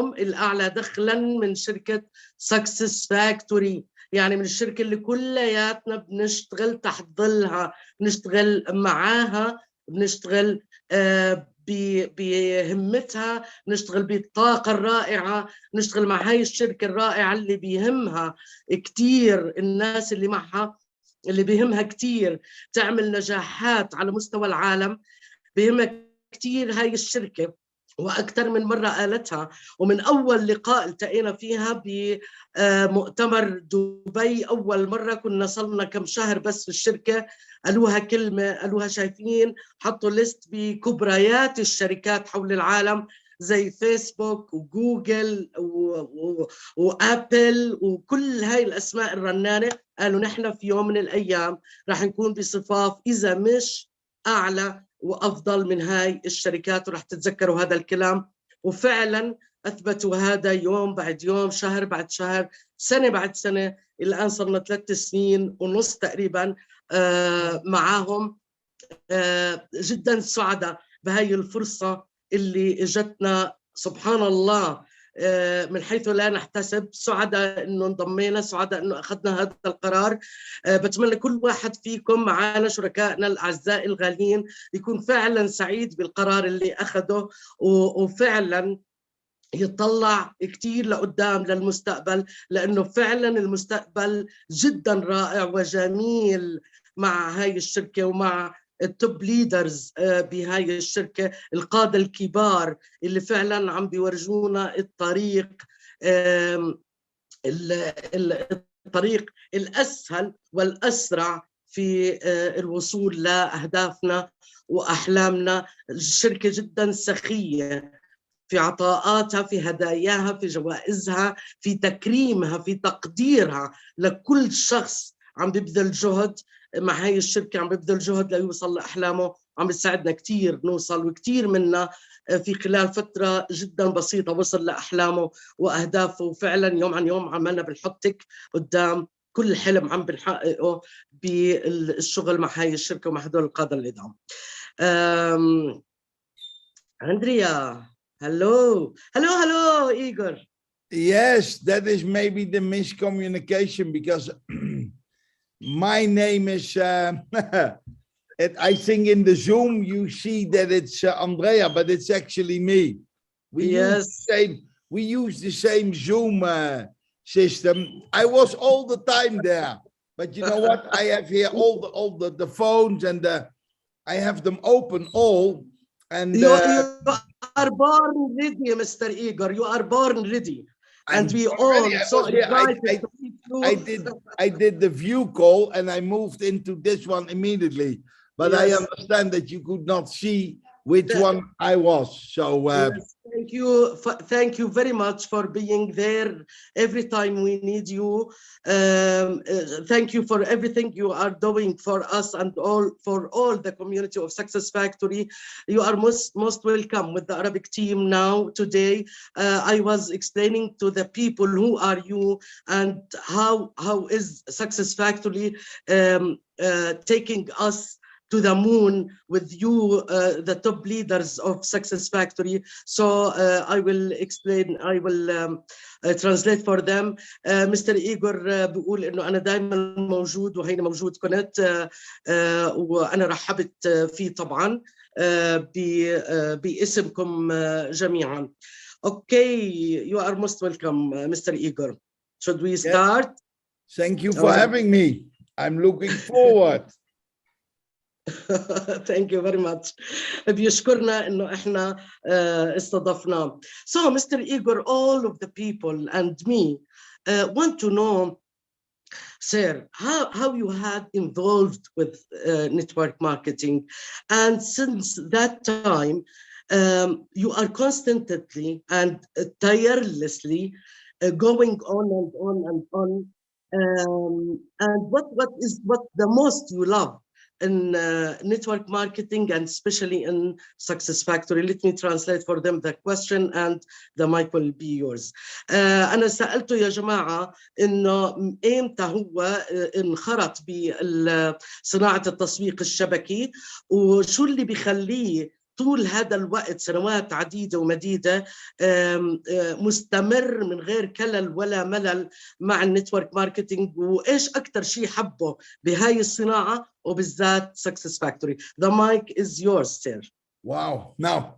الأعلى دخلا من شركة سكسس فاكتوري، يعني من الشركة اللي كلياتنا بنشتغل تحت ظلها، بنشتغل معاها، بنشتغل بهمتها، نشتغل بالطاقة الرائعة، نشتغل مع هاي الشركة الرائعة اللي بيهمها كتير الناس اللي معها، اللي بيهمها كتير تعمل نجاحات على مستوى العالم. بيهمها كتير هاي الشركة، وأكثر من مرة قالتها، ومن أول لقاء التقينا فيها بمؤتمر دبي أول مرة كنا صلنا كم شهر بس في الشركة، قالوها كلمة، قالوها شايفين، حطوا ليست بكبريات الشركات حول العالم زي فيسبوك وجوجل وآبل وكل هاي الأسماء الرنانة، قالوا نحن في يوم من الأيام راح نكون بصفاف إذا مش أعلى وأفضل من هاي الشركات، ورح تتذكروا هذا الكلام. وفعلا أثبتوا هذا يوم بعد يوم، شهر بعد شهر، سنة بعد سنة. الآن صرنا 3 سنين ونص تقريبا معاهم. جدا سعداء بهاي الفرصة اللي اجتنا، سبحان الله، من حيث لا نحتسب. سعداء انه انضمينا، سعداء انه اخذنا هذا القرار. بتمنى كل واحد فيكم معنا شركائنا الاعزاء الغاليين يكون فعلا سعيد بالقرار اللي اخذه، وفعلا يطلع كتير لقدام للمستقبل، لانه فعلا المستقبل جدا رائع وجميل مع هاي الشركة ومع التوب ليدرز بهاي الشركة، القادة الكبار اللي فعلا عم بيورجونا الطريق، الطريق الأسهل والأسرع في الوصول لأهدافنا وأحلامنا. الشركة جدا سخية في عطاءاتها، في هداياها، في جوائزها، في تكريمها، في تقديرها لكل شخص عم بيبذل جهد مع هاي الشركة، عم بيبذل جهد ليوصل لأحلامه، عم بتساعدنا كتير نوصل، وكتير منا في خلال فترة جدا بسيطة وصل لأحلامه وأهدافه، وفعلا يوم عن يوم عمالنا بنحطك قدام كل حلم عم بنحققه بالشغل مع هاي الشركة ومع هدول القادة العظام. أندريا. Hello, Igor. Yes, that is maybe the miscommunication because my name is, I think in the Zoom you see that it's Andrea, but it's actually me. We use the same Zoom system. I was all the time there, but you know what? I have here all the phones and I have them open all. And you are born ready, Mr. Igor. You are born ready, and we all so excited. I did the view call, and I moved into this one immediately. But yes. I understand that you could not see which one I was. So yes, thank you very much for being there every time we need you. Thank you for everything you are doing for us and for all the community of Success Factory. You are most welcome with the Arabic team now today. I was explaining to the people who are you and how is Success Factory taking us to the moon with you, the top leaders of Success Factory. So I will explain, I will translate for them. Mr. Igor بيقول إنه أنا دائما موجود وهين موجود كنت، وأنا رحبت فيه طبعا باسمكم جميعا. Okay, you are most welcome, Mr. Igor. Should we start? Yes. Thank you for having me. I'm looking forward. Thank you very much. بيشكرنا إنه إحنا استضفناه. So, Mr. Igor, all of the people and me want to know, sir, how you had involved with network marketing, and since that time you are constantly and tirelessly going on and on and on. And what the most you love in network marketing and especially in Success Factory? Let me translate for them the question and the mic will be yours. أنا سألته يا جماعة إنه إمتى هو انخرط بصناعة التسويق الشبكي، وشو اللي بيخليه طول هذا الوقت سنوات عديدة ومديدة مستمر من غير كلل ولا ملل مع النتورك ماركتينج. وإيش أكتر شيء حبه بهاي الصناعة وبالذات Success Factory. The mic is yours, sir. Wow. Now,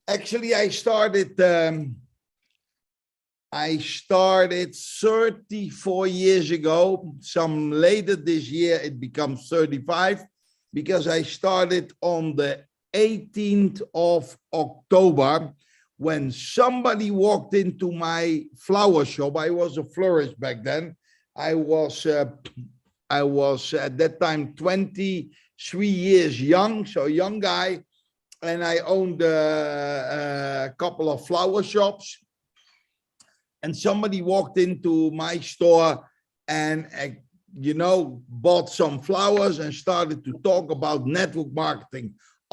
actually, I started 34 years ago. Some later this year, it becomes 35, because I started on the 18th of October when somebody walked into my flower shop. I was a florist back then. I was at that time 23 years young, so a young guy, and I owned a couple of flower shops. And somebody walked into my store and, bought some flowers and started to talk about network marketing.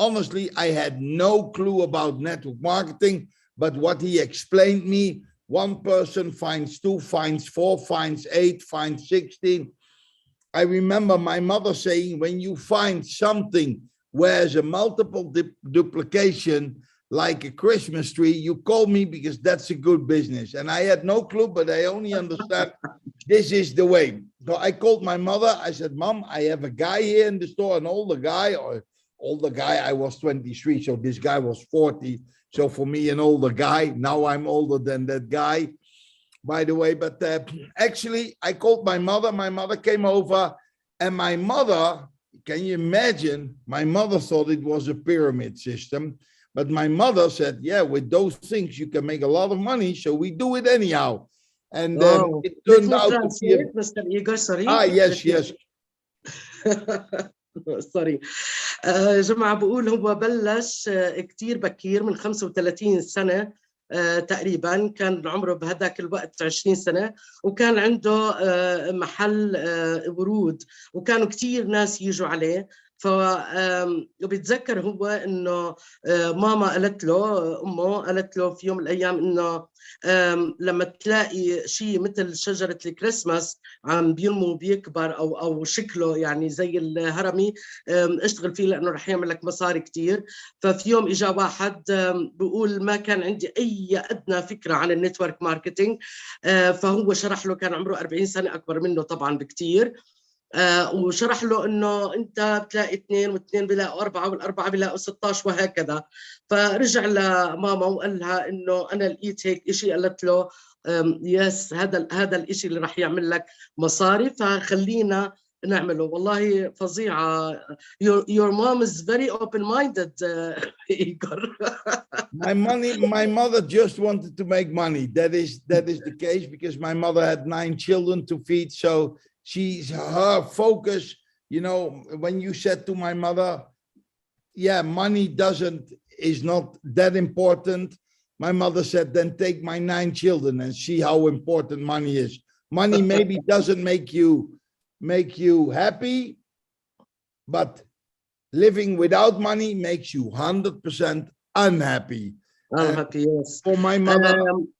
Honestly, I had no clue about network marketing, but what he explained me, one person finds 2, finds 4, finds 8, finds 16. I remember my mother saying, when you find something where there's a multiple duplication, like a Christmas tree, you call me, because that's a good business. And I had no clue, but I only understand this is the way. So I called my mother. I said, Mom, I have a guy here in the store, an older guy, I was 23, so this guy was 40. So for me, an older guy. Now I'm older than that guy, by the way. But actually, I called my mother. My mother came over, and my mother, can you imagine? My mother thought it was a pyramid system. But my mother said, yeah, with those things, you can make a lot of money. So we do it anyhow. And it turned out to be... Mr. Igor, sorry. Yes. سوري جماعة، بقول هو بلش كتير بكير من 35 سنة تقريبا. كان عمره بهداك الوقت 20 سنة، وكان عنده محل ورود، وكانوا كتير ناس يجوا عليه. وبيتذكر هو انه ماما قالت له، امه قالت له في يوم من الايام انه لما تلاقي شيء مثل شجره الكريسماس عم بينمو وبيكبر او شكله يعني زي الهرمي، اشتغل فيه لانه رح يعمل لك مصاري كتير. ففي يوم اجى واحد بيقول ما كان عندي اي ادنى فكره عن النتورك ماركتينج، فهو شرح له، كان عمره 40 سنه اكبر منه طبعا بكتير، وشرح له انه انت بتلاقي 2 و2 بيلاقوا 4 وال4 بيلاقوا 16 وهكذا. فرجع لماما وقال لها انه انا لقيت هيك شيء. قالت له يس، هذا الشيء اللي راح يعمل لك مصاري، فخلينا نعمله. والله فظيعة. Your mom is very open-minded, Igor. My mother just wanted to make money. That is the case, because my mother had 9 children to feed. So her focus, when you said to my mother, yeah, money is not that important. My mother said, then take my 9 children and see how important money is. Money maybe doesn't make you happy, but living without money makes you 100% unhappy. unhappy, yes. For my mother,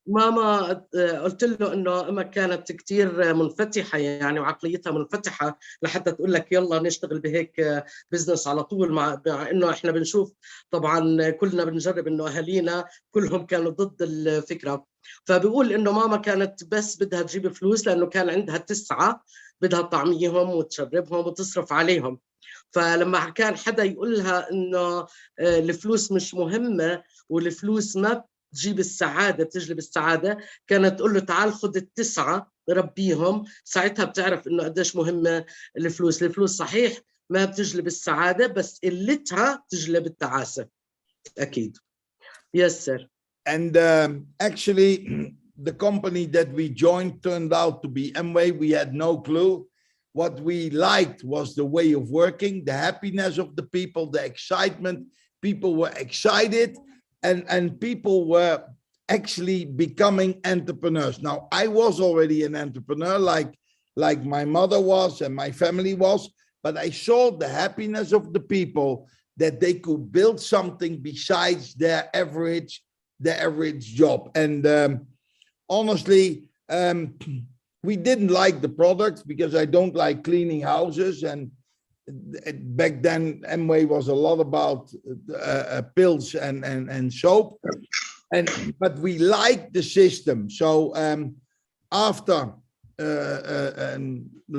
ماما قلت له انه اما كانت كتير منفتحه يعني، وعقليتها منفتحه لحتى تقول لك يلا نشتغل بهيك بزنس على طول، مع انه احنا بنشوف طبعا كلنا بنجرب انه اهالينا كلهم كانوا ضد الفكره. فبيقول انه ماما كانت بس بدها تجيب فلوس، لانه كان عندها 9 بدها تطعميهم وتشربهم وتصرف عليهم. فلما كان حدا يقول لها انه الفلوس مش مهمه والفلوس ما تجيب السعاده، بتجلب السعاده، كانت تقول له تعال خذ ال9 ربيهم، ساعتها بتعرف انه قديش مهمه الفلوس. الفلوس صحيح ما بتجلب السعاده، بس قلتها تجلب التعاسه اكيد. Yes, sir. And actually, the company that we joined turned out to be Amway. We had no clue. What we liked was the way of working, the happiness of the people, the excitement. People were excited, and people were actually becoming entrepreneurs. Now, I was already an entrepreneur, like my mother was and my family was, but I saw the happiness of the people, that they could build something besides their average job. And honestly, we didn't like the products, because I don't like cleaning houses, and back then Amway was a lot about pills and soap, but we liked the system. So after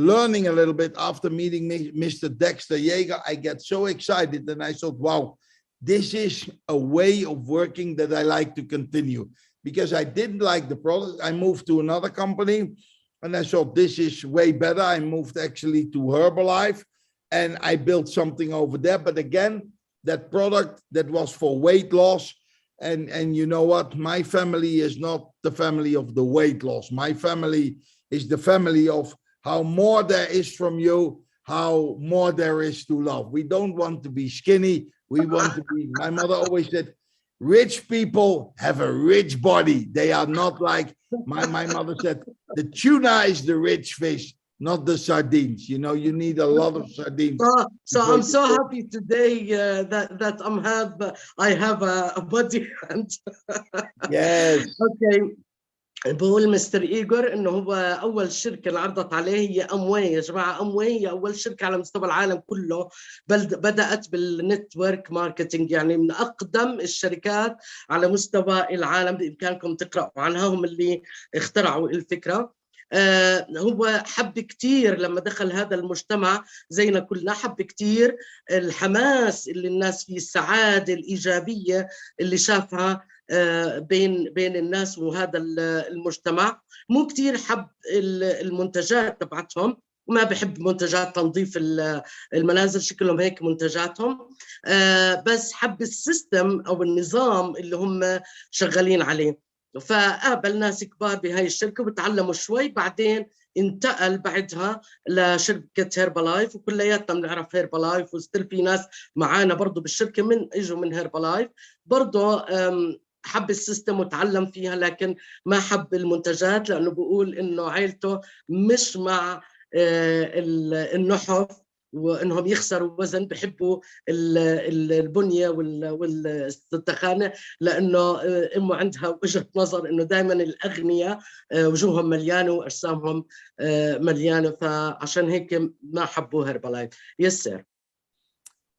learning a little bit, after meeting Mr. Dexter Yeager, I get so excited, and I thought, wow, this is a way of working that I like to continue. Because I didn't like the product, I moved to another company, and I thought this is way better. I moved actually to Herbalife, and I built something over there. But again, that product that was for weight loss, and you know what? My family is not the family of the weight loss. My family is the family of how more there is from you, how more there is to love. We don't want to be skinny. We want to be, my mother always said, rich people have a rich body. They are not like, my mother said, the tuna is the rich fish, not the sardines. You know, you need a lot of sardines. So I'm so happy today that I have a body. Yes. Okay. بقول مستر إيغور إنه هو أول شركة اللي عرضت عليه هي أمواي. يا جماعة أمواي هي أول شركة على مستوى العالم كله بدأت بالنتورك ماركتينج، يعني من أقدم الشركات على مستوى العالم. بإمكانكم تقرأوا عنها، هم اللي اخترعوا الفكرة. هو حب كتير لما دخل هذا المجتمع زينا كلنا، حب كتير الحماس اللي الناس فيه، السعادة الإيجابية اللي شافها بين الناس وهذا المجتمع. مو كتير حب المنتجات تبعتهم، ما بحب منتجات تنظيف المنازل شكلهم هيك منتجاتهم، بس حب السيستم أو النظام اللي هم شغالين عليه. فقابل ناس كبار بهاي الشركة وتعلموا شوي، بعدين انتقل بعدها لشركة هيربالايف، وكلياتنا بنعرف هيربالايف، وستيل في ناس معانا برضو بالشركة اجوا من هيربالايف. برضو حب السيستم وتعلم فيها، لكن ما حب المنتجات، لأنه بيقول إنه عائلته مش مع النحف وإنهم يخسروا وزن، بحبوا البنية والتخانة، لأنه أمه عندها وجهة نظر إنه دائما الأغنياء وجوههم مليانة وأجسامهم مليانة، فعشان هيك ما حبوا هيربالايف. Yes, sir.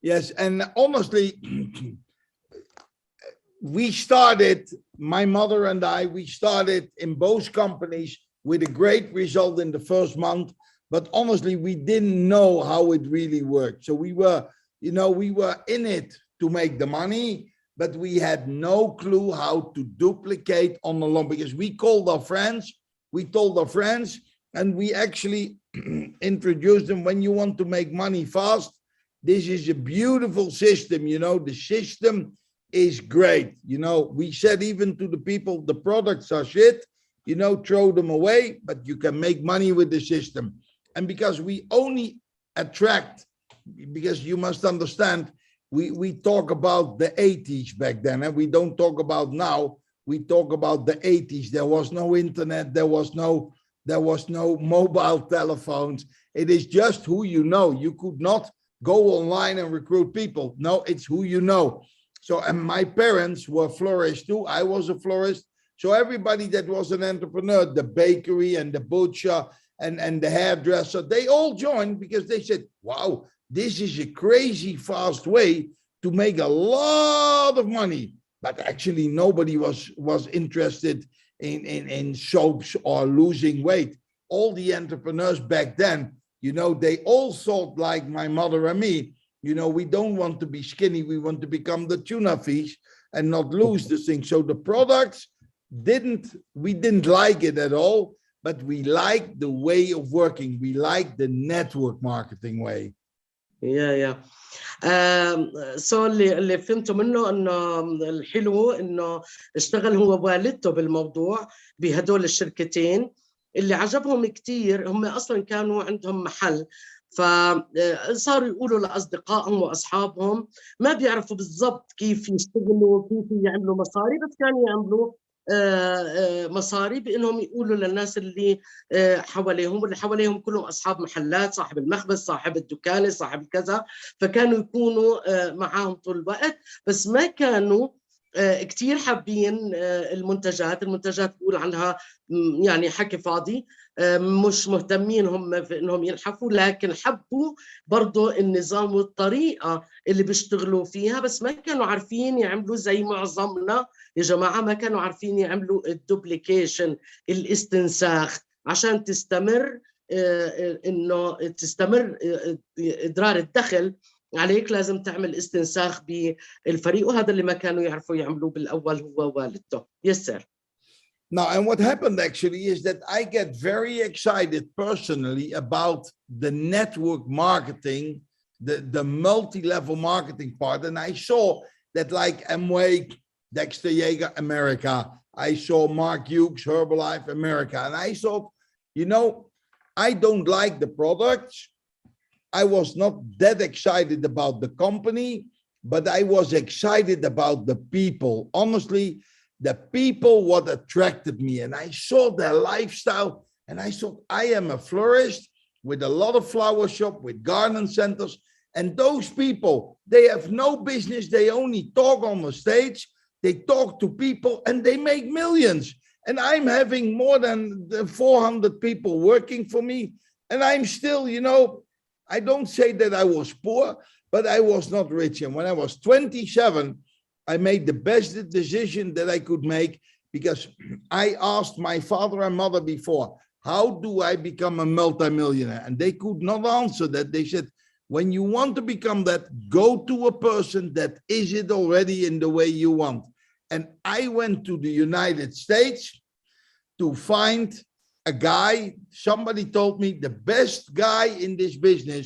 Yes, and honestly, we started, my mother and I, we started in both companies with a great result in the first month, but honestly, we didn't know how it really worked. So we were in it to make the money, but we had no clue how to duplicate on the long, because we told our friends, and we actually introduced them, when you want to make money fast, this is a beautiful system, the system is great. We said even to the people, the products are shit, throw them away, but you can make money with the system. And because we only attract, because you must understand, we talk about the 80s back then, and we don't talk about now, we talk about the 80s. There was no internet, there was no mobile telephones. It is just who you know. You could not go online and recruit people. No, it's who you know. So, and my parents were florists too. I was a florist. So everybody that was an entrepreneur, the bakery and the butcher and the hairdresser, they all joined because they said, wow, this is a crazy fast way to make a lot of money. But actually nobody was interested in soaps or losing weight. All the entrepreneurs back then, they all thought like my mother and me, we don't want to be skinny. We want to become the tuna fish and not lose the thing. So the products we didn't like it at all, but we liked the way of working. We liked the network marketing way. Yeah. سو اللي فهمته منه انه الحلو انه اشتغل هو والدته بالموضوع بهدول الشركتين. اللي عجبهم كتير، هم اصلا كانوا عندهم محل، فصاروا يقولوا لأصدقائهم وأصحابهم ما بيعرفوا بالضبط كيف يشتغلوا كيف يعملوا مصاري، بس كانوا يعملوا مصاري بأنهم يقولوا للناس اللي حواليهم، واللي حواليهم كلهم أصحاب محلات، صاحب المخبز، صاحب الدكانة، صاحب كذا، فكانوا يكونوا معاهم طول الوقت، بس ما كانوا كتير حابين المنتجات بقول عنها يعني حكي فاضي، مش مهتمين هم في انهم ينحفوا، لكن حبوا برضو النظام والطريقة اللي بيشتغلوا فيها، بس ما كانوا عارفين يعملوا زي معظمنا يا جماعة، ما كانوا عارفين يعملوا الدوبليكيشن، الاستنساخ، عشان تستمر انه تستمر ادرار الدخل عليك. لازم تعمل استنساخ بالفريق، وهذا اللي ما كانوا يعرفوا يعملوه بالاول هو والدته. Yes sir. Now, and what happened actually is that I get very excited personally about the network marketing, the multi-level marketing part. And I saw that like Amway, Dexter Yeager, America. I saw Mark Hughes, Herbalife, America. And I thought, you know, I don't like the products. I was not that excited about the company, but I was excited about the people. Honestly, the people, what attracted me. And I saw their lifestyle and I thought, I am a florist with a lot of flower shop, with garden centers. And those people, they have no business. They only talk on the stage. They talk to people and they make millions. And I'm having more than 400 people working for me. And I'm still, you know, I don't say that I was poor, but I was not rich. And when I was 27, I made the best decision that I could make, because I asked my father and mother before, how do I become a multimillionaire? And they could not answer that. They said, when you want to become that, go to a person that is it already in the way you want. And I went to the United States to find a guy. Somebody told me the best guy in this business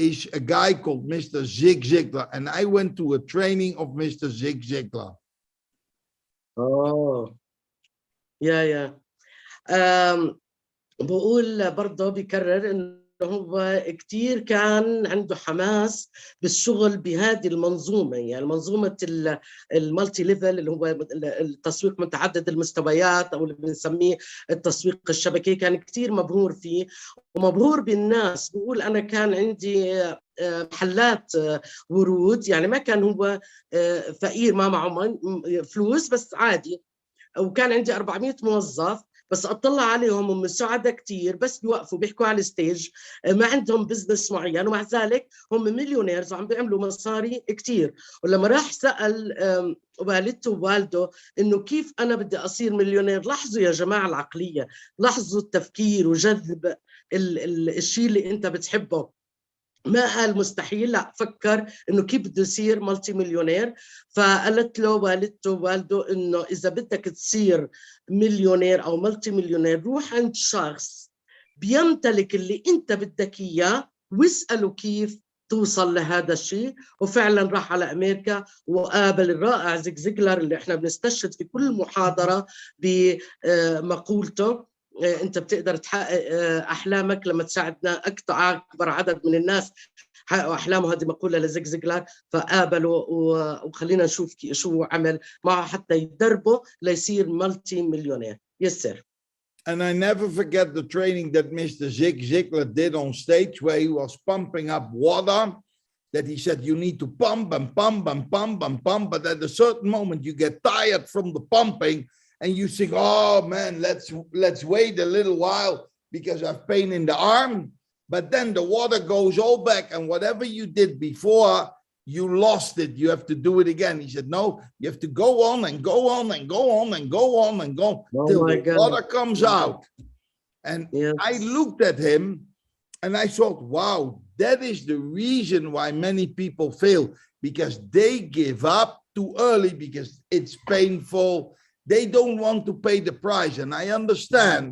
is a guy called Mr. Zig Ziglar. And I went to a training of Mr. Zig Ziglar. Oh, يا بقول برضه بيكرر انه هو كتير كان عنده حماس بالشغل بهذه المنظومة، يعني منظومة المالتي ليفل اللي هو التسويق متعدد المستويات، أو اللي بنسميه التسويق الشبكي. كان كتير مبهور فيه ومبهور بالناس. بقول أنا كان عندي محلات ورود، يعني ما كان هو فقير، ما معه فلوس بس عادي، وكان عندي 400 موظف بس اطلع عليهم هم سعداء كتير، بس بيوقفوا بيحكوا على الستيج، ما عندهم بزنس معين، ومع ذلك هم مليونيرز وعم بيعملوا مصاري كتير. ولما راح سأل والدته ووالده انه كيف انا بدي اصير مليونير، لاحظوا يا جماعة العقلية، لاحظوا التفكير وجذب الشيء اللي انت بتحبه. ما قال مستحيل، لا، فكر انه كيف بده يصير مالتي مليونير. فقالت له والدته ووالده انه اذا بدك تصير مليونير او مالتي مليونير، روح عند شخص بيمتلك اللي انت بدك اياه واساله كيف توصل لهذا الشيء. وفعلا راح على امريكا وقابل الرائع زيغ زيغلر اللي احنا بنستشهد في كل محاضره بمقولته، انت بتقدر تحقق احلامك لما تساعدنا اكبر عدد من الناس حققوا احلامه. هذه مقوله لزيغ زيغلر. فقابلوا وخلينا نشوف شو عمل معه حتى يدربه ليصير مالتي مليونير. Yes sir. And I never forget the training that Mr. Zig Ziglar did on stage, where he was pumping up water, that he said you need to pump and pump and pump and pump, but at a certain moment you get tired from the pumping and you think, oh man, let's wait a little while because I have pain in the arm. But then the water goes all back, and whatever you did before, you lost it. You have to do it again. He said, no, you have to go on and go on and go on and go on and go till the water comes out. And yes. I looked at him and I thought, wow, that is the reason why many people fail, because they give up too early because it's painful. They don't want to pay the price. And I understand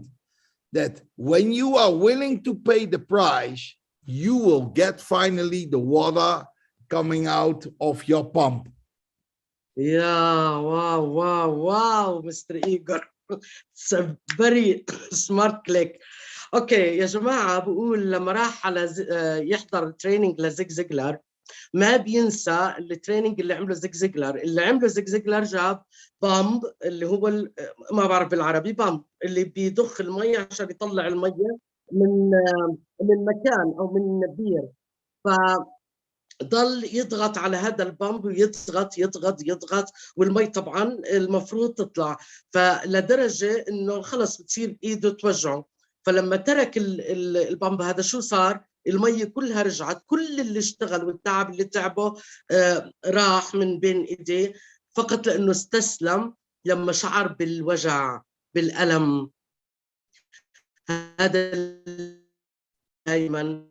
that when you are willing to pay the price, you will get finally the water coming out of your pump. Yeah, wow, Mr. Igor. It's a very smart click. اوكي يا جماعة، بقول لما راح على يحضر تريننج لزيغ زيغلر، ما بينسى التريننج اللي عمله زيغ زيغلر. اللي عمله زيغ زيغلر جاب بامب، اللي هو ما بعرف بالعربي، بامب اللي بيضخ المية عشان يطلع المية من مكان او من بير. ضل يضغط على هذا البامب ويضغط يضغط يضغط، والمي طبعا المفروض تطلع، فلدرجة انه خلص بتصير ايده توجعه. فلما ترك البامب هذا شو صار؟ المي كلها رجعت، كل اللي اشتغل والتعب اللي تعبه راح من بين ايديه، فقط لانه استسلم لما شعر بالوجع بالألم. هذا دائما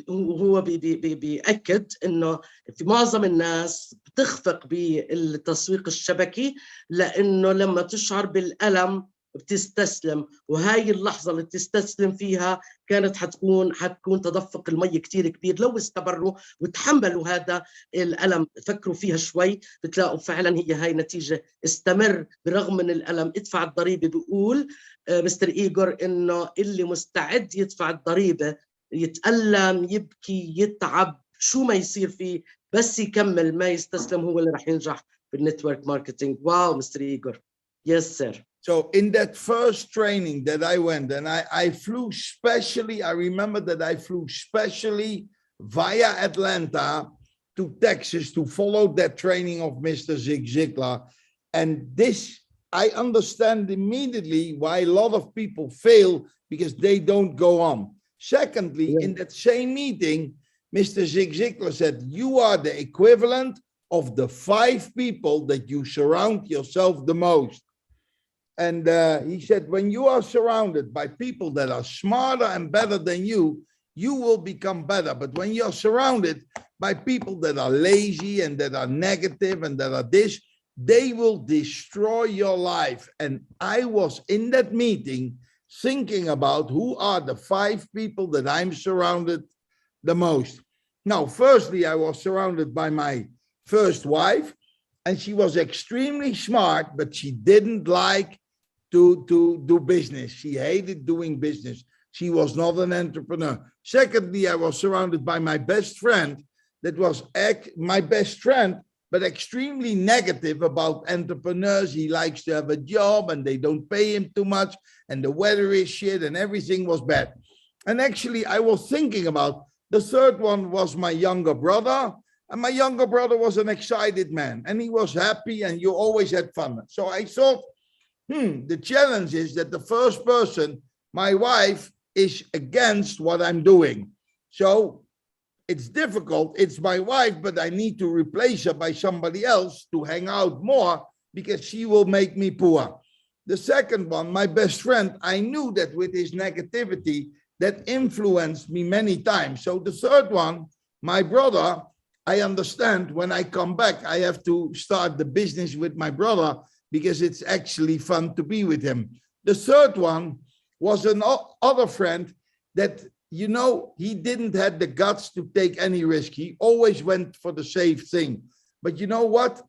هو بيأكد انه في معظم الناس بتخفق بالتسويق الشبكي، لانه لما تشعر بالألم بتستسلم، وهاي اللحظة اللي بتستسلم فيها كانت حتكون تدفق المي كتير كبير. لو استمروا وتحملوا هذا الألم، فكروا فيها شوي، بتلاقوا فعلا هي هاي نتيجة. استمر برغم من الألم، ادفع الضريبة. بيقول مستر إيغور إنه اللي مستعد يدفع الضريبة، يتألم يبكي يتعب شو ما يصير فيه، بس يكمل ما يستسلم، هو اللي راح ينجح بالنتورك ماركتينج. واو مستر إيغور. Yes sir. So in that first training that I went, and I flew specially, I remember that I flew specially via Atlanta to Texas to follow that training of Mr. Zig Ziglar. And this, I understand immediately why a lot of people fail, because they don't go on. Secondly, in that same meeting, Mr. Zig Ziglar said, you are the equivalent of the 5 people that you surround yourself the most. And he said, when you are surrounded by people that are smarter and better than you, you will become better. But when you're surrounded by people that are lazy and that are negative and that are this, they will destroy your life. And I was in that meeting thinking about who are the 5 people that I'm surrounded the most. Now, firstly, I was surrounded by my first wife, and she was extremely smart, but she didn't like to do business. She hated doing business. She was not an entrepreneur. Secondly, I was surrounded by my best friend that was my best friend, but extremely negative about entrepreneurs. He likes to have a job and they don't pay him too much, and the weather is shit and everything was bad. And actually, I was thinking about the third one was my younger brother, and my younger brother was an excited man and he was happy and you always had fun. So I thought, the challenge is that the first person, my wife, is against what I'm doing. So it's difficult. It's my wife, but I need to replace her by somebody else to hang out more because she will make me poor. The second one, my best friend, I knew that with his negativity, that influenced me many times. So the third one, my brother, I understand when I come back, I have to start the business with my brother because it's actually fun to be with him. The third one was an other friend that, you know, he didn't have the guts to take any risk. He always went for the safe thing. But you know what?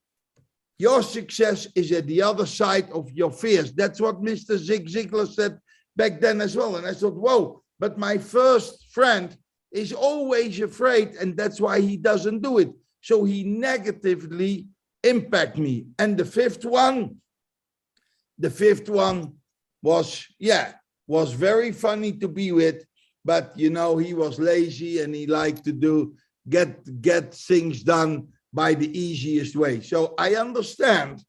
Your success is at the other side of your fears. That's what Mr. Zig Ziglar said back then as well. And I thought, whoa, but my first friend is always afraid, and that's why he doesn't do it. So he negatively impact me. And the fifth one was, was very funny to be with, but you know, he was lazy and he liked to get things done by the easiest way. So I understand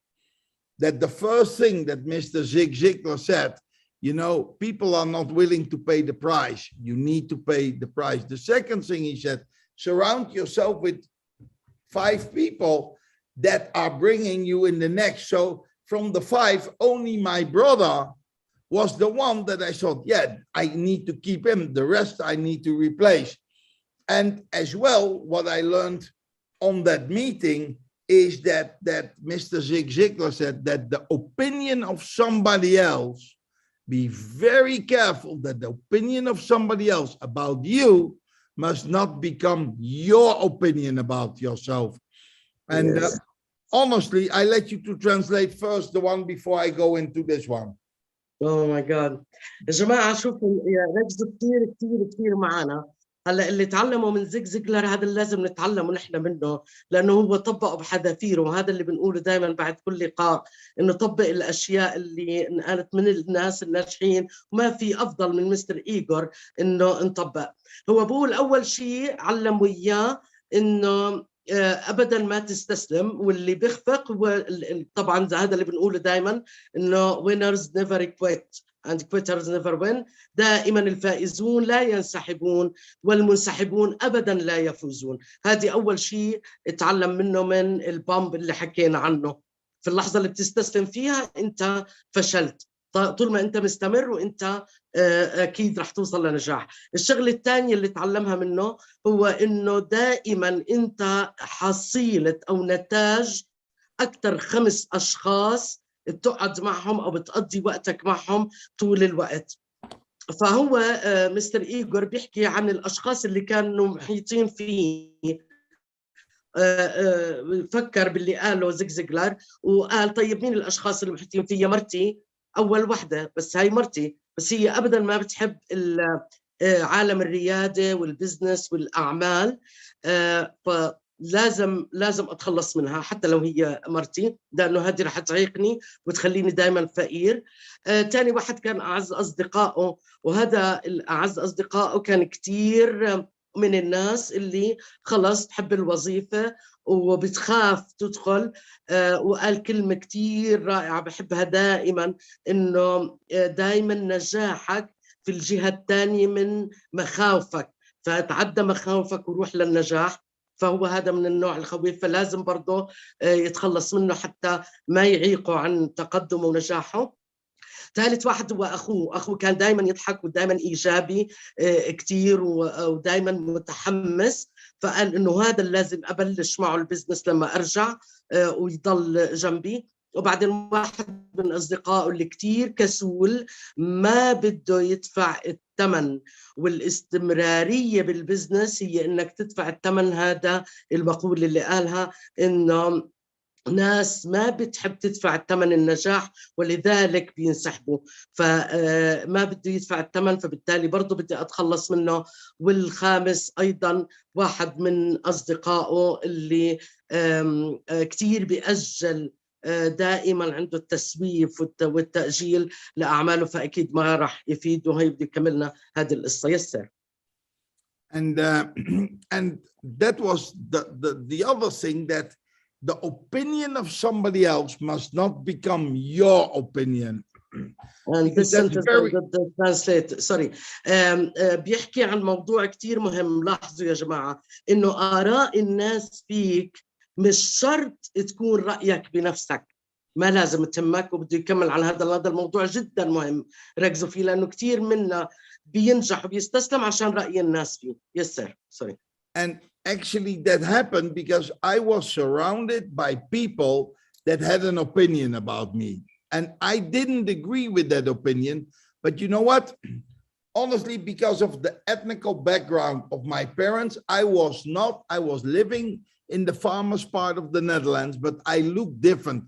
that the first thing that Mr. Zig Ziglar said, you know, people are not willing to pay the price. You need to pay the price. The second thing he said, surround yourself with 5 people that are bringing you in the next. So from the 5, only my brother was the one that I thought, yeah, I need to keep him. The rest I need to replace. And as well, what I learned on that meeting is that Mr. Zig Ziglar said that the opinion of somebody else, be very careful that the opinion of somebody else about you must not become your opinion about yourself. And yes. Honestly, I let you to translate first the one before I go into this one. Oh my God. يا جماعة شوفوا ركزوا كثير معنا. هلا اللي تعلموا من زيج زيجلر هذا اللي لازم نتعلمه نحن منه، لأنه هو طبقه بحذافيره، وهذا اللي بنقوله دائما بعد كل لقاء، إنه طبق الأشياء اللي انقالت من الناس الناجحين، وما في أفضل من مستر إيغور إنه نطبق. هو بقول أول شيء علموا إياه إنه أبداً ما تستسلم، واللي بيخفق طبعاً هذا اللي بنقوله دائماً إنه winners never quit and quitters never win. دائماً الفائزون لا ينسحبون والمنسحبون أبداً لا يفوزون. هذه أول شيء اتعلم منه من البامب اللي حكينا عنه. في اللحظة اللي بتستسلم فيها أنت فشلت. طول ما أنت مستمر وأنت أكيد رح توصل لنجاح. الشغلة الثانية اللي تعلمها منه هو إنه دائما أنت حصيلة أو نتاج أكثر 5 أشخاص بتقعد معهم أو بتقضي وقتك معهم طول الوقت. فهو مستر إيغور بيحكي عن الأشخاص اللي كانوا محيطين فيه. فكر باللي قاله زيغلر وقال طيب مين الأشخاص اللي محيطين فيا؟ مرتي أول وحدة، بس هاي مرتي، بس هي أبداً ما بتحب عالم الريادة والبزنس والأعمال، فلازم أتخلص منها حتى لو هي مرتي، لأنه هذه رح تعيقني وتخليني دائما فقير. تاني واحد كان أعز أصدقائه، وهذا الأعز أصدقائه كان كتير من الناس اللي خلص تحب الوظيفة وبتخاف تدخل. وقال كلمة كتير رائعة بحبها دائما، إنه دائما نجاحك في الجهة الثانية من مخاوفك، فتعدى مخاوفك وروح للنجاح. فهو هذا من النوع الخويف، فلازم برضه يتخلص منه حتى ما يعيقه عن تقدمه ونجاحه. ثالث واحد هو أخوه كان دائما يضحك ودائما إيجابي كتير ودائما متحمس، فقال إنه هذا اللي لازم أبلش معه البزنس لما أرجع ويضل جنبي. وبعدين واحد من أصدقائه اللي كتير كسول، ما بده يدفع الثمن، والاستمرارية بالبزنس هي إنك تدفع الثمن. هذا المقولة اللي قالها إنه ناس ما بتحب تدفع الثمن النجاح ولذلك بينسحبوا، فما بده يدفع الثمن، فبالتالي برضو بدي أتخلص منه. والخامس أيضا واحد من أصدقائه اللي كتير بيأجل، دائما عنده التسويف والتأجيل لأعماله، فأكيد ما راح يفيد. وهي بدي كملنا هذه القصة. يسر. And that was the other thing, that the opinion of somebody else must not become your opinion. And this sentence translate. Sorry. بيحكي عن موضوع كتير مهم. لاحظوا يا جماعة إنه آراء الناس فيك مش شرط تكون رأيك بنفسك، ما لازم تهمك. وبده يكمل عن هذا الموضوع جدا مهم، ركزوا فيه، لأنه كتير منا بينجح وبيستسلم عشان رأي الناس فيه. Yes sir. Sorry. And actually that happened because I was surrounded by people that had an opinion about me. And I didn't agree with that opinion. But you know what? Honestly, because of the ethnical background of my parents, I was living in the farmers part of the Netherlands, but I looked different.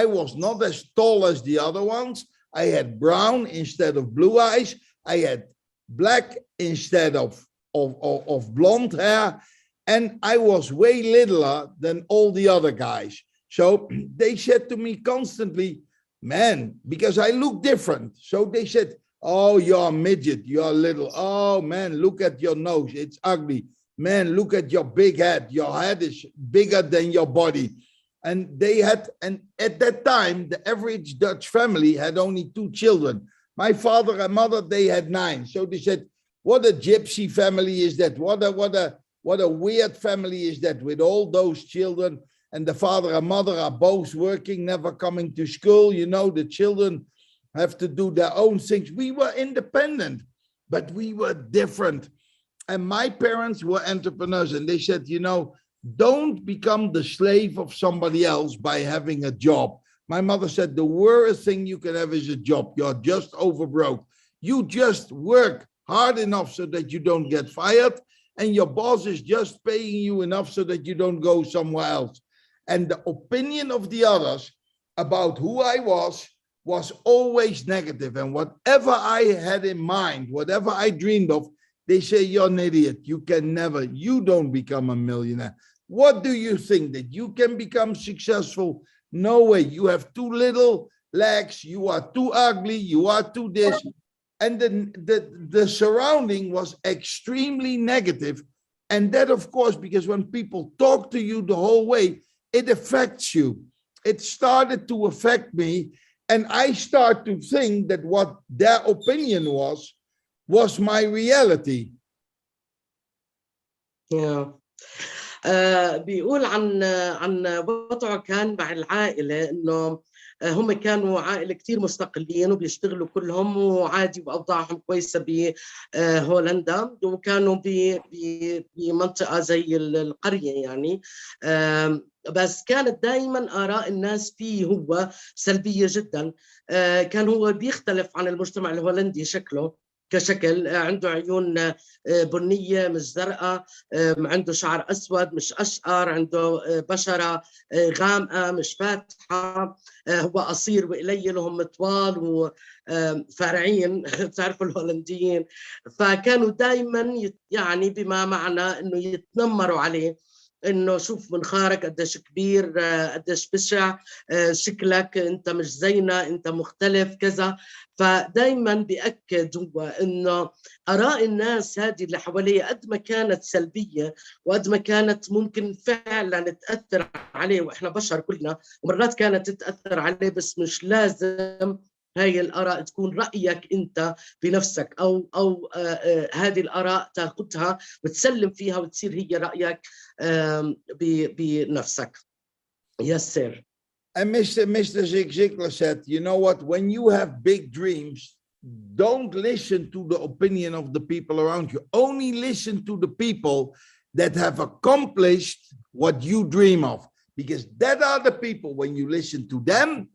I was not as tall as the other ones. I had brown instead of blue eyes. I had black instead of blonde hair. And I was way littler than all the other guys. So they said to me constantly, man, because I look different. So they said, oh, you're a midget, you're little. Oh, man, look at your nose, it's ugly. Man, look at your big head. Your head is bigger than your body. And at that time, the average Dutch family had only 2 children. My father and mother, they had 9. So they said, what a gypsy family is that? What a weird family is that, with all those children? And the father and mother are both working, never coming to school. You know, the children have to do their own things. We were independent, but we were different. And my parents were entrepreneurs, and they said, you know, don't become the slave of somebody else by having a job. My mother said, the worst thing you can have is a job. You're just overbroke. You just work hard enough so that you don't get fired, and your boss is just paying you enough so that you don't go somewhere else. And the opinion of the others about who I was always negative. And whatever I had in mind, whatever I dreamed of, they say, you're an idiot. You don't become a millionaire. What do you think, that you can become successful? No way. You have too little legs. You are too ugly. You are too this. And the surrounding was extremely negative. And that, of course, because when people talk to you the whole way, it affects you. It started to affect me. And I start to think that what their opinion was my reality. Yeah. بيقول عن وضعه كان مع العائلة إنه هم كانوا عائلة كتير مستقلين وبيشتغلوا كلهم وعادي وأوضاعهم كويسة بهولندا، وكانوا بمنطقة زي القرية يعني. بس كانت دائما آراء الناس فيه هو سلبية جدا. كان هو بيختلف عن المجتمع الهولندي كشكل، عنده عيون بنية مش زرقاء، عنده شعر أسود مش أشقر، عنده بشرة غامقة مش فاتحة، هو قصير وقليل وهم طوال وفارعين بتعرفوا الهولنديين. فكانوا دايما يعني بما معنى أنه يتنمروا عليه، انه شوف منخارك قديش كبير، قديش بشع، شكلك انت مش زينا، انت مختلف كذا. فدايما بيأكد هو انه آراء الناس هذه اللي حواليه قد ما كانت سلبية وقد ما كانت ممكن فعلا تأثر عليه، واحنا بشر كلنا ومرات كانت تتأثر عليه، بس مش لازم هاي الآراء تكون رأيك أنت بنفسك، أو هذه الآراء تاخدها وتسلم فيها وتصير هي رأيك بنفسك. Yes, sir. And Mr. Zig Ziglar said, you know what, when you have big dreams, don't listen to the opinion of the people around you. Only listen to the people that have accomplished what you dream of. Because that are the people, when you listen to them,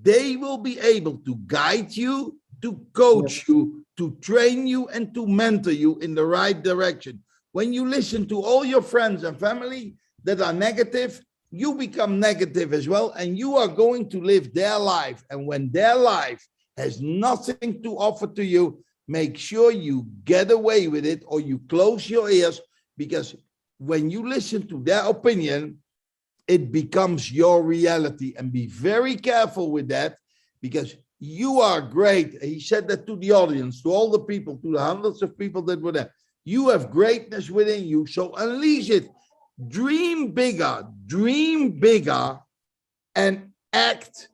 they will be able to guide you, to coach you, to train you, and to mentor you in the right direction. When you listen to all your friends and family that are negative, you become negative as well, and you are going to live their life. And when their life has nothing to offer to you, make sure you get away with it or you close your ears, because when you listen to their opinion, it becomes your reality. And be very careful with that, because you are great. He said that to the audience, to all the people, to the hundreds of people that were there. You have greatness within you, so unleash it. Dream bigger, and act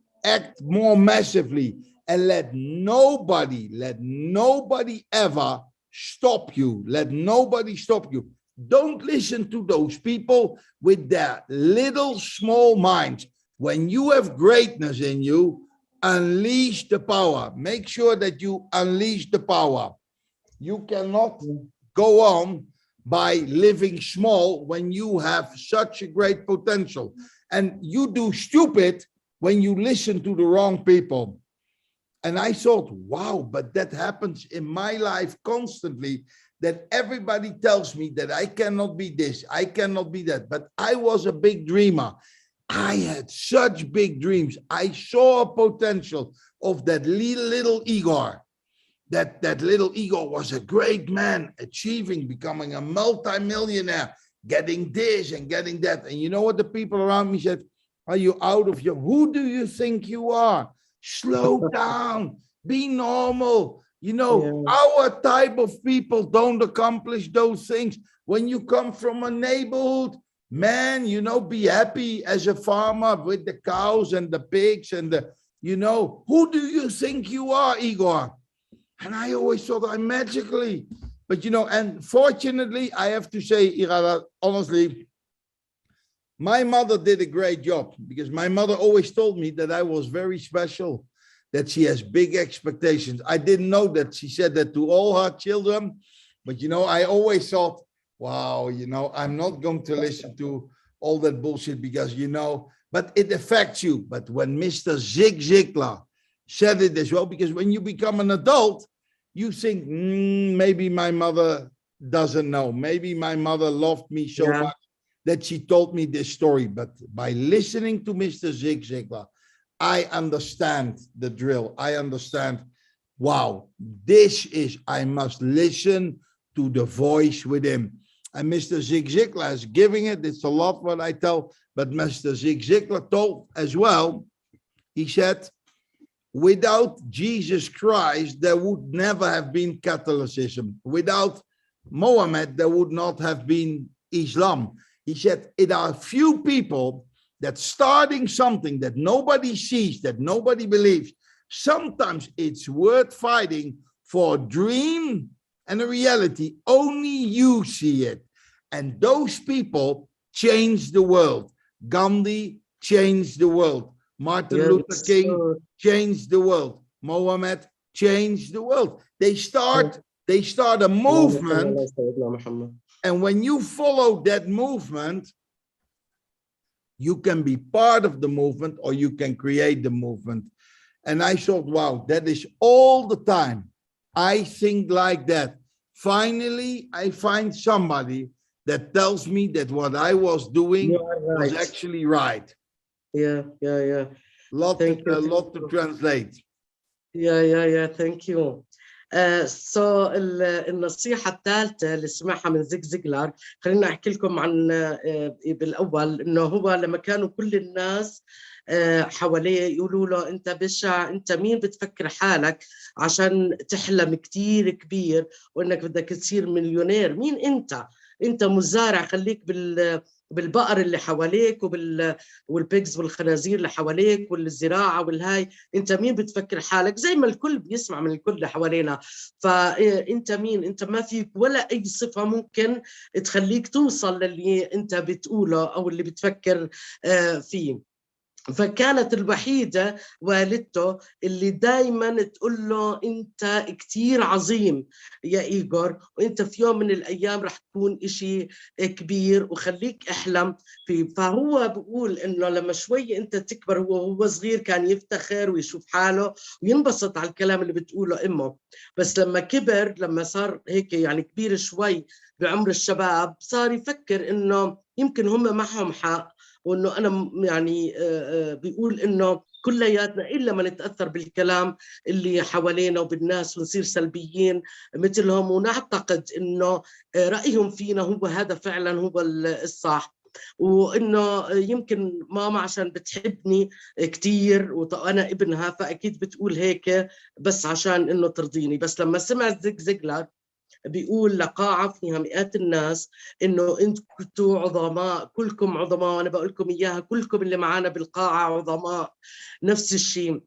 more massively, and let nobody ever stop you. Let nobody stop you. Don't listen to those people with their little small minds. When you have greatness in you, unleash the power. Make sure that you unleash the power. You cannot go on by living small when you have such a great potential. And you do stupid when you listen to the wrong people. And I thought, wow, but that happens in my life constantly, that everybody tells me that I cannot be this, I cannot be that. But I was a big dreamer. I had such big dreams. I saw a potential of that little Igor. That little Igor was a great man, achieving, becoming a multi-millionaire, getting this and getting that. And you know what the people around me said? Are you out of your, who do you think you are? Slow down, be normal. You know, our type of people don't accomplish those things. When you come from a neighborhood, man, you know, be happy as a farmer with the cows and the pigs and the, you know, who do you think you are, Igor? And I always thought I'm magically, but you know, and fortunately, I have to say, Irada, honestly, my mother did a great job, because my mother always told me that I was very special, that she has big expectations. I didn't know that she said that to all her children, but you know, I always thought, wow, you know, I'm not going to listen to all that bullshit, because, you know, but it affects you. But when Mr. Zig Ziglar said it as well, because when you become an adult, you think, maybe my mother doesn't know. Maybe my mother loved me so much that she told me this story. But by listening to Mr. Zig Ziglar, I understand the drill. I understand, wow, this is, I must listen to the voice within. And Mr. Zig Ziglar is giving it. It's a lot what I tell, but Mr. Zig Ziglar told as well, he said, without Jesus Christ, there would never have been Catholicism. Without Mohammed, there would not have been Islam. He said, it are few people that starting something that nobody sees, that nobody believes. Sometimes it's worth fighting for a dream and a reality. Only you see it. And those people changed the world. Gandhi changed the world. Martin Luther King changed the world. Mohammed changed the world. They start a movement. And when you follow that movement, you can be part of the movement or you can create the movement. And I thought, wow, that is all the time. I think like that. Finally, I find somebody that tells me that what I was doing was actually right. Yeah. Lot to translate. Yeah. Thank you. So النصيحة الثالثة اللي سمعها من زيغ زيغلر، خلينا أحكي لكم عن بالأول إنه هو لما كانوا كل الناس حواليه يقولوا له أنت بشع، أنت مين بتفكر حالك عشان تحلم كتير كبير وإنك بدك تصير مليونير؟ مين أنت مزارع، خليك بالبقر اللي حواليك والبيجز والخنازير اللي حواليك والزراعة والهاي. انت مين بتفكر حالك؟ زي ما الكل بيسمع من الكل اللي حوالينا. فانت مين؟ انت ما فيك ولا اي صفة ممكن تخليك توصل للي انت بتقوله او اللي بتفكر فيه. فكانت الوحيدة والدته اللي دايما تقول له أنت كتير عظيم يا إيغور، وأنت في يوم من الأيام رح تكون إشي كبير وخليك أحلم فيه. فهو بقول إنه لما شوي أنت تكبر، هو صغير كان يفتخر ويشوف حاله وينبسط على الكلام اللي بتقوله أمه، بس لما كبر، لما صار هيك يعني كبير شوي بعمر الشباب، صار يفكر إنه يمكن هم معهم حق، وانه انا يعني بيقول انه كلياتنا الا ما نتاثر بالكلام اللي حوالينا وبالناس ونصير سلبيين مثلهم ونعتقد انه رايهم فينا هو هذا فعلا هو الصح، وانه يمكن ماما عشان بتحبني كثير وانا ابنها فاكيد بتقول هيك بس عشان انه ترضيني. بس لما سمع زيغ زيغلر بيقول لقاعة فيها مئات الناس إنه أنتوا عظماء، كلكم عظماء، وأنا بقول لكم إياها، كلكم اللي معانا بالقاعة عظماء، نفس الشيء،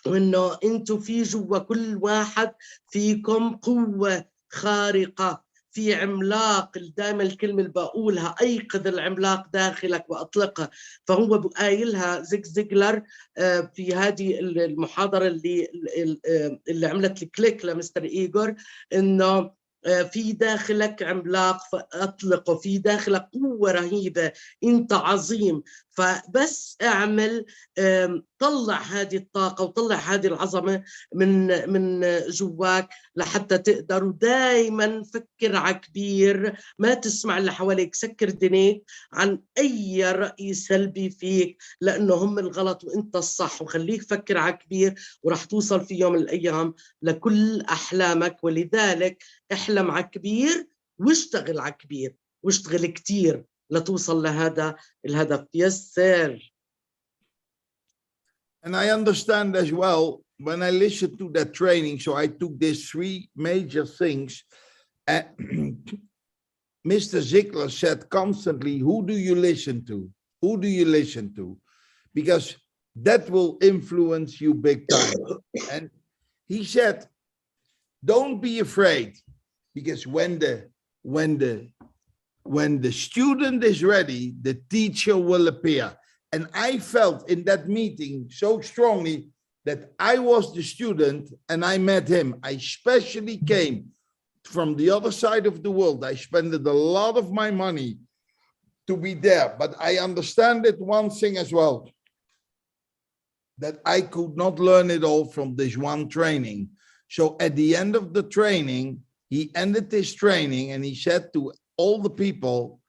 وإنه أنتوا في جوا كل واحد فيكم قوة خارقة، في عملاق، دائما الكلمة اللي بقولها، أيقظ العملاق داخلك وأطلقه. فهو قايلها زيغ زيغلر في هذه المحاضرة اللي عملت الكليك لمستر إيغور، إنه في داخلك عملاق فأطلقه، في داخلك قوة رهيبة، أنت عظيم، فبس اعمل، طلع هذه الطاقة وطلع هذه العظمة من جواك لحتى تقدر. ودائما فكر على كبير، ما تسمع اللي حواليك، سكر دينيك عن أي رأي سلبي فيك لأنه هم الغلط وإنت الصح، وخليك فكر على كبير ورح توصل في يوم من الأيام لكل أحلامك. ولذلك احلم على كبير واشتغل على كبير واشتغل كتير لتوصل لهذا الهدف. Yes, sir. And I understand as well, when I listened to that training, so I took these three major things. Mr. Ziegler said constantly, who do you listen to? Who do you listen to? Because that will influence you big time. And he said, don't be afraid, because when the student is ready, the teacher will appear. And I felt in that meeting so strongly that I was the student and I met him. I especially came from the other side of the world. I spent a lot of my money to be there, but I understand it one thing as well, that I could not learn it all from this one training. So at the end of the training, he ended his training and he said to all the people,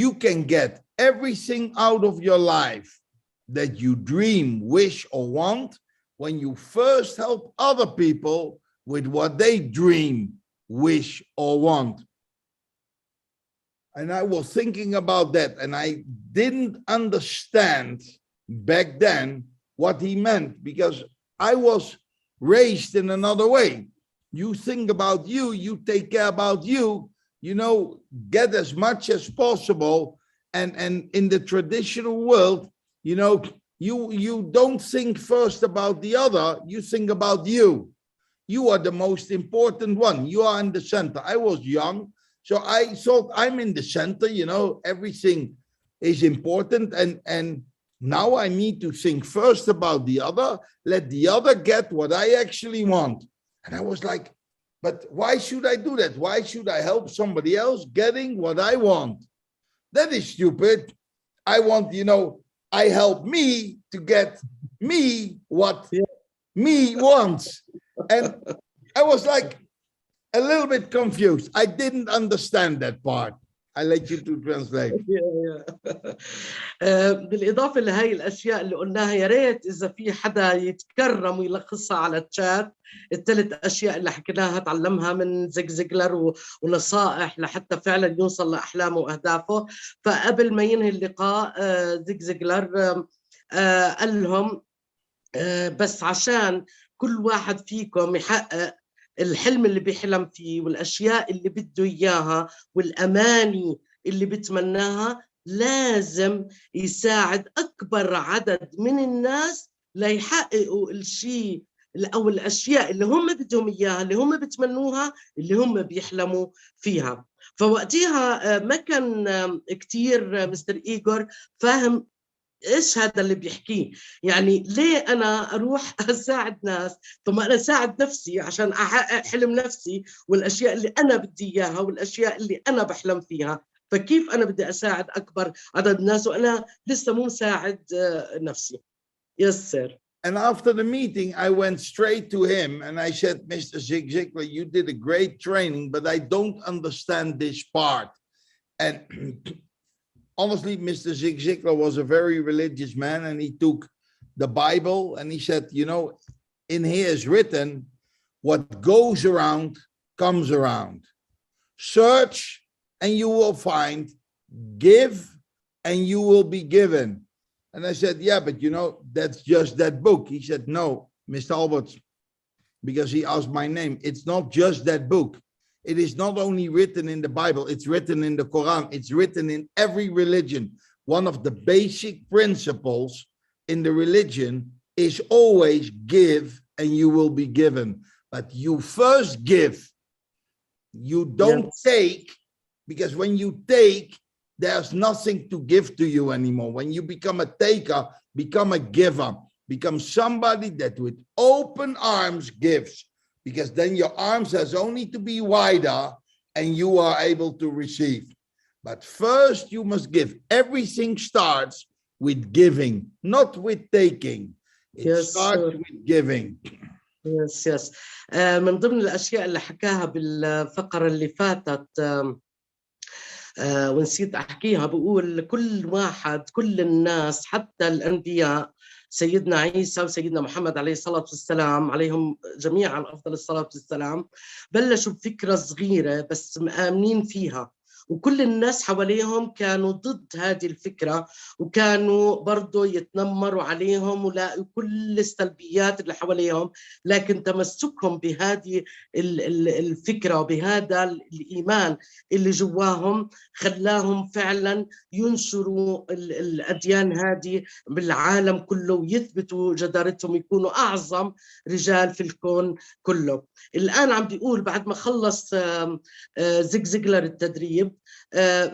you can get everything out of your life that you dream, wish, or want when you first help other people with what they dream, wish, or want. And I was thinking about that, and I didn't understand back then what he meant, because I was raised in another way. you think about you, you take care about you, you know, get as much as possible. And in the traditional world, you know, you don't think first about the other, you think about you. You are the most important one. You are in the center. I was young, so I thought I'm in the center, you know, everything is important. And now I need to think first about the other, let the other get what I actually want. And I was like, but why should I do that? Why should I help somebody else getting what I want? That is stupid. I want, you know, I help me to get me what me wants. And I was like a little bit confused. I didn't understand that part. I let you to translate. بالإضافة لهي الأشياء اللي قلناها، يا ريت إذا في حدا يتكرم ويلخصها على الشات. الثلاث أشياء اللي حكيناها تعلمها من زيغلر ونصائح لحتى فعلا يوصل لأحلامه وأهدافه. فقبل ما ينهي اللقاء زيغلر قال لهم بس عشان كل واحد فيكم يحقق الحلم اللي بيحلم فيه والأشياء اللي بده إياها والأماني اللي بتمناها، لازم يساعد أكبر عدد من الناس ليحققوا الشيء أو الأشياء اللي هم بدهم إياها، اللي هم بتمنوها، اللي هم بيحلموا فيها. فوقتها ما كان كتير مستر إيغور فاهم إيش هذا اللي بيحكيه. يعني ليه أنا أروح أساعد ناس؟ طب ما أنا أساعد نفسي عشان أحقق حلم نفسي والأشياء اللي أنا بدي إياها والأشياء اللي أنا بحلم فيها. فكيف أنا بدي أساعد أكبر عدد ناس وأنا لسه مو مساعد نفسي؟ Yes, sir. And after the meeting, I went straight to him and I said, Mr. Ziegler, you did a great training, but I don't understand this part. And honestly, Mr. Ziegler was a very religious man, and he took the Bible and he said, you know, in here is written, what goes around comes around. Search and you will find, give and you will be given. And I said, yeah, but you know, that's just that book. He said, no, Mr. Alberts, because he asked my name. It's not just that book. It is not only written in the Bible, it's written in the Quran, it's written in every religion. One of the basic principles in the religion is always give and you will be given. But you first give. You don't take, because when you take, there's nothing to give to you anymore. When you become a taker, become a giver. Become somebody that with open arms gives. Because then your arms has only to be wider and you are able to receive. But first you must give. Everything starts with giving, not with taking. It starts with giving. Yes, yes. من ضمن الأشياء اللي حكاها بالفقرة اللي فاتت ونسيت أحكيها، بقول كل واحد، كل الناس، حتى الأنبياء، سيدنا عيسى وسيدنا محمد عليه الصلاة والسلام، عليهم جميعا أفضل الصلاة والسلام، بلشوا بفكرة صغيرة بس مآمنين فيها، وكل الناس حواليهم كانوا ضد هذه الفكرة وكانوا برضو يتنمروا عليهم ولاقوا كل السلبيات اللي حواليهم، لكن تمسكهم بهذه الفكرة وبهذا الإيمان اللي جواهم خلاهم فعلا ينشروا الأديان هذه بالعالم كله ويثبتوا جدارتهم، يكونوا أعظم رجال في الكون كله. الآن عم بيقول بعد ما خلص زيغلر التدريب،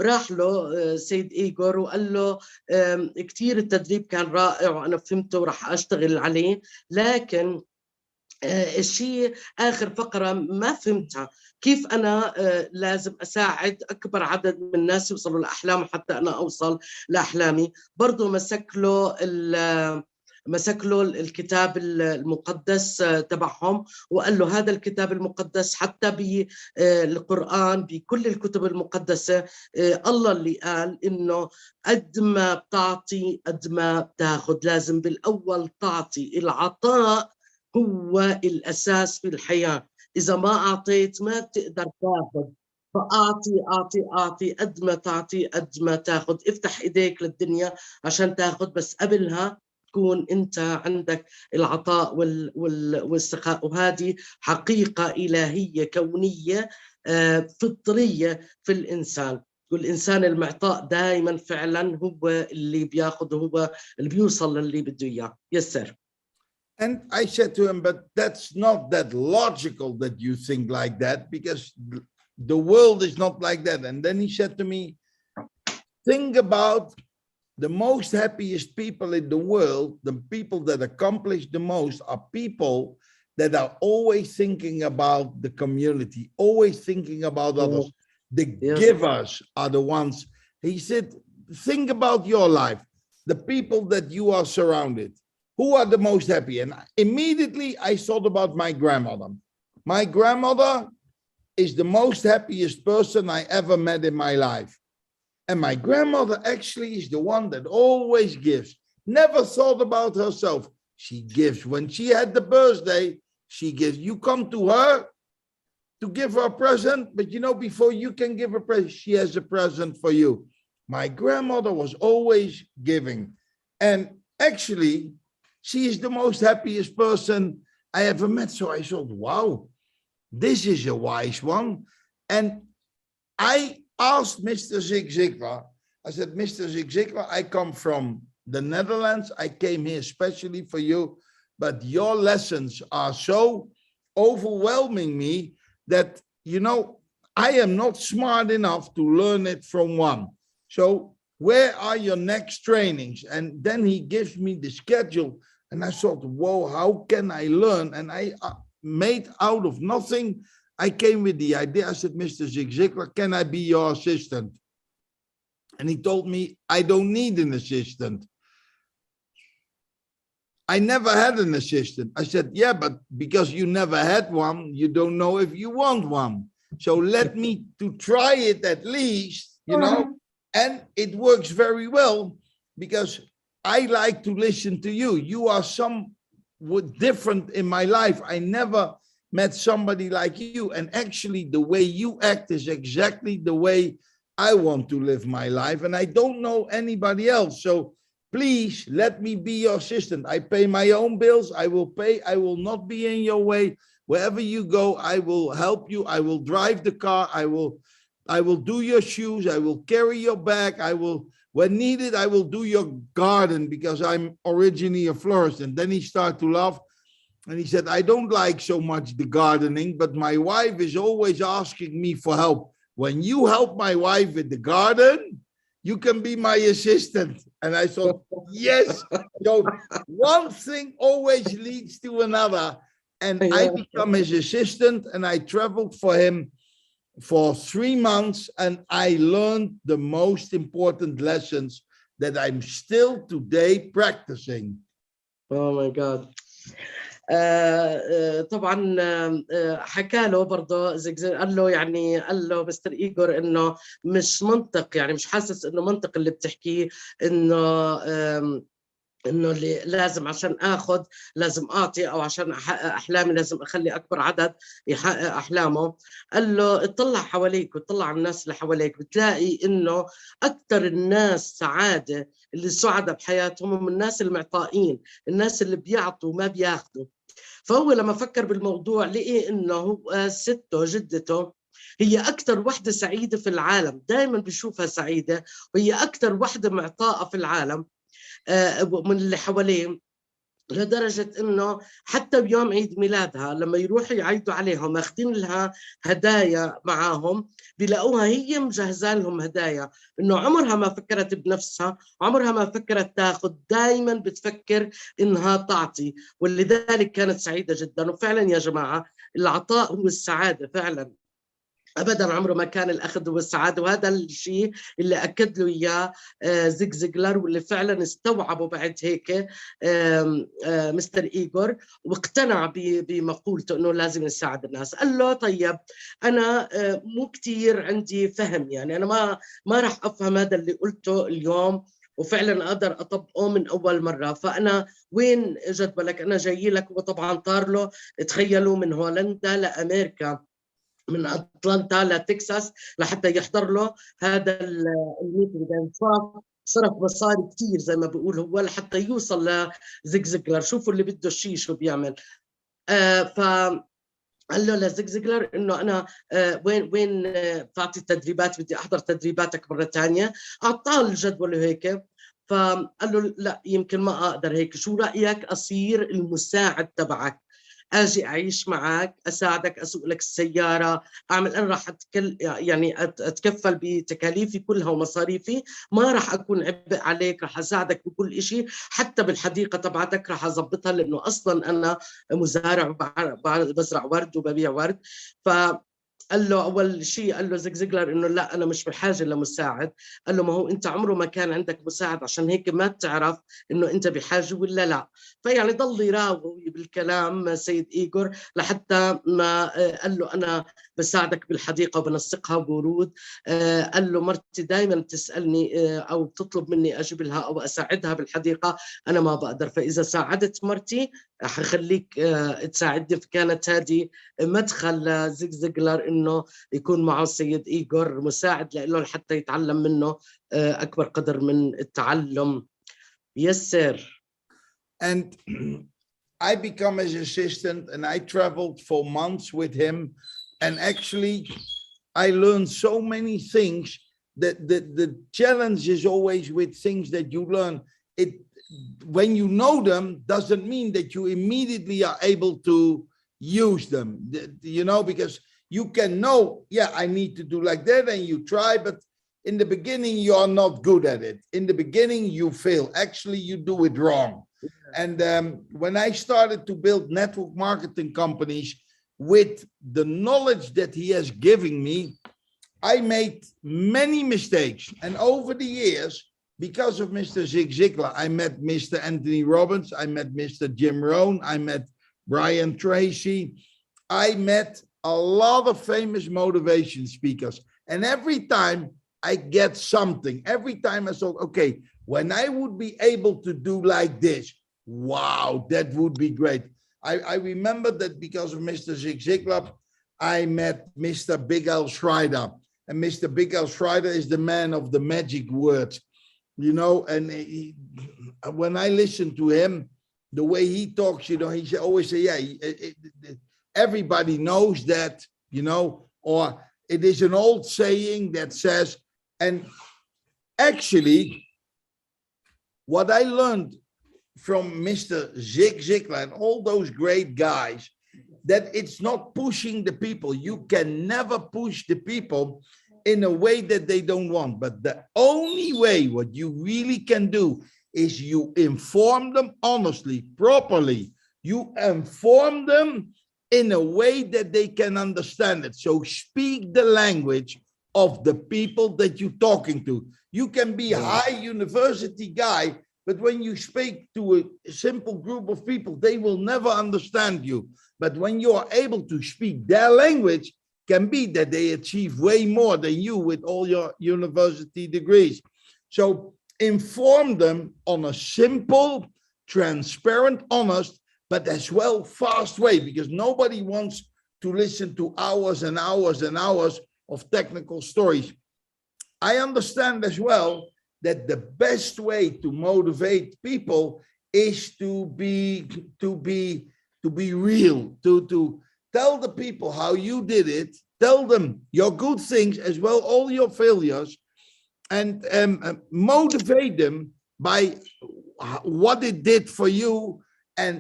راح له سيد إيغور وقال له كتير التدريب كان رائع وأنا فهمته ورح أشتغل عليه، لكن الشيء آخر فقرة ما فهمتها، كيف أنا لازم أساعد أكبر عدد من الناس يوصلوا لأحلامهم حتى أنا أوصل لأحلامي. برضو مسك له الكتاب المقدس تبعهم وقال له هذا الكتاب المقدس حتى بالقرآن بكل الكتب المقدسة الله اللي قال إنه قد ما بتعطي قد ما بتاخد، لازم بالأول تعطي. العطاء هو الأساس في الحياة، إذا ما أعطيت ما بتقدر تاخد. فأعطي أعطي أعطي، قد ما تعطي قد ما تاخد. افتح إيديك للدنيا عشان تاخد، بس قبلها تكون أنت عندك العطاء والسخاء، وهذه حقيقة إلهية كونية فطرية في الإنسان. والإنسان المعطاء دائما فعلا هو اللي بياخذ، هو اللي بيوصل للي بده إياه. Yes sir. And I said to him, but that's not that logical that you think like that, because the world is not like that. And then he said to me, think about the most happiest people in the world, the people that accomplish the most are people that are always thinking about the community, always thinking about others. The givers are the ones. He said, think about your life, the people that you are surrounded. Who are the most happy? And immediately I thought about my grandmother. My grandmother is the most happiest person I ever met in my life. And my grandmother actually is the one that always gives. Never thought about herself. She gives. When she had the birthday, she gives. You come to her to give her a present, but you know, before you can give a present, she has a present for you. My grandmother was always giving. And actually, she is the most happiest person I ever met. So I thought, wow, this is a wise one. And I asked Mr. Zig Ziglar, I said, Mr. Zig Ziglar, I come from the Netherlands. I came here especially for you, but your lessons are so overwhelming me that, you know, I am not smart enough to learn it from one. So where are your next trainings? And then he gives me the schedule. And I thought, whoa, how can I learn? And I made out of nothing. I came with the idea. I said, Mr. Zig Ziglar, can I be your assistant? And he told me, I don't need an assistant. I never had an assistant. I said, yeah, but because you never had one, you don't know if you want one. So let me to try it at least, you know, and it works very well because I like to listen to you. You are somewhat different in my life. I never met somebody like you. And actually the way you act is exactly the way I want to live my life. And I don't know anybody else. So please let me be your assistant. I pay my own bills. I will pay. I will not be in your way. Wherever you go, I will help you. I will drive the car. I will do your shoes. I will carry your bag. I will, when needed, I will do your garden because I'm originally a florist. And then he started to laugh. And he said, I don't like so much the gardening, but my wife is always asking me for help. When you help my wife with the garden, you can be my assistant. And I thought, yes. So one thing always leads to another. And I become his assistant and I traveled for him for 3 months. And I learned the most important lessons that I'm still today practicing. Oh my God. طبعا حكى له برضه قال له يعني قال له مستر إيغور إنه مش منطق، يعني مش حاسس إنه منطق اللي بتحكيه إنه اللي لازم عشان آخذ لازم أعطي، أو عشان أحقق أحلامي لازم أخلي أكبر عدد يحقق أحلامه. قال له اطلع حواليك وطلع على الناس اللي حواليك، بتلاقي إنه أكثر الناس سعادة اللي سعداء بحياتهم هم الناس المعطائين، الناس اللي بيعطوا ما بياخذوا. فهو لما فكر بالموضوع لقي إنه سته جدته هي أكثر وحدة سعيدة في العالم، دائما بيشوفها سعيدة، وهي أكثر وحدة معطاءة في العالم من اللي حواليه، لدرجة إنه حتى بيوم عيد ميلادها لما يروحوا يعيدوا عليهم ماخذين لها هدايا معاهم، بيلاقوها هي مجهزة لهم هدايا، إنه عمرها ما فكرت بنفسها، عمرها ما فكرت تاخذ، دائما بتفكر إنها تعطي، ولذلك كانت سعيدة جدا. وفعلا يا جماعة العطاء هو السعادة فعلا، ابدا عمره ما كان الاخذ والسعاده، وهذا الشيء اللي اكد له اياه زيغ زيغلر، واللي فعلا استوعبه بعد هيك مستر إيغور، واقتنع بمقولته انه لازم نساعد الناس. قال له طيب انا مو كثير عندي فهم، يعني انا ما راح افهم هذا اللي قلته اليوم وفعلا اقدر اطبقه من اول مره، فانا وين جدولك؟ انا جاي لك. وطبعا طار له، تخيلوا، من هولندا لامريكا، من أتلانتا لتكساس، لحتى يحضر له هذا الميتنج. صرف مصاري كتير زي ما بقول هو لحتى يوصل لزيج زيجلر. شوفوا اللي بده الشيء شو بيعمل. ف قال له لزيج زيجلر انه انا وين تعطي تدريبات، بدي احضر تدريباتك مره ثانيه. اعطاه الجدول وهيك، فقال له لا يمكن ما اقدر هيك، شو رايك اصير المساعد تبعك، اجي اعيش معك، اساعدك، اسوق لك السياره، اعمل، انا راح يعني اتكفل بتكاليفي كلها ومصاريفي، ما راح اكون عبء عليك، راح اساعدك بكل شيء، حتى بالحديقه تبعتك راح اضبطها لانه اصلا انا مزارع بزرع ورد وببيع ورد. ف قال له اول شيء، قال له زيج زيجلر انه لا انا مش بحاجه لمساعد. قال له ما هو انت عمره ما كان عندك مساعد، عشان هيك ما بتعرف انه انت بحاجه ولا لا. فيعني ضل يراوي بالكلام سيد إيغور لحتى ما قال له انا بساعدك بالحديقه وبنسقها بورود. قال له مرتي دائما بتسالني او بتطلب مني اجيب لها او اساعدها بالحديقه، انا ما بقدر، فاذا ساعدت مرتي حخليك تساعدني. فكانت هذه مدخل زيج زيجلر انه يكون معه السيد إيغور مساعد له حتى يتعلم منه اكبر قدر من التعلم. Yes sir. And I become his assistant and I traveled for months with him, and actually I learned so many things. That the challenge is always with things that you learn, it when you know them doesn't mean that you immediately are able to use them, you know, because you can know, yeah, I need to do like that, and you try, but in the beginning you are not good at it. In the beginning you fail, actually you do it wrong. And when I started to build network marketing companies with the knowledge that he has given me, I made many mistakes. And over the years, because of Mr. Zig Ziglar, I met Mr. Anthony Robbins, I met Mr. Jim Rohn, I met Brian Tracy, I met a lot of famous motivation speakers. And every time I get something, every time I thought, okay, when I would be able to do like this, wow, that would be great. I remember that because of Mr. Zig Ziglar, I met Mr. Big Al Schreider. And Mr. Big Al Schreider is the man of the magic words, you know, and when I listen to him, the way he talks, you know, he always say, yeah, everybody knows that, you know, or it is an old saying that says, and actually, what I learned from Mr. Zig Ziglar and all those great guys, that it's not pushing the people. You can never push the people in a way that they don't want. But the only way what you really can do is you inform them honestly, properly. You inform them in a way that they can understand it. So speak the language of the people that you're talking to. You can be a high university guy, but when you speak to a simple group of people, they will never understand you. But when you are able to speak their language, can be that they achieve way more than you with all your university degrees. So inform them on a simple, transparent, honest, but as well fast way, because nobody wants to listen to hours and hours and hours of technical stories. I understand as well that the best way to motivate people is to be real, to tell the people how you did it, tell them your good things as well, all your failures, and motivate them by what it did for you, and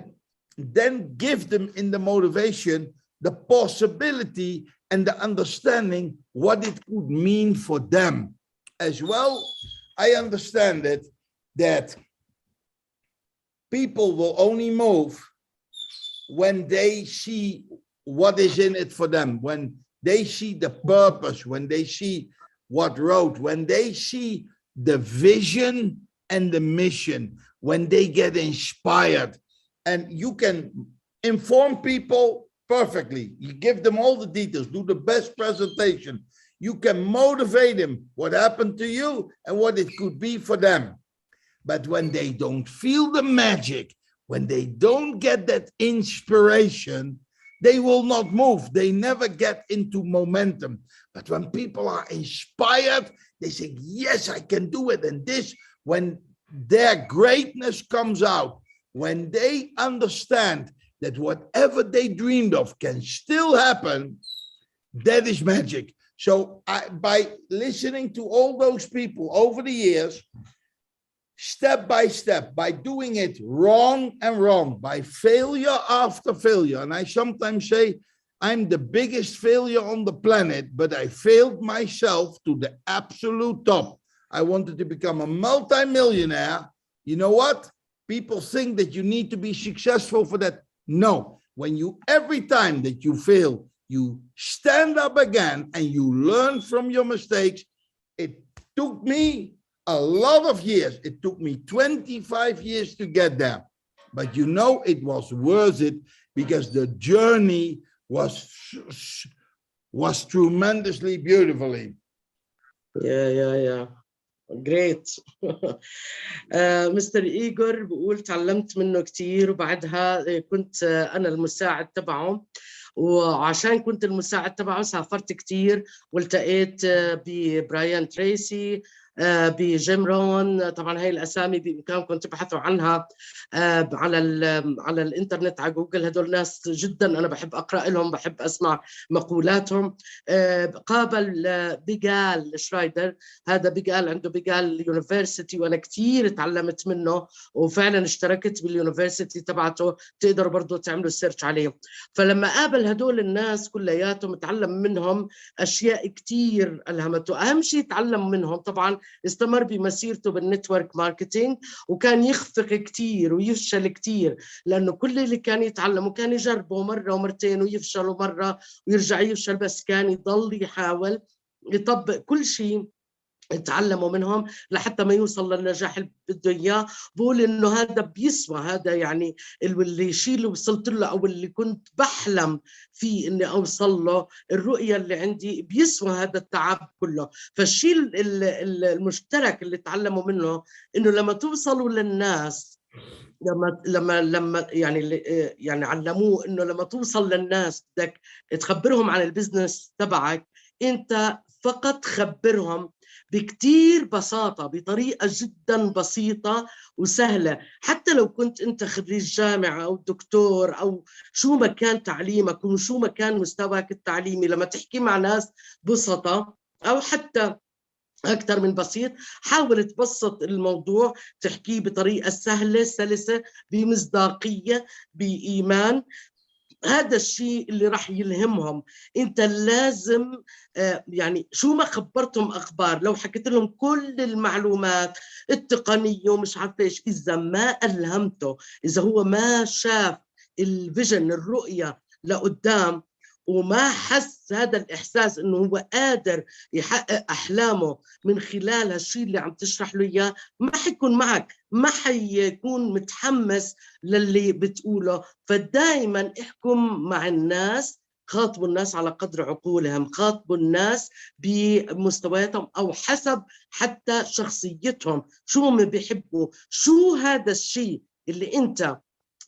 then give them in the motivation the possibility and the understanding what it could mean for them as well. I understand it that people will only move when they see what is in it for them, when they see the purpose, when they see what road, when they see the vision and the mission, when they get inspired. And you can inform people perfectly. You give them all the details, do the best presentation. You can motivate them what happened to you and what it could be for them. But when they don't feel the magic, when they don't get that inspiration, they will not move. They never get into momentum. But when people are inspired, they say, yes, I can do it. And this when their greatness comes out, when they understand that whatever they dreamed of can still happen, that is magic. So by listening to all those people over the years, step by step, by doing it wrong and wrong, by failure after failure, and I sometimes say, I'm the biggest failure on the planet, but I failed myself to the absolute top. I wanted to become a multi-millionaire. You know what? People think that you need to be successful for that. No, when you, every time that you fail, you stand up again and you learn from your mistakes. It took me a lot of years. It took me 25 years to get there. But you know, it was worth it because the journey was tremendously beautifully. Yeah. Great. مستر إيغور بقول تعلمت منه كتير، وبعدها كنت أنا المساعد تبعه، وعشان كنت المساعد تبعه سافرت كتير والتقيت ببرايان تريسي، بجيم رون. طبعا هاي الاسامي بامكانكم تبحثوا عنها على الانترنت على جوجل. هدول ناس جدا انا بحب اقرا لهم، بحب اسمع مقولاتهم. قابل بيغال شرايدر، هذا بيغال عنده بيغال يونيفرسيتي وانا كثير تعلمت منه، وفعلا اشتركت باليونيفرسيتي تبعته، تقدروا برضه تعملوا سيرش عليه. فلما قابل هدول الناس كلياتهم تعلم منهم اشياء كثير الهمته. اهم شيء تعلم منهم طبعا استمر بمسيرته بالنتورك ماركتينج، وكان يخفق كتير ويفشل كتير، لأنه كل اللي كان يتعلمه كان يجربه مرة ومرتين ويفشل مرة ويرجع يفشل، بس كان يضل يحاول يطبق كل شيء يتعلموا منهم لحتى ما يوصل للنجاح اللي بده اياه. بقول انه هذا بيسوى، هذا يعني الشيء اللي وصلت له او اللي كنت بحلم فيه اني اوصل له، الرؤيه اللي عندي بيسوى هذا التعب كله. فالشيء المشترك اللي تعلموا منه انه لما توصلوا للناس، لما يعني علموه انه لما توصل للناس بدك تخبرهم عن البزنس تبعك، انت فقط خبرهم بكتير بساطة، بطريقة جدا بسيطة وسهلة. حتى لو كنت انت خريج جامعة او دكتور او شو ما كان تعليمك وشو ما كان مستواك التعليمي، لما تحكي مع ناس بسطة او حتى أكثر من بسيط، حاول تبسط الموضوع، تحكيه بطريقة سهلة سلسة بمصداقية بإيمان. هذا الشيء اللي راح يلهمهم. انت لازم يعني شو ما خبرتهم اخبار، لو حكيت لهم كل المعلومات التقنيه ومش عارفه ايش، اذا ما الهمته، اذا هو ما شاف الفيجن الرؤيه لقدام وما حس هذا الإحساس إنه هو قادر يحقق أحلامه من خلال هالشيء اللي عم تشرح له إياه، ما حيكون معك، ما حيكون متحمس للي بتقوله. فدائما احكم مع الناس، خاطبوا الناس على قدر عقولهم، خاطبوا الناس بمستوياتهم أو حسب حتى شخصيتهم، شو ما بيحبوا، شو هذا الشيء اللي أنت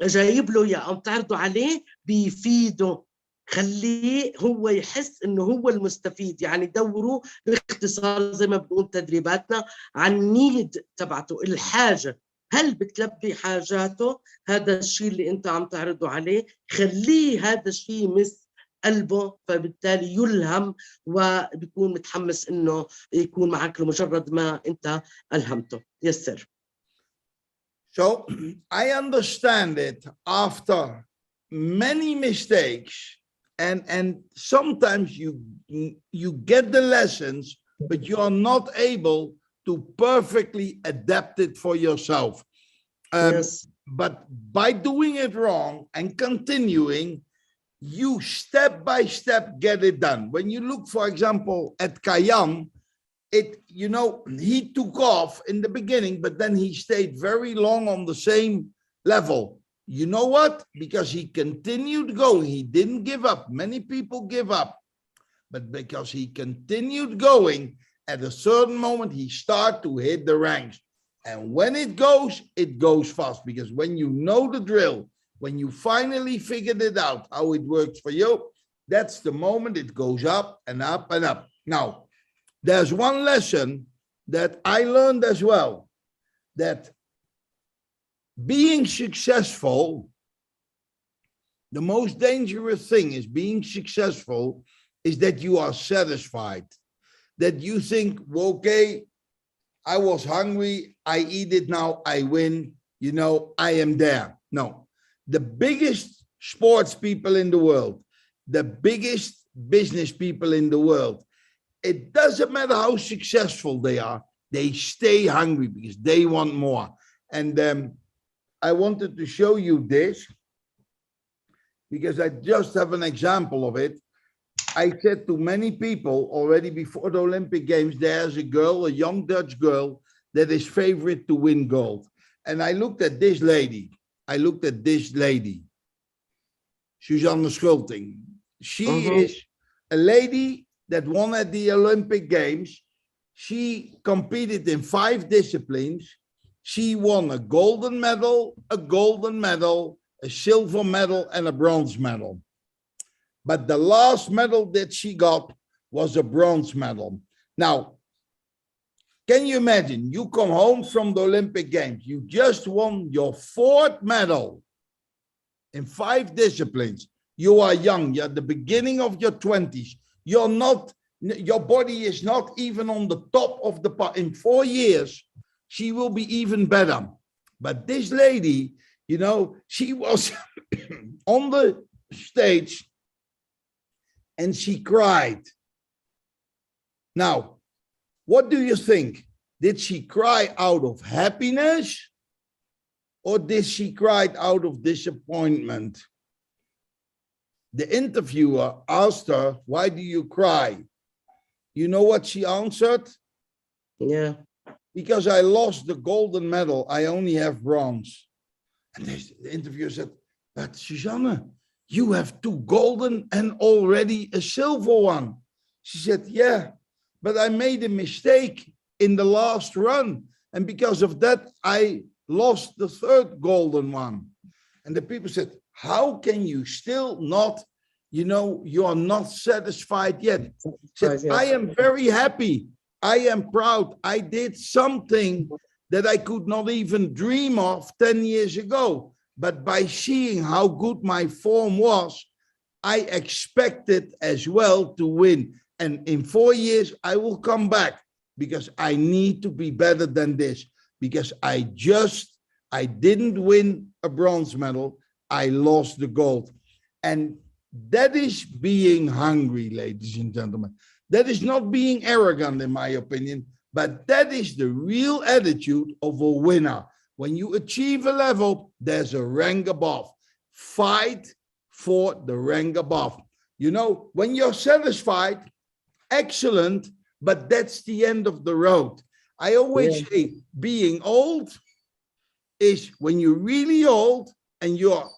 جايب له إياه أو تعرضه عليه بيفيده. خليه هو يحس انه هو المستفيد. يعني دوروا باختصار زي ما بنقول تدريباتنا عن النيد تبعته، الحاجة، هل بتلبي حاجاته هذا الشيء اللي انت عم تعرضه عليه. خليه هذا الشيء يمس قلبه، فبالتالي يلهم وبيكون متحمس انه يكون معك لمجرد ما انت ألهمته. يسر. So I understand it after many mistakes. And sometimes you get the lessons, but you are not able to perfectly adapt it for yourself. Yes. But by doing it wrong and continuing, you step by step get it done. When you look, for example, at Kayan, he took off in the beginning, but then he stayed very long on the same level. You know what? Because he continued going. He didn't give up. Many people give up. But because he continued going, at a certain moment, he started to hit the ranks. And when it goes fast. Because when you know the drill, when you finally figured it out, how it works for you, that's the moment it goes up and up and up. Now, there's one lesson that I learned as well. that being successful, the most dangerous thing is being successful is that you are satisfied. That you think, well, okay, I was hungry, I eat it now, I win, you know, I am there. No, the biggest sports people in the world, the biggest business people in the world, it doesn't matter how successful they are, they stay hungry because they want more. And I wanted to show you this because I just have an example of it. I said to many people already before the Olympic Games, there's a girl, a young Dutch girl, that is favorite to win gold. And I looked at this lady. Suzanne Schulting. She is a lady that won at the Olympic Games. She competed in 5 disciplines. She won a golden medal, a silver medal, and a bronze medal. But the last medal that she got was a bronze medal. Now, can you imagine? You come home from the Olympic Games. You just won your 4th medal in 5 disciplines. You are young. You're at the beginning of your 20s. You're not, your body is not even on the top of the part. In 4 years, she will be even better. But this lady, you know, she was on the stage and she cried. Now, what do you think? Did she cry out of happiness or did she cry out of disappointment? The interviewer asked her, why do you cry? You know what she answered? Yeah. Because I lost the golden medal. I only have bronze. And the interviewer said, but Susanne, you have 2 golden and already a silver one. She said, yeah, but I made a mistake in the last run. And because of that, I lost the 3rd golden one. And the people said, how can you still not, you know, you are not satisfied yet? She said, I am very happy. I am proud. I did something that I could not even dream of 10 years ago. But by seeing how good my form was, I expected as well to win. And in 4 years, I will come back because I need to be better than this. Because I didn't win a bronze medal. I lost the gold. And that is being hungry, ladies and gentlemen. That is not being arrogant, in my opinion, but that is the real attitude of a winner. When you achieve a level, there's a rank above. Fight for the rank above. You know, when you're satisfied, excellent, but that's the end of the road. I always say being old is when you're really old and your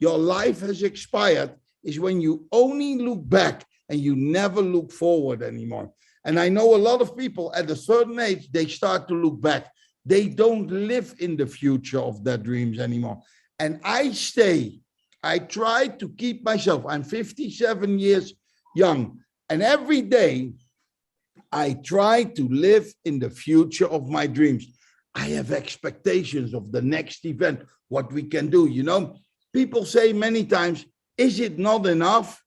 life has expired, is when you only look back and you never look forward anymore. And I know a lot of people at a certain age, they start to look back. They don't live in the future of their dreams anymore. And I try to keep myself, I'm 57 years young. And every day I try to live in the future of my dreams. I have expectations of the next event, what we can do. You know, people say many times, is it not enough?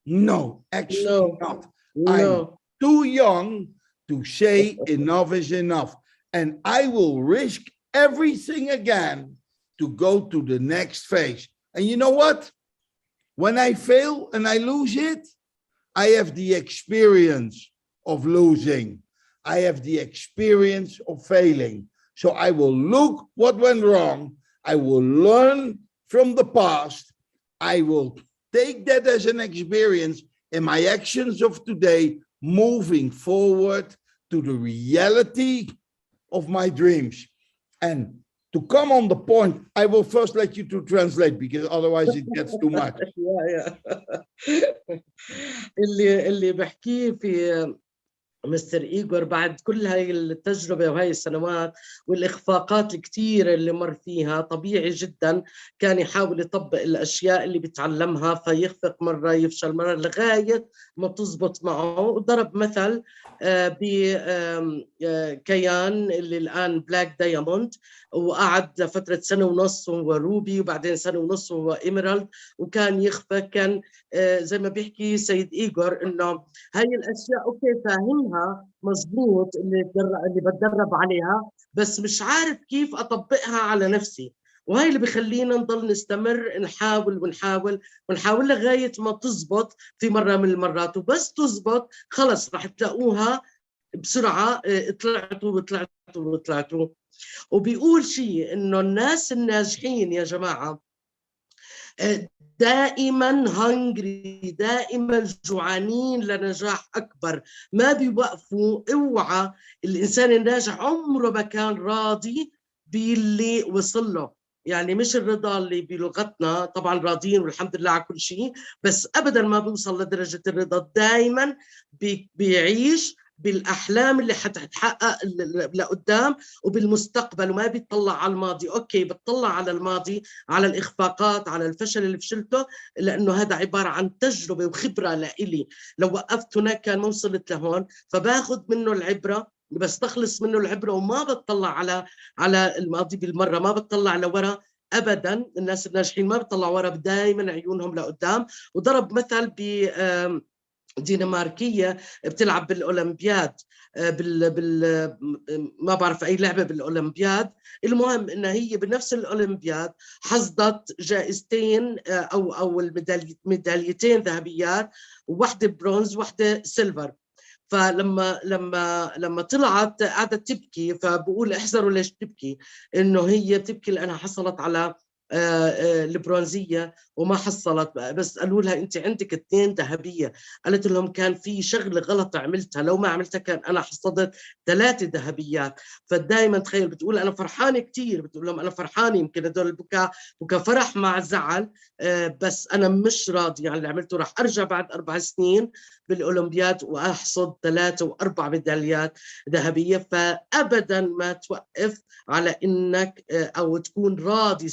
No, actually not. I'm too young to say enough is enough. And I will risk everything again to go to the next phase. And you know what? When I fail and I lose it, I have the experience of losing. I have the experience of failing. So I will look what went wrong. I will learn from the past. I will take that as an experience in my actions of today, moving forward to the reality of my dreams. And to come on the point, I will first let you to translate because otherwise it gets too much. اللي بحكيه في مستر إيغور بعد كل هاي التجربة وهاي السنوات والإخفاقات الكتيرة اللي مر فيها، طبيعي جدا كان يحاول يطبق الأشياء اللي بيتعلمها، فيخفق مرة يفشل مرة لغاية ما تزبط معه. وضرب مثل بكيان اللي الآن بلاك دايموند، وقعد فترة سنة ونص وهو روبي، وبعدين سنة ونص وهو إيميرالد، وكان يخفى. كان زي ما بيحكي سيد إيغور إنه هاي الأشياء أوكي فاهمها مزبوط اللي بتدرب عليها، بس مش عارف كيف أطبقها على نفسي. وهي اللي بخلينا نضل نستمر نحاول ونحاول ونحاول لغاية ما تزبط في مرة من المرات، وبس تزبط خلص رح تلاقوها بسرعة طلعتوا وطلعتوا وطلعتوا. وبيقول شيء إنه الناس الناجحين يا جماعة دائما هنجري، دائما جوعانين لنجاح أكبر، ما بيوقفوا. اوعى الإنسان الناجح عمره ما كان راضي باللي وصل له، يعني مش الرضا اللي بلغتنا، طبعا راضيين والحمد لله على كل شيء، بس أبدا ما بيوصل لدرجة الرضا. دائما بيعيش بالأحلام اللي حتتحقق لقدام وبالمستقبل، وما بيطلع على الماضي. أوكي بتطلع على الماضي، على الإخفاقات، على الفشل اللي فشلته، لأنه هذا عبارة عن تجربة وخبرة لإلي. لو وقفت هناك كان ما وصلت لهون، فباخذ منه العبرة، بستخلص منه العبرة، وما بتطلع على الماضي بالمرة، ما بتطلع لورا أبدا. الناس الناجحين ما بتطلع ورا، دائما عيونهم لقدام. وضرب مثل ب دنماركية بتلعب بالأولمبياد، ما بعرف أي لعبة بالأولمبياد، المهم إنها هي بنفس الأولمبياد حصدت جائزتين أو الميداليتين ذهبيات، وواحدة برونز واحدة سيلفر. فلما طلعت قعدت تبكي، فبقول احذروا ليش تبكي، إنه هي بتبكي لأنها حصلت على البرونزية وما حصلت. بس قالوا لها أنت عندك 2 ذهبية، قالت لهم كان في شغلة غلط عملتها، لو ما عملتها كان أنا حصلت 3 ذهبيات. فدايما تخيل بتقول أنا فرحانة كتير، بتقول لهم أنا فرحانة، يمكن هدول البكاء بكاء فرح مع زعل، بس أنا مش راضية عن اللي عملته. راح أرجع بعد 4 سنين بالأولمبياد وأحصد 3 و4 ميداليات ذهبية. فأبدا ما توقف على إنك أو تكون راضي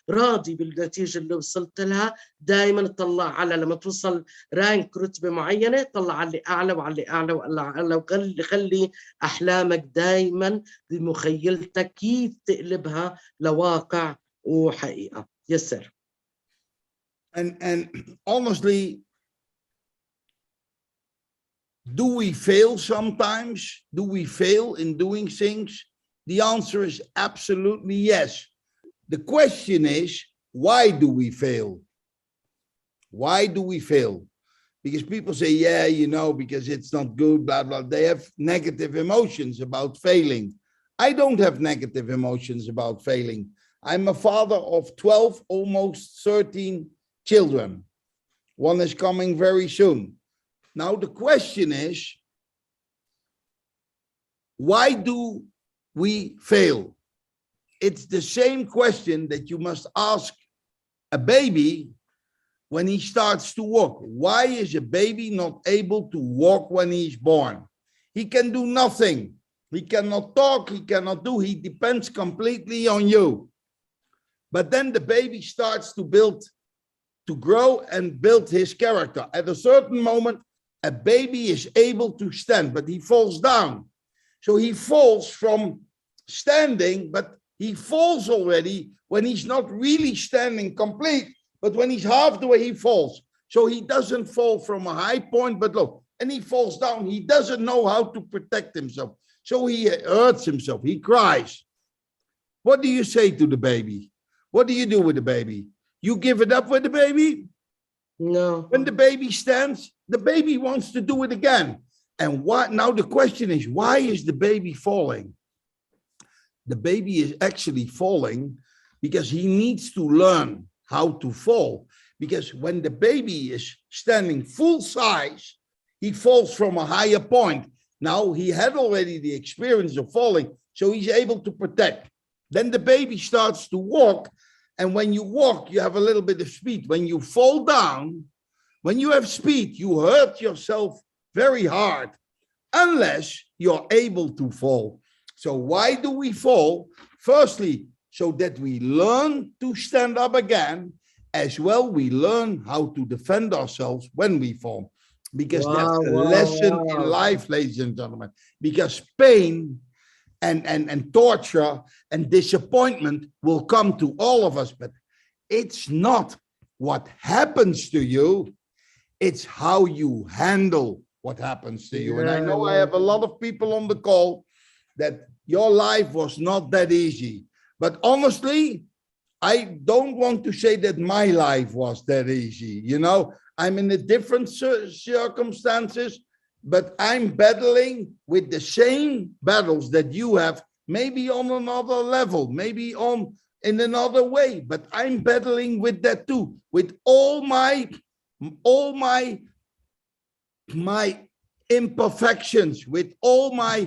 راضي بالنتيجة اللي وصلت لها. دائما تطلع على لما توصل رانك رتبة معينة، طلع على اللي أعلى وعلى اللي أعلى وعلى أعلى، وخلي أحلامك دائما بمخيلتك كيف تقلبها لواقع وحقيقة. Yes sir. And honestly, do we fail sometimes? Do we fail in doing things? The answer is absolutely yes. The question is, why do we fail? Why do we fail? Because people say, yeah, you know, because it's not good, blah, blah. They have negative emotions about failing. I don't have negative emotions about failing. I'm a father of 12, almost 13 children. One is coming very soon. Now, the question is, why do we fail? It's the same question that you must ask a baby when he starts to walk. Why is a baby not able to walk when he's born? He can do nothing. He cannot talk, he cannot do, he depends completely on you. But then the baby starts to grow and build his character. At a certain moment, a baby is able to stand, but he falls down. So he falls from standing, but he falls already when he's not really standing complete, but when he's half the way, he falls. So he doesn't fall from a high point, but low, and he falls down. He doesn't know how to protect himself. So he hurts himself, he cries. What do you say to the baby? What do you do with the baby? You give it up with the baby? No. When the baby stands, the baby wants to do it again. And what now the question is, why is the baby falling? The baby is actually falling because he needs to learn how to fall. Because when the baby is standing full size, he falls from a higher point. Now he had already the experience of falling, so he's able to protect. Then the baby starts to walk. And when you walk, you have a little bit of speed. When you fall down, when you have speed, you hurt yourself very hard. unless you're able to fall. So why do we fall? Firstly, so that we learn to stand up again. As well, we learn how to defend ourselves when we fall. Because that's a lesson in life, ladies and gentlemen. Because pain and torture and disappointment will come to all of us. But it's not what happens to you. It's how you handle what happens to you. And I know I have a lot of people on the call that your life was not that easy. But honestly, I don't want to say that my life was that easy. You know, I'm in a different circumstances, but I'm battling with the same battles that you have, maybe on another level, maybe in another way, but I'm battling with that too, with all my imperfections, with all my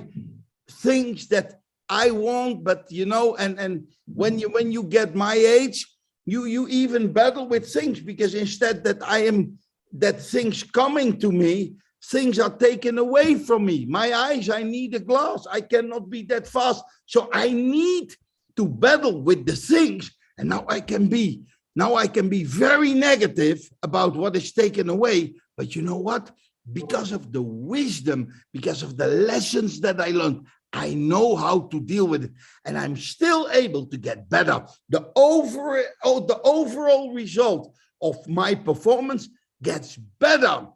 things that I want. But you know, and when you get my age, you even battle with things, because instead that things coming to me, things are taken away from me. My eyes, I need a glass. I cannot be that fast. So I need to battle with the things. And now I can be very negative about what is taken away. But you know what? Because of the wisdom, because of the lessons that I learned, I know how to deal with it. And I'm still able to get better. The overall result of my performance gets better.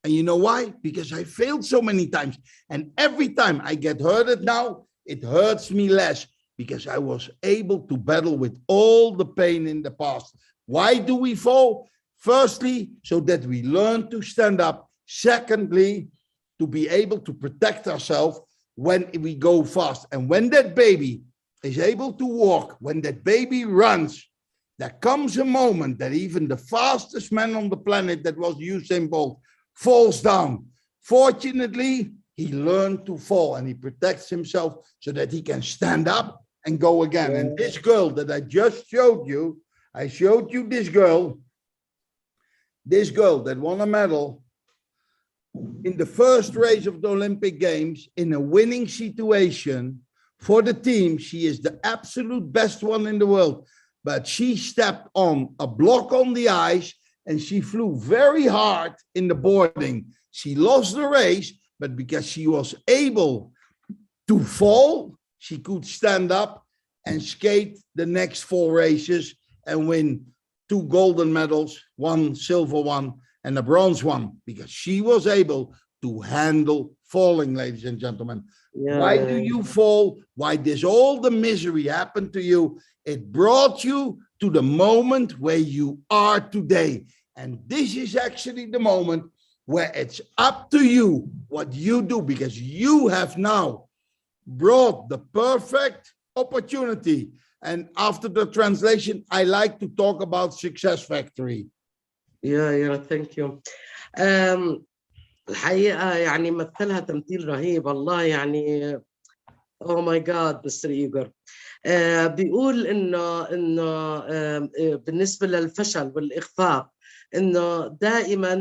And you know why? Because I failed so many times. And every time I get hurted now, it hurts me less, because I was able to battle with all the pain in the past. Why do we fall? Firstly, so that we learn to stand up. Secondly, to be able to protect ourselves when we go fast. And when that baby is able to walk, when that baby runs, there comes a moment that even the fastest man on the planet, that was Usain Bolt, falls down. Fortunately, he learned to fall, and he protects himself so that he can stand up and go again. And this girl that I just showed you, I showed you this girl that won a medal in the first race of the Olympic Games in a winning situation for the team. She is the absolute best one in the world, but she stepped on a block on the ice and she flew very hard in the boarding. She lost the race, but because she was able to fall, she could stand up and skate the next 4 races and win 2 golden medals, 1 silver one, and a bronze one, because she was able to handle falling, ladies and gentlemen. Why do you fall? Why does all the misery happen to you? It brought you to the moment where you are today. And this is actually the moment where it's up to you what you do, because you have now brought the perfect opportunity. And after the translation, I like to talk about Success Factory. Yeah, thank you. الحقيقة يعني مثلها تمثيل رهيب والله. يعني oh my God Mr. Igor. بيقول إنه بالنسبة للفشل والإخفاق، إنه دائما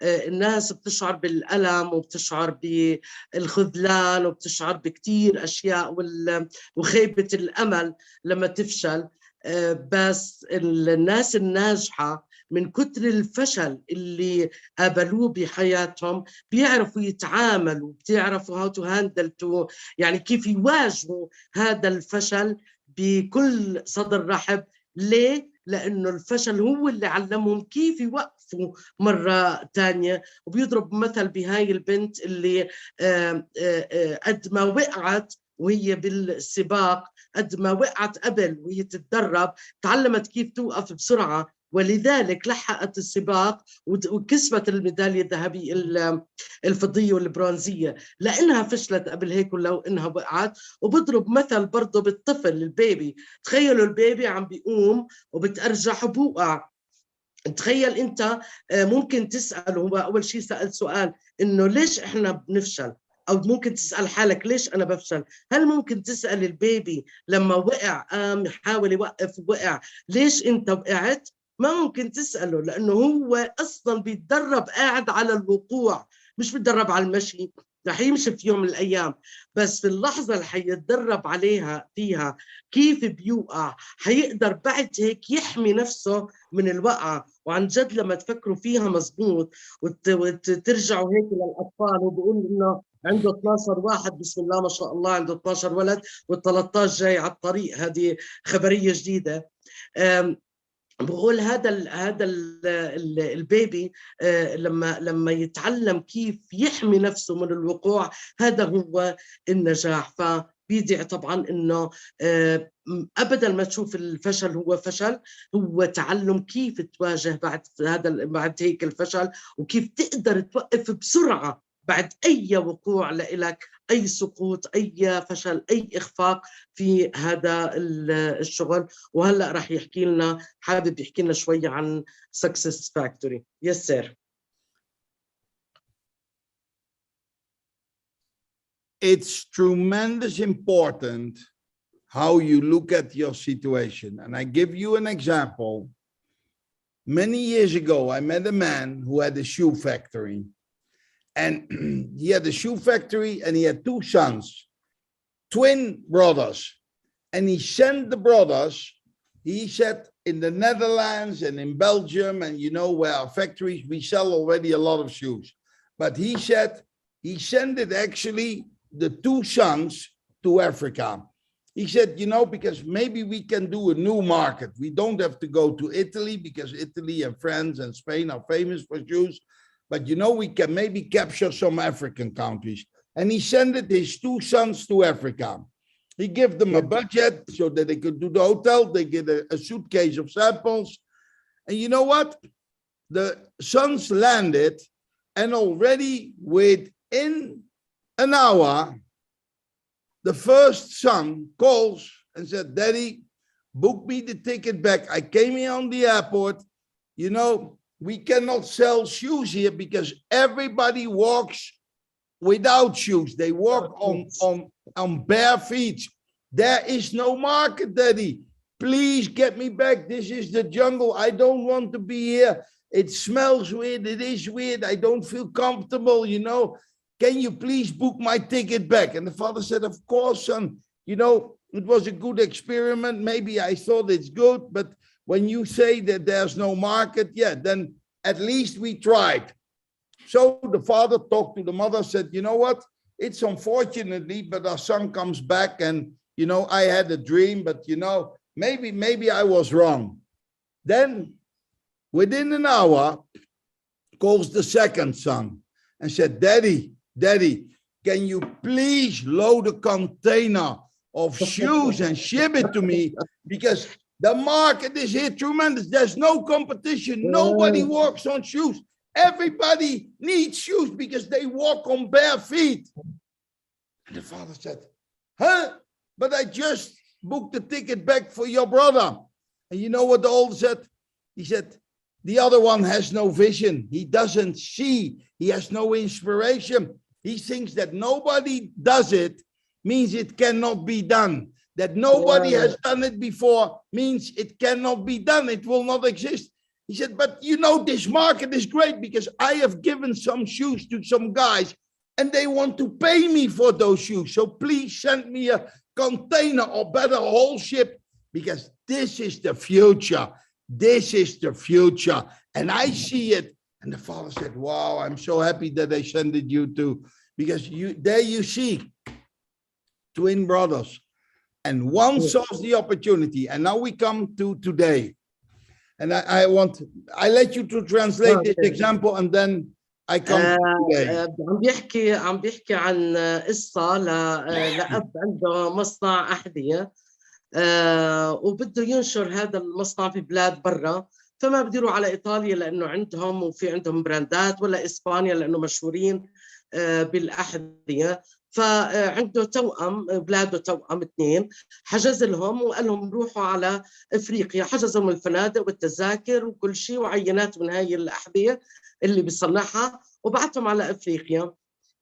الناس بتشعر بالألم وبتشعر بالخذلان وبتشعر بكتير أشياء وخيبة الأمل لما تفشل. بس الناس الناجحة من كتر الفشل اللي قابلوه بحياتهم بيعرفوا يتعاملوا، بيعرفوا how to handle يعني كيف يواجهوا هذا الفشل بكل صدر رحب. ليه؟ لأنه الفشل هو اللي علمهم كيف يوقفوا مرة تانية. وبيضرب مثل بهاي البنت اللي قد ما وقعت وهي بالسباق، قد ما وقعت قبل وهي تتدرب، تعلمت كيف توقف بسرعة، ولذلك لحقت السباق وكسبت الميدالية الذهبية الفضية والبرونزية، لأنها فشلت قبل هيك ولو إنها وقعت. وبضرب مثل برضه بالطفل البيبي. تخيلوا البيبي عم بيقوم وبتأرجح وبوقع. تخيل أنت ممكن تسأل، هو أول شيء سأل سؤال إنه ليش إحنا بنفشل، أو ممكن تسأل حالك ليش أنا بفشل. هل ممكن تسأل البيبي لما وقع قام يحاول يوقف ووقع ليش أنت وقعت؟ ما ممكن تسأله، لأنه هو أصلاً بيتدرب قاعد على الوقوع، مش بيتدرب على المشي. رح يمشي في يوم من الأيام، بس في اللحظة اللي حيتدرب عليها فيها كيف بيوقع حيقدر بعد هيك يحمي نفسه من الوقعة. وعن جد لما تفكروا فيها مزبوط وترجعوا هيك للأطفال، وبقول إنه عنده 12 واحد بسم الله ما شاء الله، عنده 12 ولد وال13 جاي على الطريق، هذه خبرية جديدة. بقول هذا البيبي لما يتعلم كيف يحمي نفسه من الوقوع، هذا هو النجاح. فبيدعي طبعا انه ابدا ما تشوف الفشل هو فشل، هو تعلم كيف تواجه بعد هيك الفشل، وكيف تقدر توقف بسرعة بعد اي وقوع لإلك، اي سقوط، اي فشل، اي اخفاق في هذا الشغل. وهلا راح يحكي لنا، حابب يحكي لنا شوي عن Success Factory. Yes sir. It's tremendous important how you look at your situation. And I give you an example. Many years ago, I met a man who had a shoe factory. And he had a shoe factory and he had 2 sons, twin brothers. And he sent the brothers, he said, in the Netherlands and in Belgium, and you know where our factories, we sell already a lot of shoes. But he said, he sent it actually, the 2 sons, to Africa. He said, you know, because maybe we can do a new market. We don't have to go to Italy, because Italy and France and Spain are famous for shoes. But, you know, we can maybe capture some African countries. And he sent his 2 sons to Africa. He gave them a budget so that they could do the hotel. They get a suitcase of samples. And you know what? The sons landed, and already within an hour, the first son calls and said, Daddy, book me the ticket back. I came here on the airport. You know, we cannot sell shoes here because everybody walks without shoes. They walk on bare feet. There is no market, Daddy. Please get me back. This is the jungle. I don't want to be here. It smells weird. It is weird. I don't feel comfortable, you know. Can you please book my ticket back? And the father said, of course, son. You know, it was a good experiment. Maybe I thought it's good, but when you say that there's no market, yeah, then at least we tried. So the father talked to the mother, said, you know what? It's unfortunately, but our son comes back and, you know, I had a dream, but, you know, maybe I was wrong. Then within an hour, calls the second son and said, Daddy, can you please load a container of shoes and ship it to me? Because the market is here tremendous. There's no competition. Nobody walks on shoes. Everybody needs shoes because they walk on bare feet. And the father said, huh? But I just booked the ticket back for your brother. And you know what the older said? He said, the other one has no vision. He doesn't see. He has no inspiration. He thinks that nobody does it means it cannot be done. That nobody has done it before means it cannot be done. It will not exist. He said, but you know, this market is great because I have given some shoes to some guys and they want to pay me for those shoes. So please send me a container or better, a whole ship, because this is the future. This is the future. And I see it. And the father said, wow, I'm so happy that they sent it you too, because there you see twin brothers. And one saw the opportunity. And now we come to today. And I let you to translate this example and then I come to today. عم بيحكي عن قصة لأب عنده مصنع أحذية وبده ينشر هذا المصنع في بلاد برا، فما بديروا على إيطاليا لأنه عندهم وفي عندهم براندات، ولا إسبانيا لأنه مشهورين بالأحذية. فعنده توأم، بلاده توأم 2، حجز لهم وقال لهم روحوا على افريقيا، حجزهم الفنادق والتذاكر وكل شيء وعينات من هاي الاحذيه اللي بيصنعها وبعتهم على افريقيا.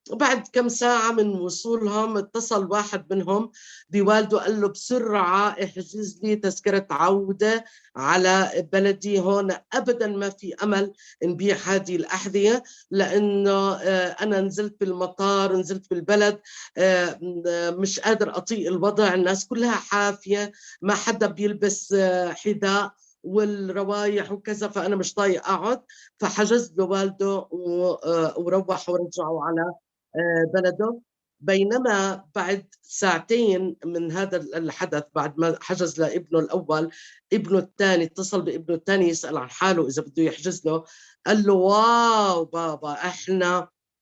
وبعد كم ساعة من وصولهم اتصل واحد منهم بوالده، قال له بسرعة احجز لي تذكرة عودة على بلدي، هون أبدا ما في أمل نبيع هذه الأحذية، لأنه أنا نزلت بالمطار، نزلت بالبلد، مش قادر أطيق الوضع، الناس كلها حافية، ما حدا بيلبس حذاء والروايح وكذا، فأنا مش طايق أقعد. فحجز له والده وروح ورجعوا على بلده. بينما بعد ساعتين من هذا الحدث، بعد ما حجز لابنه الأول، ابنه الثاني اتصل بابنه الثاني يسأل عن حاله إذا بده يحجز له. قال له واو بابا،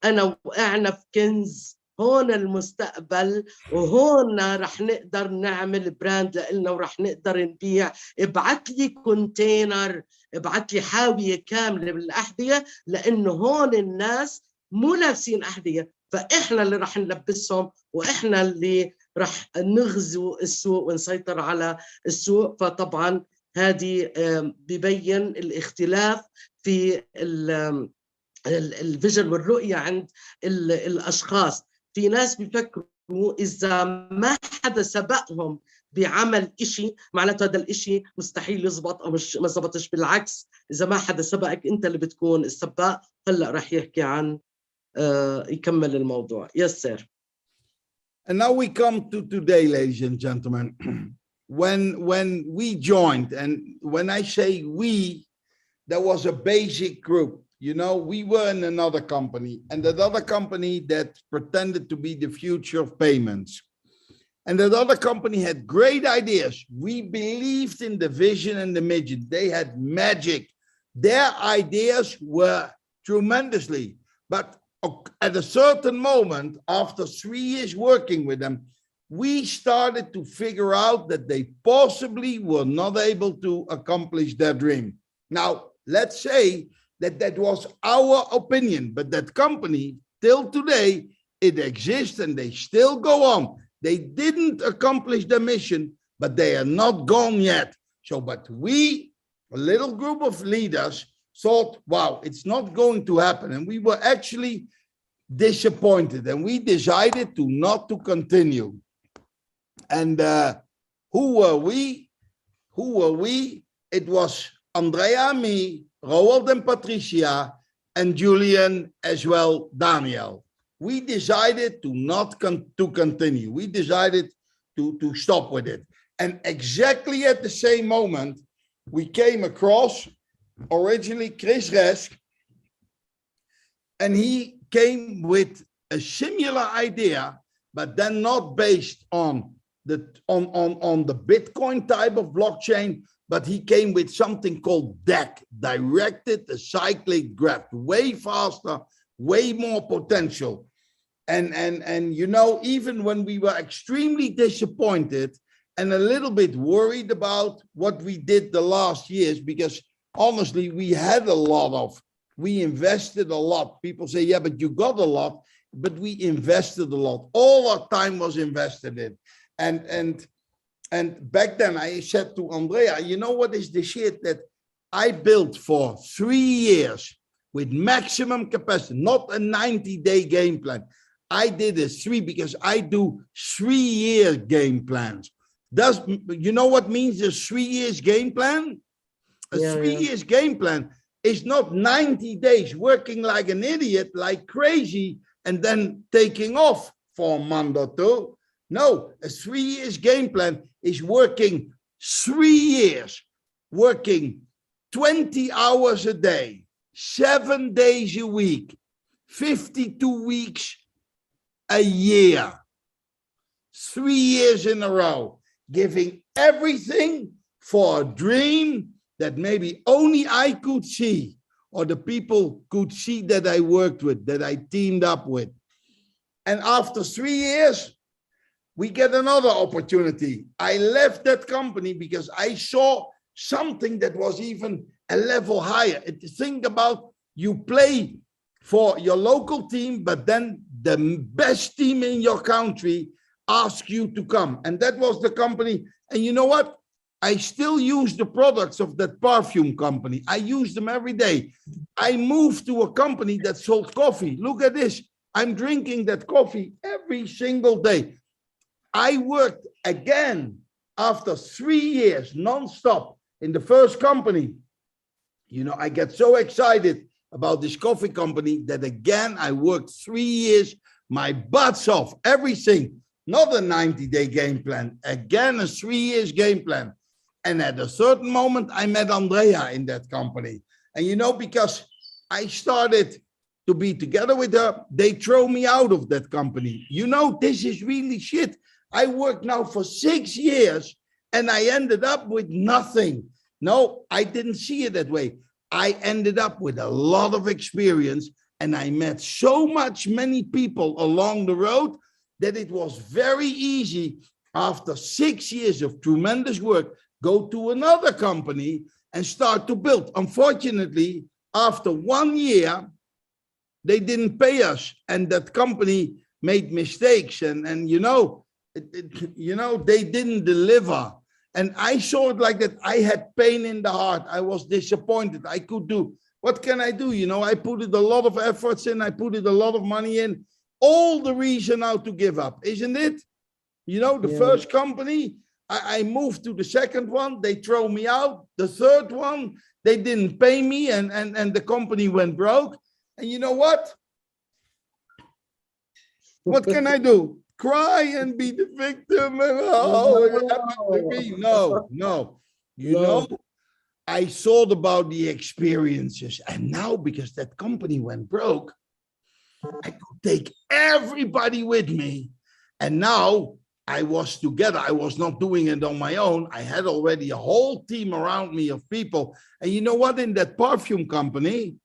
أنا وقعنا في كنز، هون المستقبل، وهون رح نقدر نعمل براند لإلنا ورح نقدر نبيع. ابعت لي كونتينر، ابعت لي حاوية كاملة بالأحذية، لأنه هون الناس مو لابسين أحذية، فإحنا اللي رح نلبسهم، وإحنا اللي رح نغزو السوق ونسيطر على السوق. فطبعا هذه ببين الاختلاف في الفيجن والرؤية عند الأشخاص. في ناس بيفكروا إذا ما حدا سبقهم بعمل إشي معناته هذا الإشي مستحيل يزبط أو مش ما زبطش. بالعكس، إذا ما حدا سبقك أنت اللي بتكون السباق. هلأ رح يحكي عن يكمل الموضوع. Yes, sir. And now we come to today, ladies and gentlemen. When we joined, and when I say we, there was a basic group. You know, we were in another company, and that other company that pretended to be the future of payments. And that other company had great ideas. We believed in the vision and the mission. They had magic. Their ideas were tremendously. But at a certain moment, after 3 years working with them, we started to figure out that they possibly were not able to accomplish their dream. Now, let's say that that was our opinion, but that company, till today, it exists and they still go on. They didn't accomplish their mission, but they are not gone yet. So, but we, a little group of leaders, thought, wow, it's not going to happen. And we were actually disappointed, and we decided to not to continue. And who were we? It was Andrea, me, Roald and Patricia, and Julian as well, Daniel. We decided to not continue. We decided to stop with it. And exactly at the same moment, we came across originally Chris Resk, and he came with a similar idea, but then not based on the Bitcoin type of blockchain, but he came with something called DAC, directed acyclic graph, way faster, way more potential. And you know, even when we were extremely disappointed and a little bit worried about what we did the last years, because honestly, we invested a lot. People say, yeah, but you got a lot, but we invested a lot. All our time was invested in. And back then I said to Andrea, you know what is the shit that I built for 3 years with maximum capacity, not a 90-day game plan. I did a 3 because I do 3-year game plans. You know what means a 3 years game plan? A 3 years game plan is not 90 days working like an idiot, like crazy, and then taking off for a month or two. No, a 3 years game plan is working 3 years, working 20 hours a day, 7 days a week, 52 weeks a year, 3 years in a row, giving everything for a dream that maybe only I could see, or the people could see that I worked with, that I teamed up with. And after 3 years, we get another opportunity. I left that company because I saw something that was even a level higher. Think about, you play for your local team, but then the best team in your country asks you to come. And that was the company. And you know what? I still use the products of that perfume company. I use them every day. I moved to a company that sold coffee. Look at this. I'm drinking that coffee every single day. I worked again after 3 years non-stop in the first company. You know, I get so excited about this coffee company that again, I worked 3 years, my butts off, everything, not a 90-day game plan, again, a 3 years game plan. And at a certain moment, I met Andrea in that company. And you know, because I started to be together with her, they throw me out of that company. You know, this is really shit. I worked now for 6 years and I ended up with nothing. No, I didn't see it that way. I ended up with a lot of experience and I met so many people along the road that it was very easy after 6 years of tremendous work, go to another company and start to build. Unfortunately, after 1 year, they didn't pay us and that company made mistakes and you know, they didn't deliver. And I saw it like that. I had pain in the heart. I was disappointed. I could do, what can I do? You know, I put it a lot of efforts in. I put it a lot of money in. All the reason now to give up, isn't it? You know, the first company, I moved to the second one. They throw me out. The third one, they didn't pay me and the company went broke. And you know what? What can I do? Cry and be the victim and it happened to me. No. You know, I thought about the experiences and now because that company went broke, I could take everybody with me. And now I was together. I was not doing it on my own. I had already a whole team around me of people. And you know what? In that perfume company,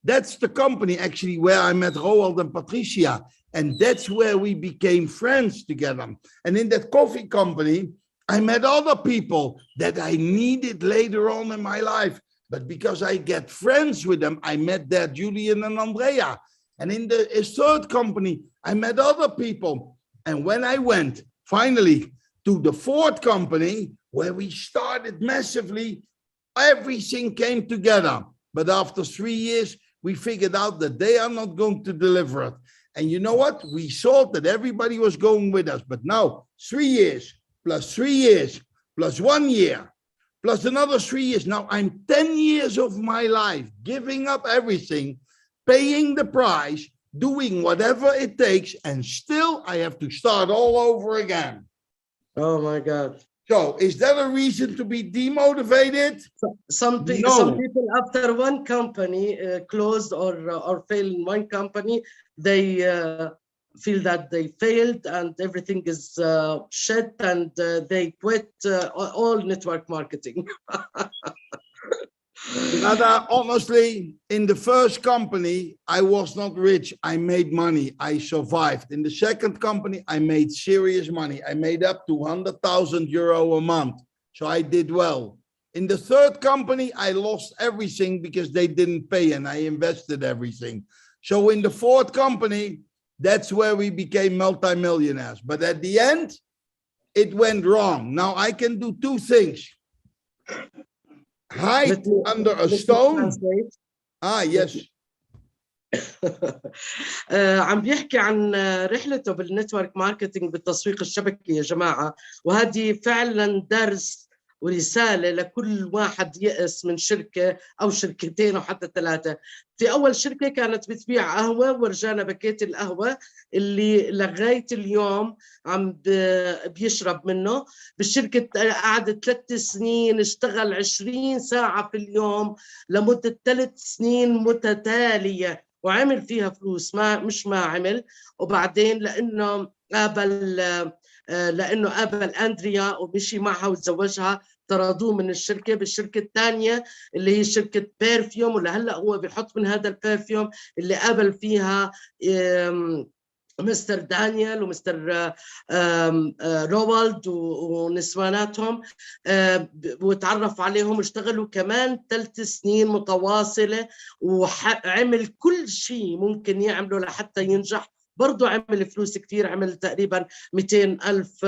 that's the company actually where I met Roald and Patricia. And that's where we became friends together. And in that coffee company, I met other people that I needed later on in my life. But because I get friends with them, I met there Julian and Andrea. And in the third company, I met other people. And when I went finally to the fourth company, where we started massively, everything came together. But after 3 years, we figured out that they are not going to deliver it. And you know what? We thought that everybody was going with us. But now 3 years, plus 3 years, plus 1 year, plus another 3 years. Now I'm 10 years of my life giving up everything, paying the price, doing whatever it takes, and still I have to start all over again. Oh my God. So is that a reason to be demotivated? Some people after one company closed or failed in one company, they feel that they failed and everything is shit and they quit all network marketing. Honestly, in the first company, I was not rich. I made money. I survived. In the second company, I made serious money. I made up to 100,000 euro a month. So I did well. In the third company, I lost everything because they didn't pay and I invested everything. So in the fourth company, that's where we became multimillionaires. But at the end, it went wrong. Now I can do two things. Hide under a stone. Yes. عم بيحكي عن رحلته بالنتورك ماركتينج بالتسويق الشبكي يا جماعة، وهذه فعلا درس ورسالة لكل واحد يأس من شركة أو شركتين أو حتى ثلاثة. في أول شركة كانت بتبيع قهوة ورجانا باكيت القهوة اللي لغاية اليوم عم بيشرب منه. بالشركة قعد 3 سنين، اشتغل 20 ساعة في اليوم لمدة 3 سنين متتالية وعمل فيها فلوس، مش ما عمل. وبعدين لأنه قابل أندريا ومشي معها وتزوجها، طردوه من الشركة. بالشركة الثانية اللي هي شركة بيرفيوم، واللي هلأ هو بيحط من هذا البيرفيوم اللي قابل فيها مستر دانيال ومستر روالد ونسواناتهم، وتعرف عليهم. اشتغلوا كمان 3 سنين متواصلة وعمل كل شيء ممكن يعمله لحتى ينجح. برضو عمل فلوس كتير، عمل تقريبا 200,000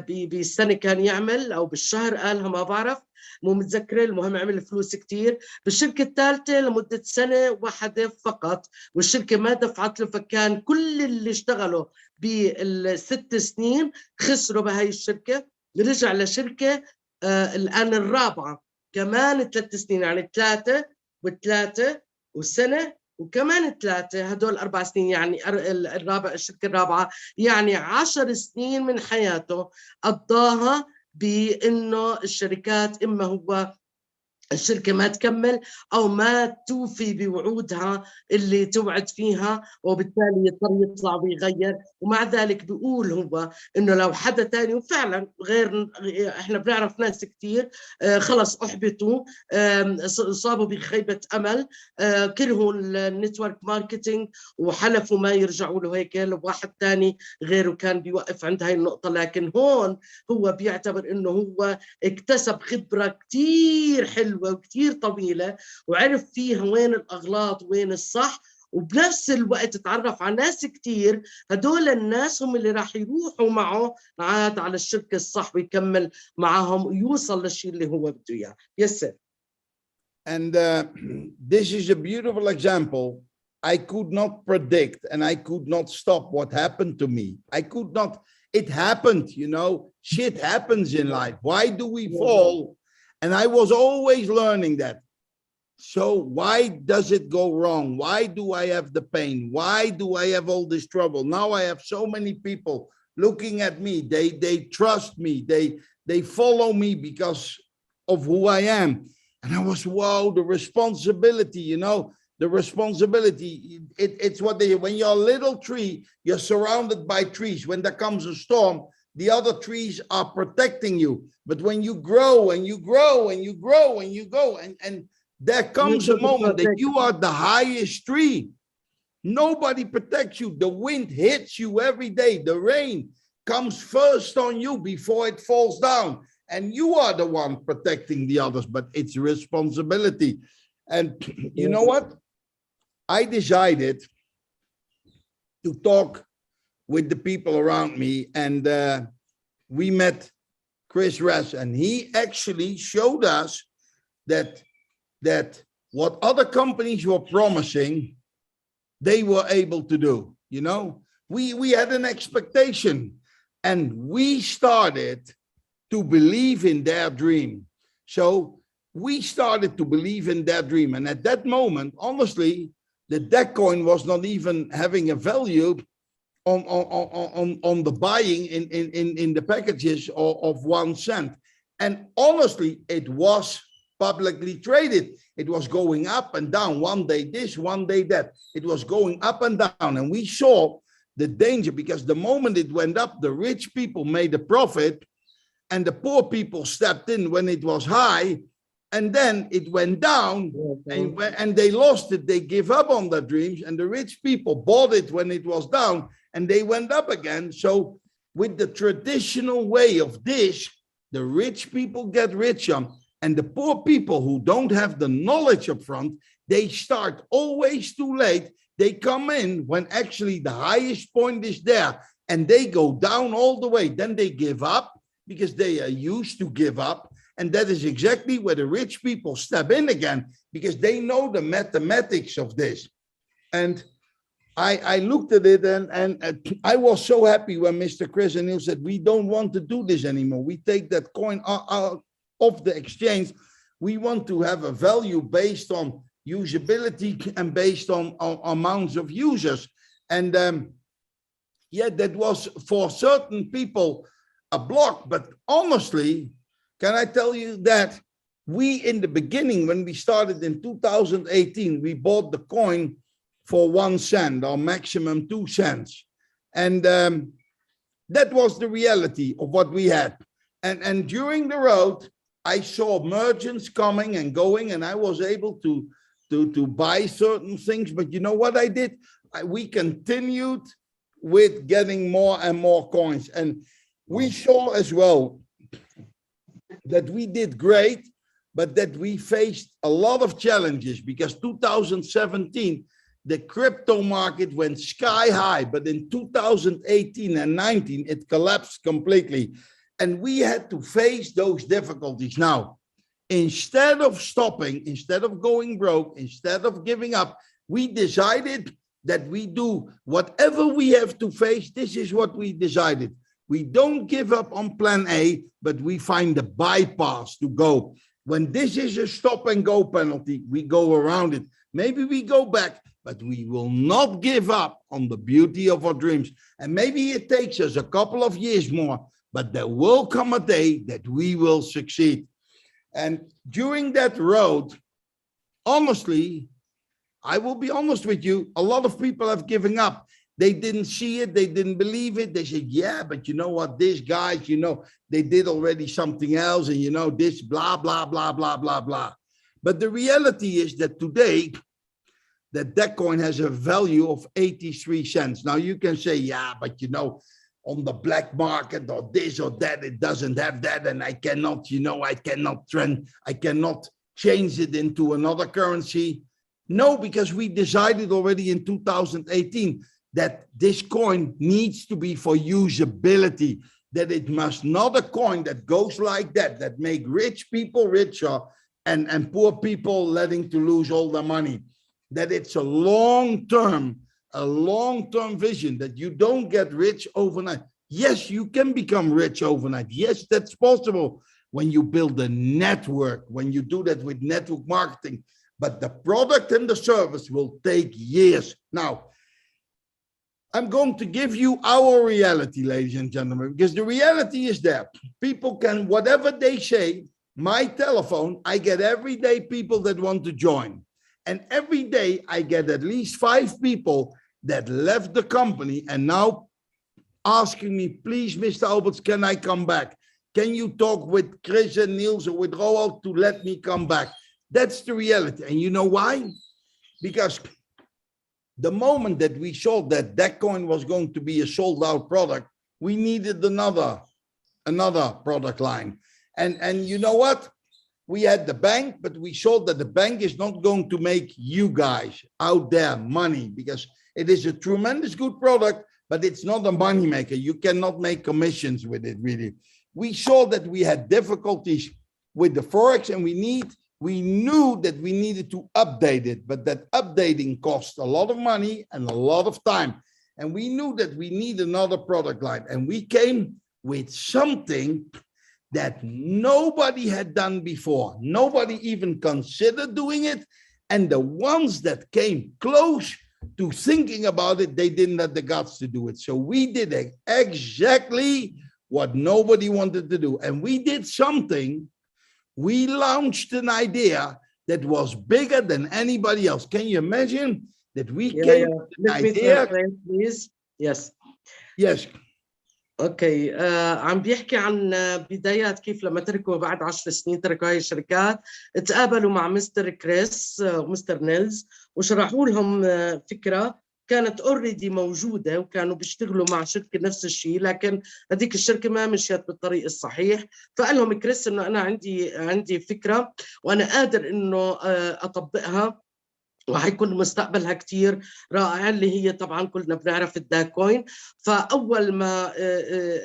بالسنة كان يعمل أو بالشهر، قالها ما بعرف. مو متذكرة، المهم عمل فلوس كتير. بالشركة الثالثة لمدة سنة واحدة فقط، والشركة ما دفعت له، فكان كل اللي اشتغلوا بالست سنين خسروا بهاي الشركة. رجع لشركة الآن الرابعة كمان 3 سنين، يعني 3 و3 وسنة وكمان 3، هدول 4 سنين، يعني الشركة الرابعة، يعني 10 سنين من حياته قضاها بأنه الشركات إما هو الشركة ما تكمل أو ما توفي بوعودها اللي توعد فيها، وبالتالي يضطر يطلع ويغير. ومع ذلك بيقول هو إنه لو حدا تاني، وفعلا غير، إحنا بنعرف ناس كتير خلص أحبطوا، صابوا بخيبة أمل، كرهوا النتورك ماركتينج وحلفوا ما يرجعوا له. هيك واحد تاني غيره كان بيوقف عند هاي النقطة، لكن هون هو بيعتبر إنه هو اكتسب خبرة كتير حلوة وكتير طويلة، وعرف فيها وين الأغلاط وين الصح، وبنفس الوقت تعرف على ناس كتير. هدول الناس هم اللي راح يروحوا معه عاد على الشركة الصح ويكمل معهم ويوصل للشيء اللي هو بده إياه. Yes, sir. And this is a beautiful example. I could not predict and I could not stop what happened to me. I could not, it happened, you know, shit happens in life. Why do we fall? And I was always learning that. So why does it go wrong? Why do I have the pain? Why do I have all this trouble? Now I have so many people looking at me. They trust me. They follow me because of who I am. And I was, wow, the responsibility, you know, the responsibility. It's what they, when you're a little tree, you're surrounded by trees. When there comes a storm, the other trees are protecting you. But when you grow and you grow and you grow and you go, and there comes a moment that you are the highest tree. Nobody protects you. The wind hits you every day. The rain comes first on you before it falls down. And you are the one protecting the others, but it's responsibility. And you know what? I decided to talk with the people around me, and we met Chris Ress, and he actually showed us that what other companies were promising, they were able to do. You know, we had an expectation, and we started to believe in their dream. So we started to believe in their dream, and at that moment, honestly, the deck coin was not even having a value on the buying in the packages of 1 cent. And honestly, it was publicly traded. It was going up and down, one day this, one day that. It was going up and down. And we saw the danger, because the moment it went up, the rich people made a profit and the poor people stepped in when it was high. And then it went down, and they lost it. They give up on their dreams, and the rich people bought it when it was down, and they went up again. So with the traditional way of this, the rich people get richer, and the poor people who don't have the knowledge up front, they start always too late. They come in when actually the highest point is there, and they go down all the way. Then they give up because they are used to give up. And that is exactly where the rich people step in again, because they know the mathematics of this. And I looked at it, and I was so happy when Mr. Chris and Neil said, we don't want to do this anymore. We take that coin out of the exchange. We want to have a value based on usability and based on amounts of users. And yeah, that was for certain people a block. But honestly, can I tell you that we, in the beginning, when we started in 2018, we bought the coin for 1 cent or maximum 2 cents. And that was the reality of what we had. And during the road, I saw merchants coming and going, and I was able to buy certain things. But you know what I did? We continued with getting more and more coins. And we saw as well that we did great, but that we faced a lot of challenges, because 2017, the crypto market went sky high, but in 2018 and 19, it collapsed completely. And we had to face those difficulties. Now, instead of stopping, instead of going broke, instead of giving up, we decided that we do whatever we have to face. This is what we decided. We don't give up on plan A, but we find a bypass to go. When this is a stop and go penalty, we go around it. Maybe we go back, but we will not give up on the beauty of our dreams. And maybe it takes us a couple of years more, but there will come a day that we will succeed. And during that road, honestly, I will be honest with you, a lot of people have given up. They didn't see it. They didn't believe it. They said, yeah, but you know what? These guys, you know, they did already something else. And, you know, this blah, blah, blah, blah, blah, blah. But the reality is that today, that coin has a value of 83 cents. Now, you can say, yeah, but, you know, on the black market or this or that, it doesn't have that. And I cannot, you know, I cannot change it into another currency. No, because we decided already in 2018 that this coin needs to be for usability, that it must not a coin that goes like that, that make rich people richer and poor people letting to lose all their money, that it's a long-term vision, that you don't get rich overnight. Yes, you can become rich overnight. Yes, that's possible when you build a network, when you do that with network marketing. But the product and the service will take years. Now, I'm going to give you our reality, ladies and gentlemen, because the reality is that people can, whatever they say, my telephone, I get every day people that want to join. And every day I get at least 5 people that left the company and now asking me, please, Mr. Alberts, can I come back? Can you talk with Chris and Niels or with Roald to let me come back? That's the reality. And you know why? Because the moment that we saw that that coin was going to be a sold out product, we needed another product line. And you know what? We had the bank, but we saw that the bank is not going to make you guys out there money, because it is a tremendous good product, but it's not a money maker. You cannot make commissions with it, really. We saw that we had difficulties with the Forex, and we knew that we needed to update it, but that updating cost a lot of money and a lot of time. And we knew that we need another product line. And we came with something that nobody had done before. Nobody even considered doing it. And the ones that came close to thinking about it, they didn't have the guts to do it. So we did exactly what nobody wanted to do. And we did something. We launched an idea that was bigger than anybody else. Can you imagine that we came with an idea? Please. Yes. Yes. اوكي عم بيحكي عن بدايات كيف لما تركوا بعد 10 سنين تركوا هاي الشركات، تقابلوا مع مستر كريس ومستر نيلز وشرحوا لهم فكرة كانت اوريدي موجودة، وكانوا بيشتغلوا مع شركة نفس الشيء، لكن هذيك الشركة ما مشيت بالطريق الصحيح. فقال لهم كريس انه انا عندي فكرة وانا قادر انه اطبقها وحيكون مستقبلها كتير رائع، اللي هي طبعا كلنا بنعرف الداكوين. فأول ما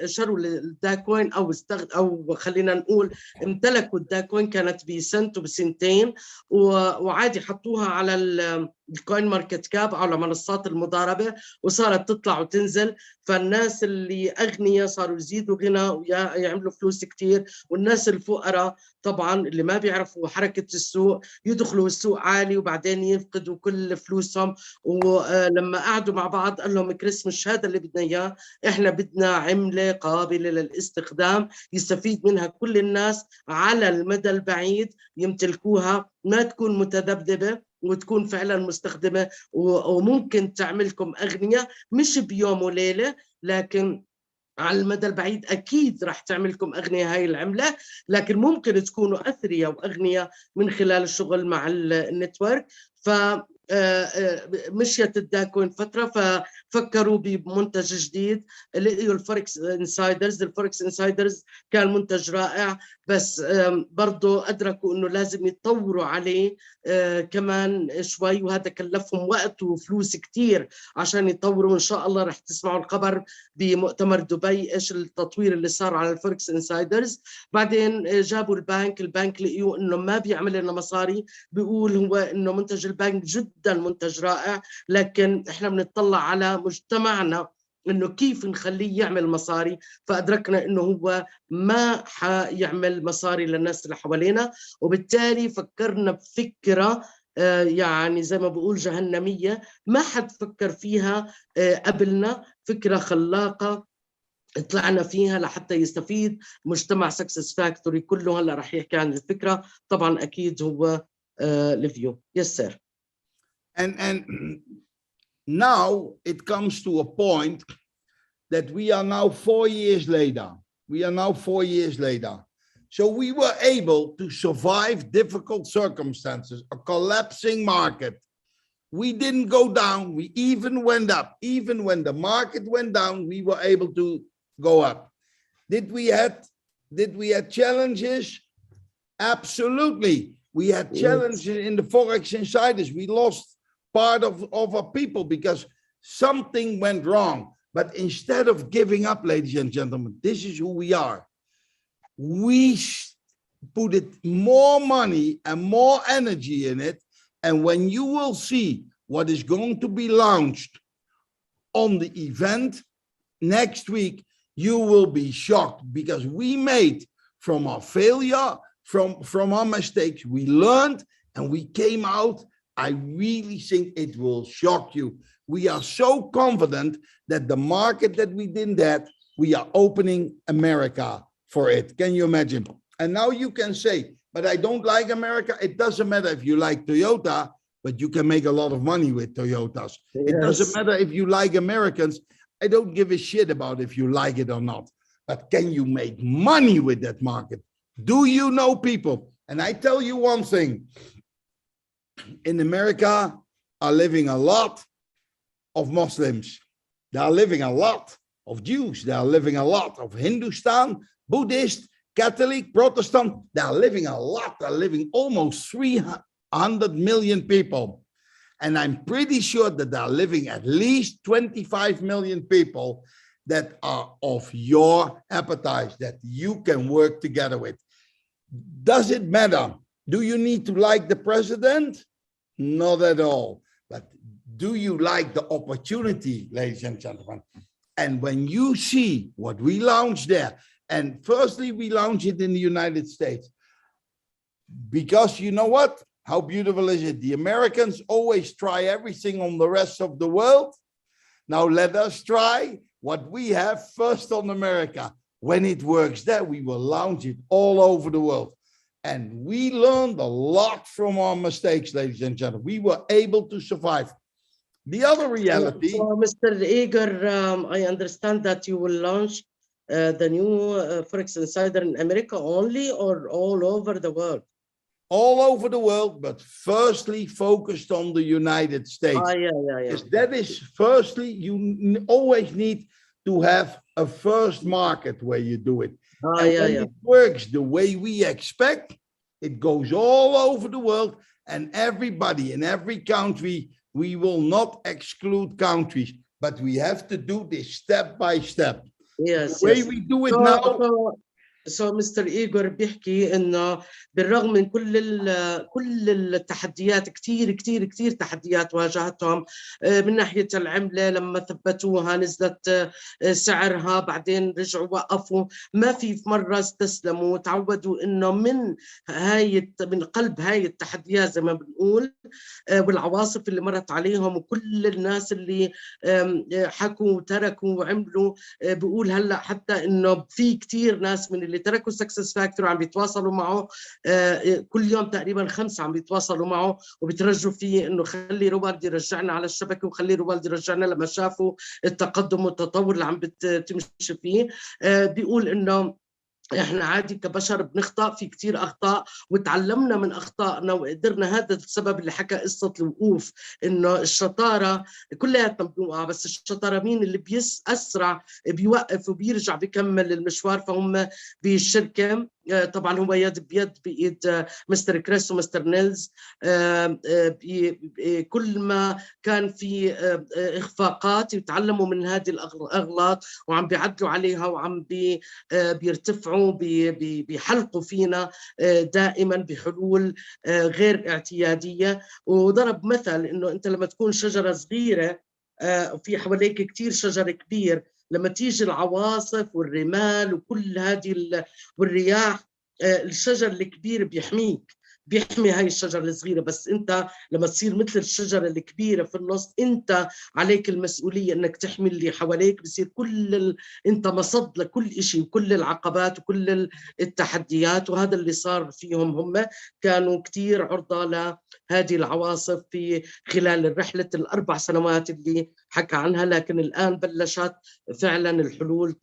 شروا الداكوين أو خلينا نقول امتلكوا الداكوين كانت بسنت وبسنتين، وعادي حطوها على الكوين ماركت كاب على منصات المضاربة وصارت تطلع وتنزل. فالناس اللي أغنياء صاروا يزيدوا غنى ويعملوا فلوس كتير، والناس الفقراء طبعا اللي ما بيعرفوا حركة السوق يدخلوا السوق عالي وبعدين يفقدوا كل فلوسهم. ولما قعدوا مع بعض قال لهم كريس مش هذا اللي بدنا إياه، إحنا بدنا عملة قابلة للاستخدام يستفيد منها كل الناس على المدى البعيد، يمتلكوها، ما تكون متذبذبة وتكون فعلا مستخدمة وممكن تعملكم أغنياء، مش بيوم وليلة لكن على المدى البعيد أكيد راح تعملكم أغنياء هاي العملة، لكن ممكن تكونوا أثرياء وأغنياء من خلال الشغل مع النتورك. مشيت الداكوين فترة، ففكروا بمنتج جديد، لقيوا الفوركس انسايدرز. الفوركس انسايدرز كان منتج رائع، بس برضو أدركوا إنه لازم يتطوروا عليه كمان شوي، وهذا كلفهم وقت وفلوس كتير عشان يطوروا. إن شاء الله رح تسمعوا الخبر بمؤتمر دبي إيش التطوير اللي صار على الفوركس انسايدرز. بعدين جابوا البنك لقيوا إنه ما بيعمل لنا مصاري، بيقول هو إنه منتج البنك جدا منتج رائع، لكن إحنا بنطلع على مجتمعنا إنه كيف نخليه يعمل مصاري، فأدركنا إنه هو ما حيعمل مصاري للناس اللي حوالينا، وبالتالي فكرنا بفكرة يعني زي ما بقول جهنمية، ما حد فكر فيها قبلنا، فكرة خلاقة طلعنا فيها لحتى يستفيد مجتمع سكسس فاكتوري كله. هلا رح يحكي عن الفكرة، طبعا أكيد هو ليفيو. Yes sir. And now it comes to a point that we are now 4 years later. So we were able to survive difficult circumstances, a collapsing market. We didn't go down, we even went up. Even when the market went down, we were able to go up. Did we have challenges? Absolutely. We had challenges in the Forex insiders. We lost part of our people because something went wrong. But instead of giving up, ladies and gentlemen, this is who we are. We put it more money and more energy in it. And when you will see what is going to be launched on the event next week, you will be shocked, because we made from our failure, from our mistakes, we learned and we came out. I really think it will shock you. We are so confident that the market that we didn't have, we are opening America for it. Can you imagine? And now you can say, but I don't like America. It doesn't matter if you like Toyota, but you can make a lot of money with Toyotas. Yes. It doesn't matter if you like Americans. I don't give a shit about if you like it or not. But can you make money with that market? Do you know people? And I tell you one thing. In America are living a lot of Muslims. There are living a lot of Jews. There are living a lot of Hindustan, Buddhist, Catholic, Protestant. They are living a lot. They are living almost 300 million people. And I'm pretty sure that there are living at least 25 million people that are of your appetite, that you can work together with. Does it matter? Do you need to like the president? Not at all. But do you like the opportunity, ladies and gentlemen? And when you see what we launched there, and firstly, we launched it in the United States, because you know what? How beautiful is it? The Americans always try everything on the rest of the world. Now let us try what we have first on America. When it works there, we will launch it all over the world. And we learned a lot from our mistakes, ladies and gentlemen. We were able to survive. The other reality... So, Mr. Igor, I understand that you will launch the new Forex Insider in America only, or all over the world? All over the world, but firstly focused on the United States. Yeah. Yes, that is, firstly, you always need to have a first market where you do it. When it works the way we expect, it goes all over the world, and everybody in every country, we will not exclude countries, but we have to do this step by step. Yes. The way we do it now. So Mr. Igor بيحكي إنه بالرغم من كل التحديات، كتير تحديات واجهتهم من ناحية العملة، لما ثبتوها نزلت سعرها، بعدين رجعوا وقفوا، ما في مرة استسلموا، تعودوا إنه من قلب هاي التحديات زي ما بنقول والعواصف اللي مرت عليهم، وكل الناس اللي حكوا وتركوا وعملوا، بقول هلأ حتى إنه في كتير ناس من اللي تركوا سكسس فاكتور عم بيتواصلوا معه كل يوم تقريبا 5 عم بيتواصلوا معه وبيترجوا فيه انه خلي روالد يرجعنا على الشبكه، وخلي روالد يرجعنا، لما شافوا التقدم والتطور اللي عم بتمشي فيه. بيقول انه احنا عادي كبشر بنخطأ، في كتير اخطاء وتعلمنا من اخطائنا وقدرنا. هذا السبب اللي حكى قصة الوقوف، انه الشطارة كلياتنا بنوقع، بس الشطارة مين اللي اسرع بيوقف وبيرجع بيكمل المشوار. فهم بالشركة طبعا هو يد بيد بإيد مستر كريس ومستر نيلز. كل ما كان في إخفاقات يتعلموا من هذه الأغلاط وعم بيعدلوا عليها وعم بيرتفعوا بيحلقوا فينا دائما بحلول غير اعتيادية. وضرب مثل إنه أنت لما تكون شجرة صغيرة وفي حواليك كتير شجر كبير، لما تيجي العواصف والرمال وكل هذه والرياح، الشجر الكبير بيحمي هاي الشجرة الصغيرة. بس انت لما تصير مثل الشجرة الكبيرة في النص، انت عليك المسؤولية انك تحمي اللي حواليك. بصير انت مصد لكل اشي وكل العقبات وكل التحديات. وهذا اللي صار فيهم. هم كانوا كتير عرضة لهذه العواصف في خلال الرحلة ال4 سنوات اللي حكى عنها. لكن الآن بلشت فعلا الحلول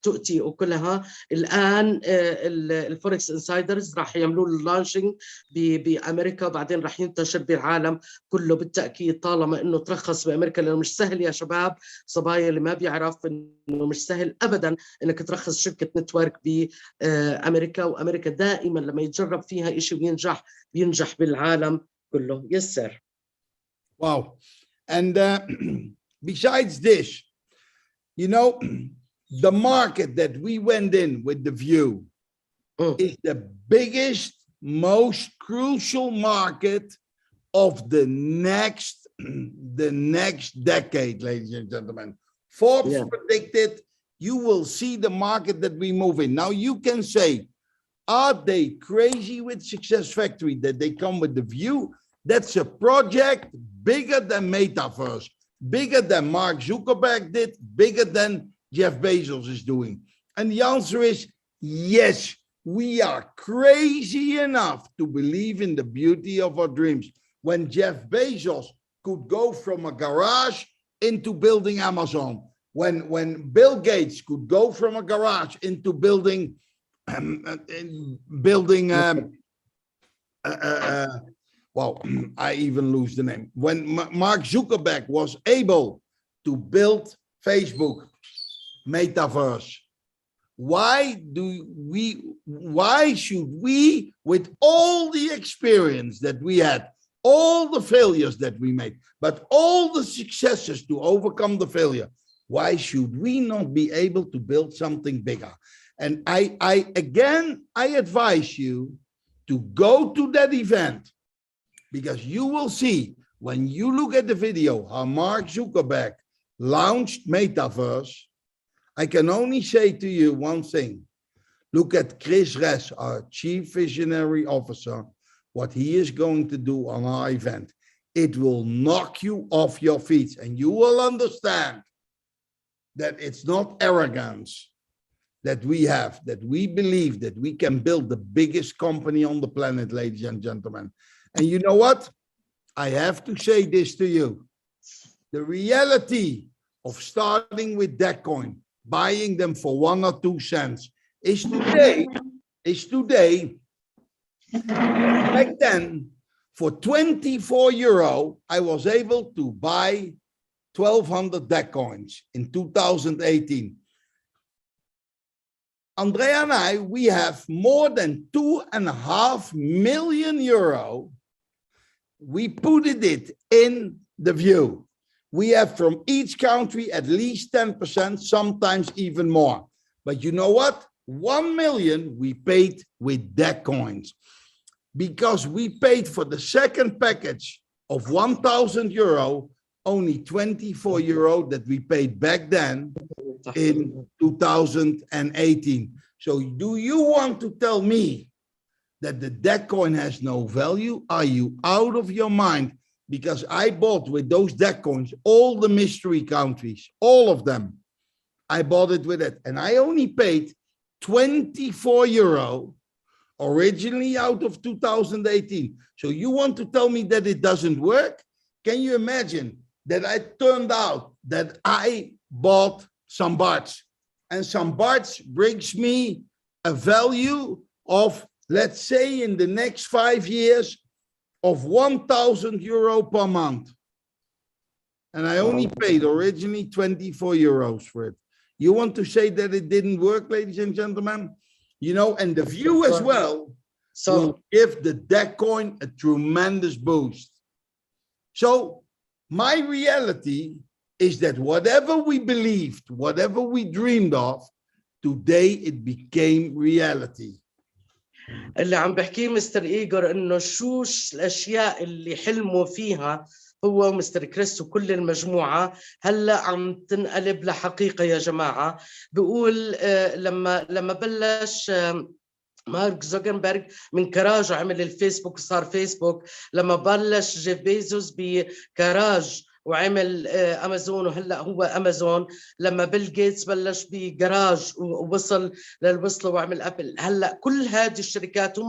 تؤتي أكلها. الآن الفوركس انسايدرز راح يعملوا اللانشنج بأمريكا، وبعدين راح ينتشر بالعالم كله بالتأكيد، طالما إنه ترخص بأمريكا. لأنه مش سهل يا شباب، صبايا اللي ما بيعرف إنه مش سهل أبدا إنك ترخص شركة نتورك بأمريكا. وأمريكا دائما لما يتجرب فيها إشي بينجح بالعالم كله. Yes sir. Wow. And besides this, you know, the market that we went in with the view is the biggest, most crucial market of the next decade, ladies and gentlemen. Forbes predicted you will see the market that we move in. Now you can say, are they crazy with Success Factory that they come with the view? That's a project bigger than Metaverse, bigger than Mark Zuckerberg did, bigger than Jeff Bezos is doing. And the answer is yes, we are crazy enough to believe in the beauty of our dreams. When Jeff Bezos could go from a garage into building Amazon, when Bill Gates could go from a garage into building well, I even lose the name. When Mark Zuckerberg was able to build Facebook, Metaverse, why should we, with all the experience that we had, all the failures that we made, but all the successes to overcome the failure, why should we not be able to build something bigger? And I advise you to go to that event, because you will see when you look at the video how Mark Zuckerberg launched Metaverse. I can only say to you one thing. Look at Chris Ress, our Chief Visionary Officer, what he is going to do on our event. It will knock you off your feet, and you will understand that it's not arrogance that we have, that we believe that we can build the biggest company on the planet, ladies and gentlemen. And you know what? I have to say this to you. The reality of starting with Decoin, buying them for 1 or 2 cents, is today, back then, for 24 euro, I was able to buy 1,200 Decoins in 2018. Andrea and I, we have more than 2.5 million euro. We put it in the view. We have from each country at least 10%, sometimes even more. But you know what? 1 million we paid with Decoins, because we paid for the second package of 1,000 euro, only 24 euro that we paid back then in 2018. So do you want to tell me that the Decoin has no value? Are you out of your mind? Because I bought with those Decoins all the mystery countries, all of them. I bought it with it, and I only paid 24 euro originally out of 2018. So you want to tell me that it doesn't work? Can you imagine that I turned out that I bought some Barts, and some Barts brings me a value of, let's say, in the next 5 years, of 1,000 euro per month. And I only paid originally 24 euros for it. You want to say that it didn't work, ladies and gentlemen? You know, and the view as well will give the DEC coin a tremendous boost. So my reality is that whatever we believed, whatever we dreamed of, today it became reality. اللي عم بحكيه مستر إيغور إنه شو الأشياء اللي حلموا فيها هو ومستر كريس وكل المجموعة هلأ عم تنقلب لحقيقة يا جماعة. بيقول لما بلش مارك زوكربيرج من كراج وعمل الفيسبوك وصار فيسبوك، لما بلش جيف بيزوس بكراج وعمل أمازون وهلأ هو أمازون، لما بيل جيتس بلش بجراج ووصل للوصله وعمل أبل، هلأ كل هذه الشركات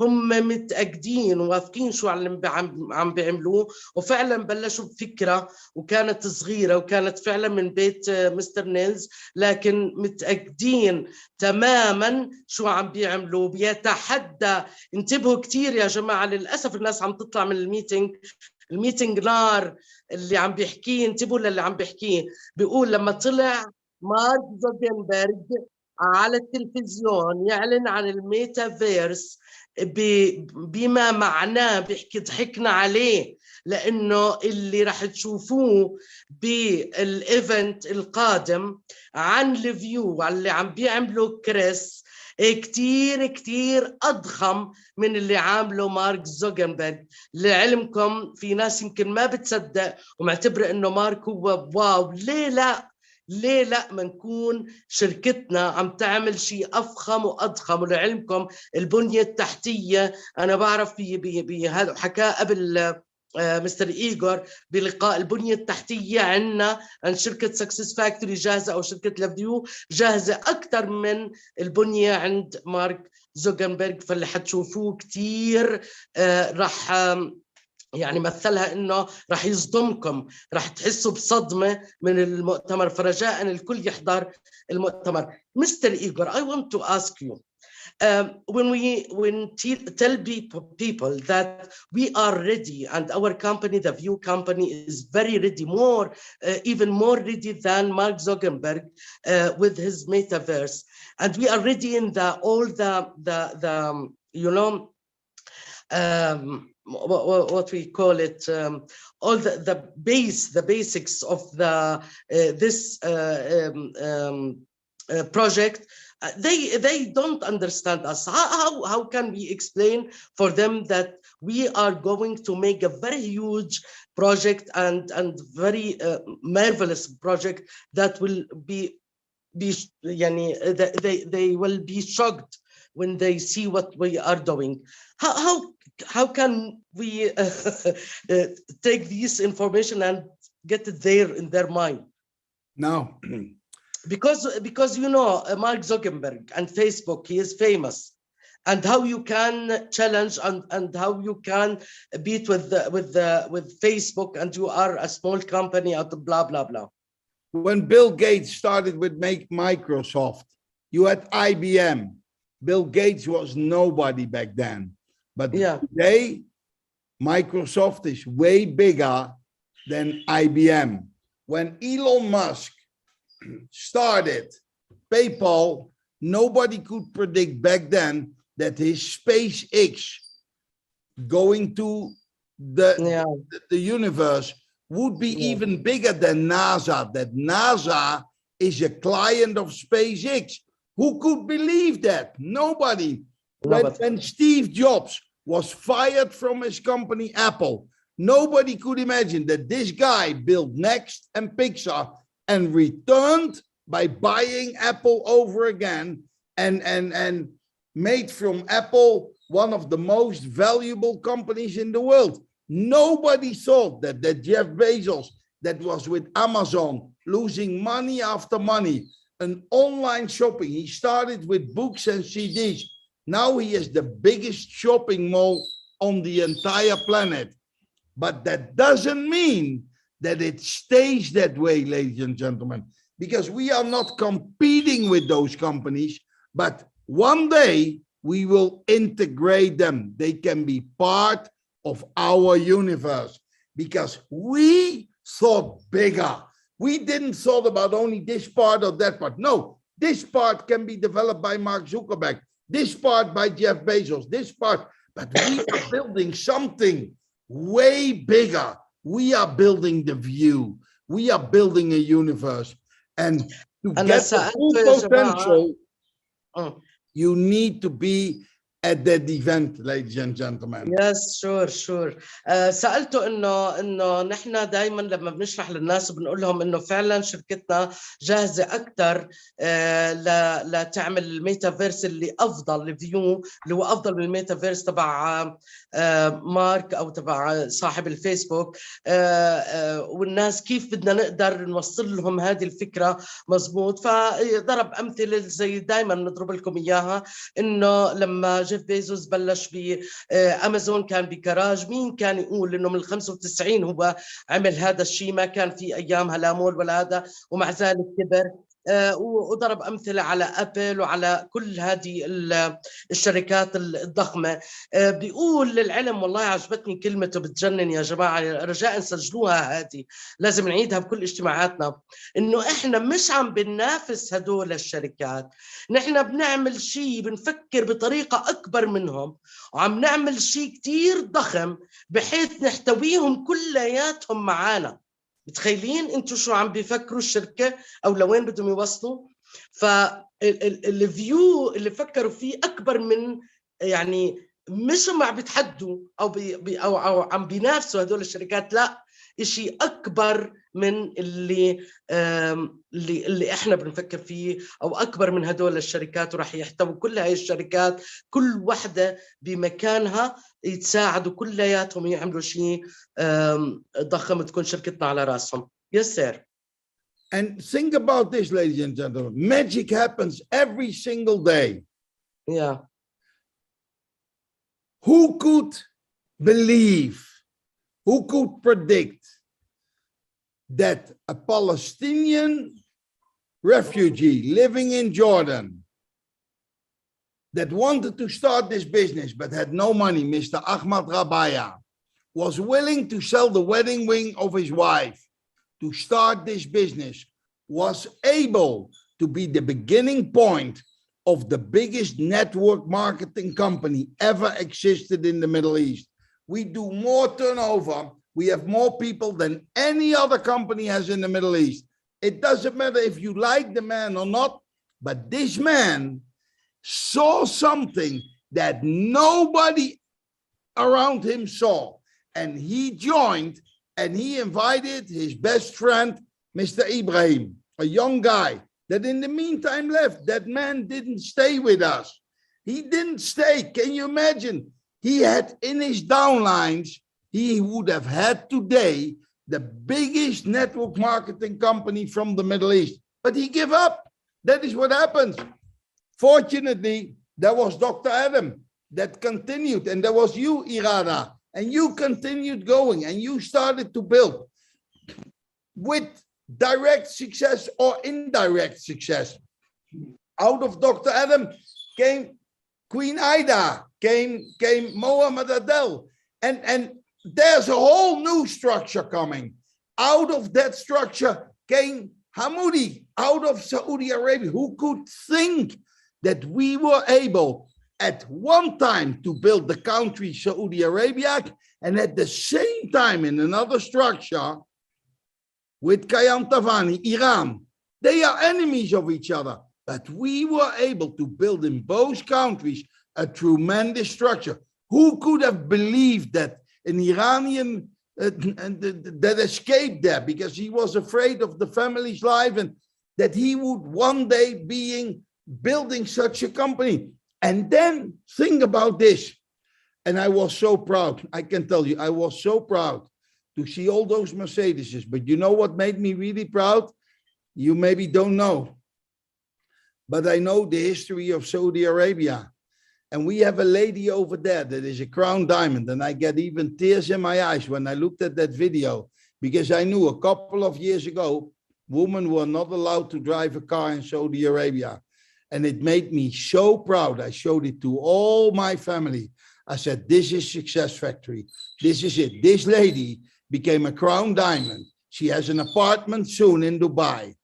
هم متأكدين وواثقين شو عم بيعملوه، وفعلا بلشوا بفكرة وكانت صغيرة وكانت فعلا من بيت مستر نيلز، لكن متأكدين تماما شو عم بيعملوا. بيتحدى، انتبهوا كتير يا جماعة، للأسف الناس عم تطلع من الميتينج نار اللي عم بيحكيه، انتبهوا للي عم بيحكيه. بيقول لما طلع مارك زوكربيرج على التلفزيون يعلن عن الميتافيرس بما معناه، بيحكي ضحكنا عليه، لأنه اللي راح تشوفوه بالايفنت القادم عن الفيو اللي عم بيعمله كريس كتير كتير أضخم من اللي عامله مارك زوكربيرج. لعلمكم في ناس يمكن ما بتصدق ومعتبرة إنه مارك هو واو. ليه لا ما نكون شركتنا عم تعمل شيء أفخم وأضخم؟ ولعلمكم البنية التحتية أنا بعرف بهذا حكاه قبل مستر إيغور بلقاء، البنية التحتية عندنا عن شركة سكسس فاكتوري جاهزة أو شركة لفيو جاهزة أكثر من البنية عند مارك زوكربيرج. فاللي حتشوفوه كتير راح يعني مثلها إنه راح يصدمكم، راح تحسوا بصدمة من المؤتمر، فرجاء الكل يحضر المؤتمر. مستر إيغور, I want to ask you, when tell people that we are ready and our company, the View company, is very ready, even more ready than Mark Zuckerberg with his metaverse, and we are ready in all the you know what we call it, all the basics of this project. They don't understand us. How can we explain for them that we are going to make a very huge project and very marvelous project that will be they will be shocked when they see what we are doing? How can we take this information and get it there in their mind? No. Because you know Mark Zuckerberg and Facebook, he is famous, and how you can challenge and how you can beat with Facebook, and you are a small company out of blah blah blah. When Bill Gates started with Microsoft, you had IBM. Bill Gates was nobody back then, but today Microsoft is way bigger than IBM. When Elon Musk started PayPal, nobody could predict back then that his SpaceX going to the universe would be even bigger than NASA, that NASA is a client of SpaceX. Who could believe that? Nobody. When Steve Jobs was fired from his company Apple, nobody could imagine that this guy built Next and Pixar and returned by buying Apple over again and made from Apple one of the most valuable companies in the world. Nobody thought that Jeff Bezos, that was with Amazon, losing money after money, an online shopping. He started with books and CDs. Now he is the biggest shopping mall on the entire planet. But that doesn't mean that it stays that way, ladies and gentlemen, because we are not competing with those companies, but one day we will integrate them. They can be part of our universe because we thought bigger. We didn't thought about only this part or that part. No, this part can be developed by Mark Zuckerberg, this part by Jeff Bezos, this part, but we are building something way bigger. We are building the view. We are building a universe. And to get the full potential, you need to be at that event, ladies and gentlemen. Yes, sure. سألته إنه نحن دائما لما بنشرح للناس بنقول لهم إنه فعلا شركتنا جاهزة أكثر لتعمل الميتافيرس اللي أفضل الفيو اللي هو أفضل من الميتافيرس تبع مارك أو تبع صاحب الفيسبوك، والناس كيف بدنا نقدر نوصل لهم هذه الفكرة مزبوط. فضرب أمثلة زي دائما نضرب لكم إياها، إنه لما جيف بيزوس بلش بأمازون كان بكراج، مين كان يقول إنه من 95 هو عمل هذا الشيء؟ ما كان في أيامها لا مول ولا هذا، ومع ذلك كبر. وضرب أمثلة على أبل وعلى كل هذه الشركات الضخمة. بيقول للعلم، والله عجبتني كلمته بتجنن يا جماعة، رجاء سجلوها، هذه لازم نعيدها بكل اجتماعاتنا، إنه إحنا مش عم بننافس هدول الشركات، نحن بنعمل شيء بنفكر بطريقة أكبر منهم، وعم نعمل شيء كتير ضخم بحيث نحتويهم كلياتهم معانا. متخيلين انتوا شو عم بيفكروا الشركة او لوين بدهم يوصلوا؟ فالفيو اللي فكروا فيه اكبر من، يعني مش هم عم بيتحدوا او عم بينافسوا هدول الشركات، لا، اشي اكبر من اللي احنا بنفكر فيه، او اكبر من هدول الشركات، وراح يحتوي كل هاي الشركات كل واحدة بمكانها، يتساعدوا كلياتهم يعملوا شيء ضخم، تكون شركتنا على راسهم. Yes, sir. And think about this, ladies and gentlemen. Magic happens every single day. Yeah. Who could believe, who could predict that a Palestinian refugee living in Jordan that wanted to start this business but had no money, Mr. Ahmad Rabaya, was willing to sell the wedding ring of his wife to start this business, was able to be the beginning point of the biggest network marketing company ever existed in the Middle East. We do more turnover, we have more people than any other company has in the Middle East. It doesn't matter if you like the man or not, but this man saw something that nobody around him saw, and he joined, and he invited his best friend, Mr. Ibrahim, a young guy that in the meantime left. That man didn't stay with us. He didn't stay. Can you imagine? He had in his downlines, he would have had today the biggest network marketing company from the Middle East, but he gave up. That is what happens. Fortunately, there was Dr. Adam that continued, and there was you, Irada, and you continued going, and you started to build with direct success or indirect success. Out of Dr. Adam came Queen Ida, came Mohammed Adel, and there's a whole new structure coming. Out of that structure came Hamoudi, out of Saudi Arabia. Who could think that we were able at one time to build the country Saudi Arabia, and at the same time in another structure with Kayam Tavani, Iran. They are enemies of each other, but we were able to build in both countries a tremendous structure. Who could have believed that an Iranian that escaped there because he was afraid of the family's life, and that he would one day building such a company? And then think about this. And I was so proud. I can tell you, I was so proud to see all those Mercedeses. But you know what made me really proud? You maybe don't know, but I know the history of Saudi Arabia. And we have a lady over there that is a crown diamond. And I get even tears in my eyes when I looked at that video, because I knew a couple of years ago, women were not allowed to drive a car in Saudi Arabia. And it made me so proud. I showed it to all my family. I said, this is Success Factory. This is it. This lady became a crown diamond. She has an apartment soon in Dubai.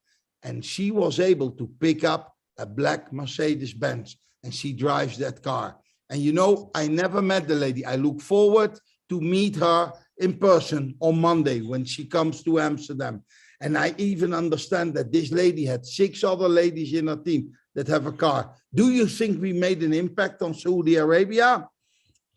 And she was able to pick up a black Mercedes-Benz. And she drives that car. And you know, I never met the lady. I look forward to meet her in person on Monday when she comes to Amsterdam. And I even understand that this lady had 6 other ladies in her team that have a car. Do you think we made an impact on Saudi Arabia?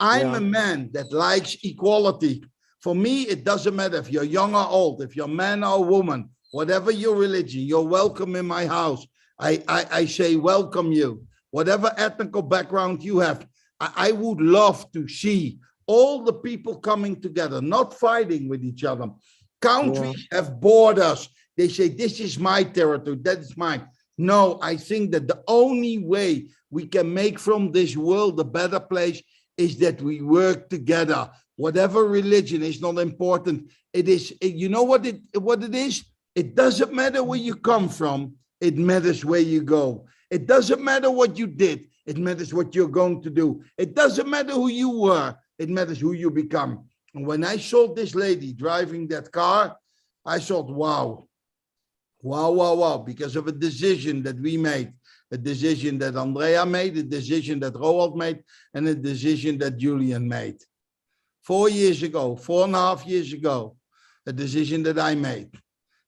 I'm a man that likes equality. For me, it doesn't matter if you're young or old, if you're a man or a woman, whatever your religion, you're welcome in my house. I say welcome you. Whatever ethnical background you have, I would love to see all the people coming together, not fighting with each other. Countries have borders. They say, this is my territory, that is mine. No, I think that the only way we can make from this world a better place is that we work together. Whatever religion is not important. It is, you know what it is? It doesn't matter where you come from. It matters where you go. It doesn't matter what you did. It matters what you're going to do. It doesn't matter who you were. It matters who you become. And when I saw this lady driving that car, I thought, wow, wow, wow, wow, because of a decision that we made, a decision that Andrea made, a decision that Roald made, and a decision that Julian made. 4 years ago, 4.5 years ago, a decision that I made.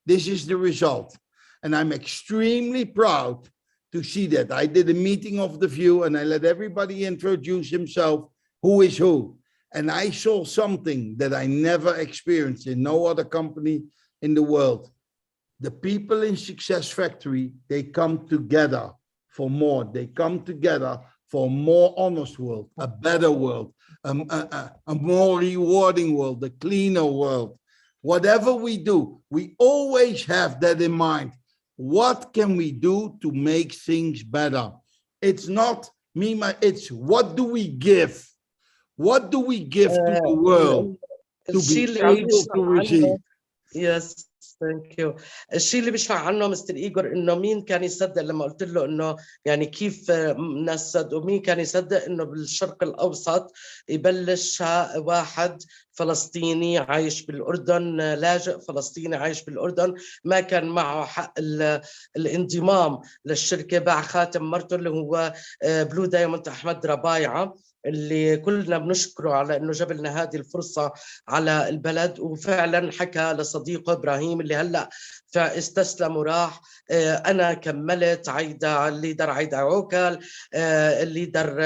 This is the result. And I'm extremely proud to see that. I did a meeting of the few and I let everybody introduce himself, who is who. And I saw something that I never experienced in no other company in the world. The people in Success Factory, they come together for more. They come together for a more honest world, a better world, a more rewarding world, a cleaner world. Whatever we do, we always have that in mind. What can we do to make things better? It's not me, it's what do we give? What do we give to the world to be able to receive? Yes, thank you. الشيء اللي بيشفع عنه مستر إيجور إنه مين كان يصدق لما قلت له إنه يعني كيف ناس صدقوا، مين كان يصدق إنه بالشرق الأوسط يبلش واحد فلسطيني عايش بالأردن، لاجئ فلسطيني عايش بالأردن، ما كان معه حق الانضمام للشركة، باع خاتم مرته اللي هو بلو دايموند أحمد ربايعة، اللي كلنا بنشكره على انه جاب لنا هذه الفرصه على البلد. وفعلا حكى لصديقه ابراهيم اللي هلا فاستسلم وراح. انا كملت عايده الليدر، عايده عوكل، الليدر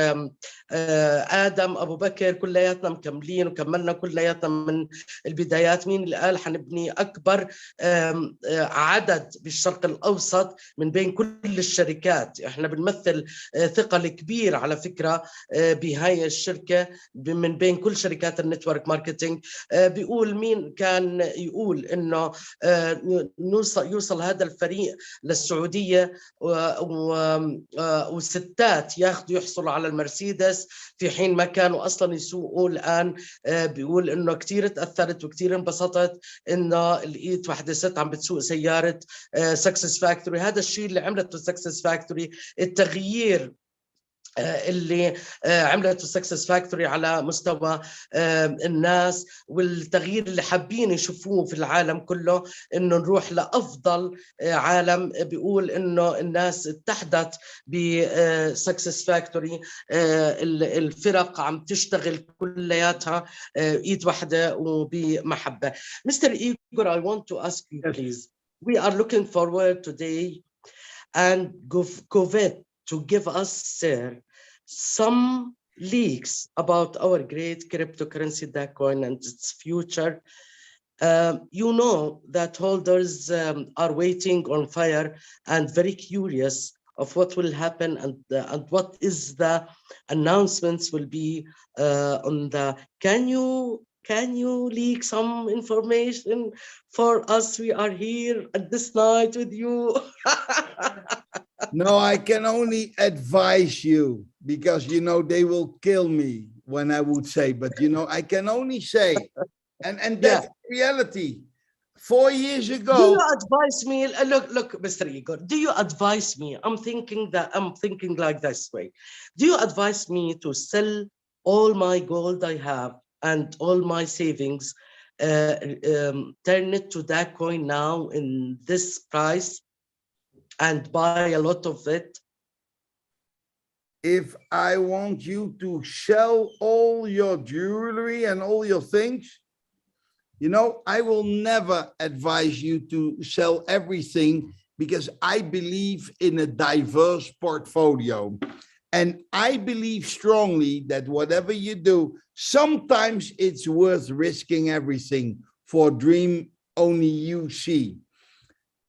ادم ابو بكر، كلياتنا مكملين وكملنا كلياتنا من البدايات. مين اللي قال حنبني اكبر عدد بالشرق الاوسط من بين كل الشركات؟ احنا بنمثل ثقل كبير على فكره بهاي الشركه من بين كل شركات النتورك ماركتينج. بيقول مين كان يقول انه يوصل هذا الفريق للسعوديه وستات يحصلوا على المرسيدس في حين ما كانوا اصلا يسوقوا. الان بيقول انه كثير تاثرت وكثير انبسطت انه لقيت واحده ست عم بتسوق سياره سكسس فاكتوري. هذا الشيء اللي عملته سكسس فاكتوري، التغيير اللي عملته سكسس فاكتوري على مستوى الناس، والتغيير اللي حابين يشوفوه في العالم كله، انه نروح لافضل عالم. بيقول انه الناس اتحدت بسكسس فاكتوري، الفرق عم تشتغل كلياتها ايد واحده وبمحبه. Mr. Igor, I want to ask you please, we are looking forward today and Covet to give us, sir, some leaks about our great cryptocurrency Bitcoin and its future. You know that holders are waiting on fire and very curious of what will happen and what is the announcements will be on the. Can you leak some information for us? We are here at this night with you. No, I can only advise you because, you know, they will kill me when I would say, but, you know, I can only say, and that's reality. 4 years Do ago. you advise me? Look, Mr. Igor. Do you advise me? I'm thinking like this way. Do you advise me to sell all my gold I have and all my savings, turn it to that coin now in this price, and buy a lot of it? If I want you to sell all your jewelry and all your things, you know, I will never advise you to sell everything, because I believe in a diverse portfolio. And I believe strongly that whatever you do, sometimes it's worth risking everything for a dream only you see.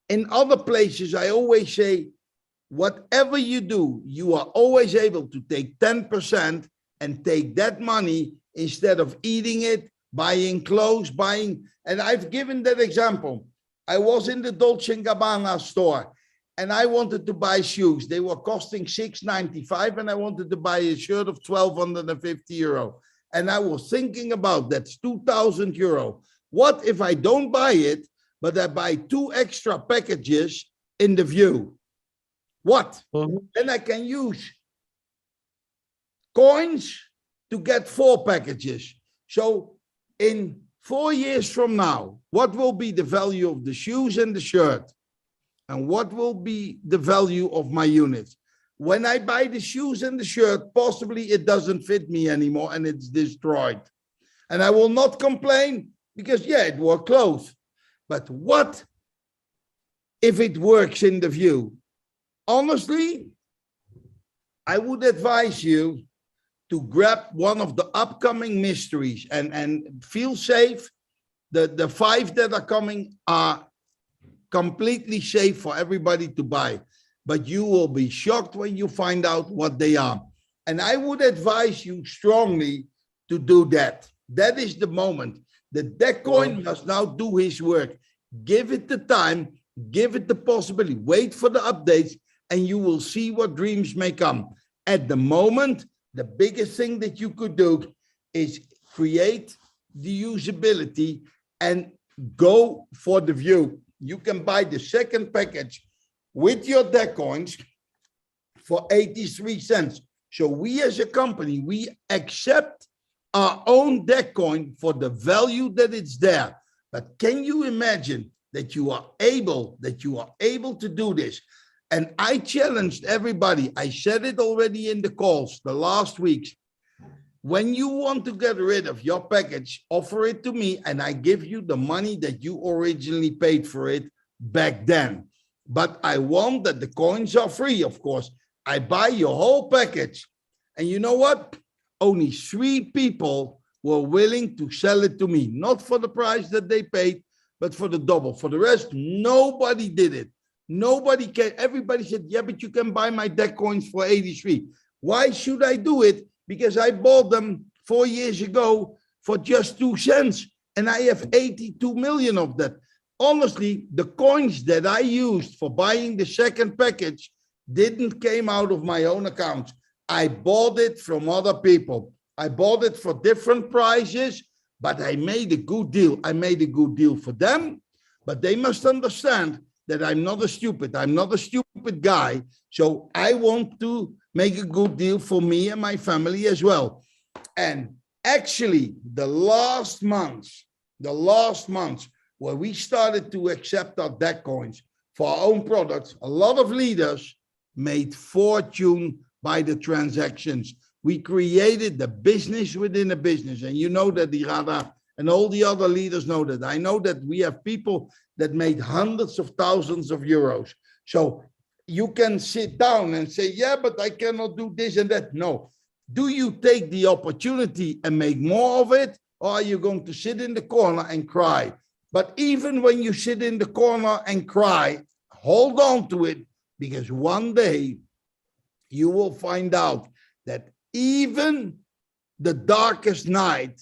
In other places, I always say, whatever you do, you are always able to take 10% and take that money instead of eating it, buying clothes, and I've given that example. I was in the Dolce & Gabbana store and I wanted to buy shoes. They were costing $6.95 and I wanted to buy a shirt of 1,250 euro. And I was thinking about, that's 2,000 euro. What if I don't buy it, but I buy 2 extra packages in the View? What? Then I can use coins to get 4 packages. So in 4 years from now, what will be the value of the shoes and the shirt? And what will be the value of my units? When I buy the shoes and the shirt, possibly it doesn't fit me anymore and it's destroyed. And I will not complain, because yeah, it wore clothes. But what if it works in the View? Honestly, I would advise you to grab one of the upcoming mysteries and feel safe. The 5 that are coming are completely safe for everybody to buy, but you will be shocked when you find out what they are. And I would advise you strongly to do that. That is the moment. The deck coin must now do his work. Give it the time, give it the possibility, wait for the updates, and you will see what dreams may come. At the moment, the biggest thing that you could do is create the usability and go for the View. You can buy the second package with your deck coins for 83 cents. So we as a company, we accept our own deck coin for the value that it's there. But can you imagine that you are able to do this? And I challenged everybody. I said it already in the calls the last weeks. When you want to get rid of your package, offer it to me and I give you the money that you originally paid for it back then. But I want that the coins are free, of course. I buy your whole package. And you know what? Only 3 people were willing to sell it to me. Not for the price that they paid, but for the double. For the rest, nobody did it. Nobody can. Everybody said, yeah, but you can buy my deck coins for 83. Why should I do it? Because I bought them 4 years ago for just 2 cents. And I have 82 million of that. Honestly, the coins that I used for buying the second package didn't came out of my own account. I bought it from other people. I bought it for different prices, but I made a good deal. I made a good deal for them, but they must understand that I'm not a stupid. I'm not a stupid guy. So I want to make a good deal for me and my family as well. And actually, the last months where we started to accept our deck coins for our own products, a lot of leaders made fortune by the transactions. We created the business within a business. And you know that Irada and all the other leaders know that. I know that we have people that made hundreds of thousands of euros. So you can sit down and say, yeah, but I cannot do this and that. No. Do you take the opportunity and make more of it? Or are you going to sit in the corner and cry? But even when you sit in the corner and cry, hold on to it, because one day you will find out that even the darkest night,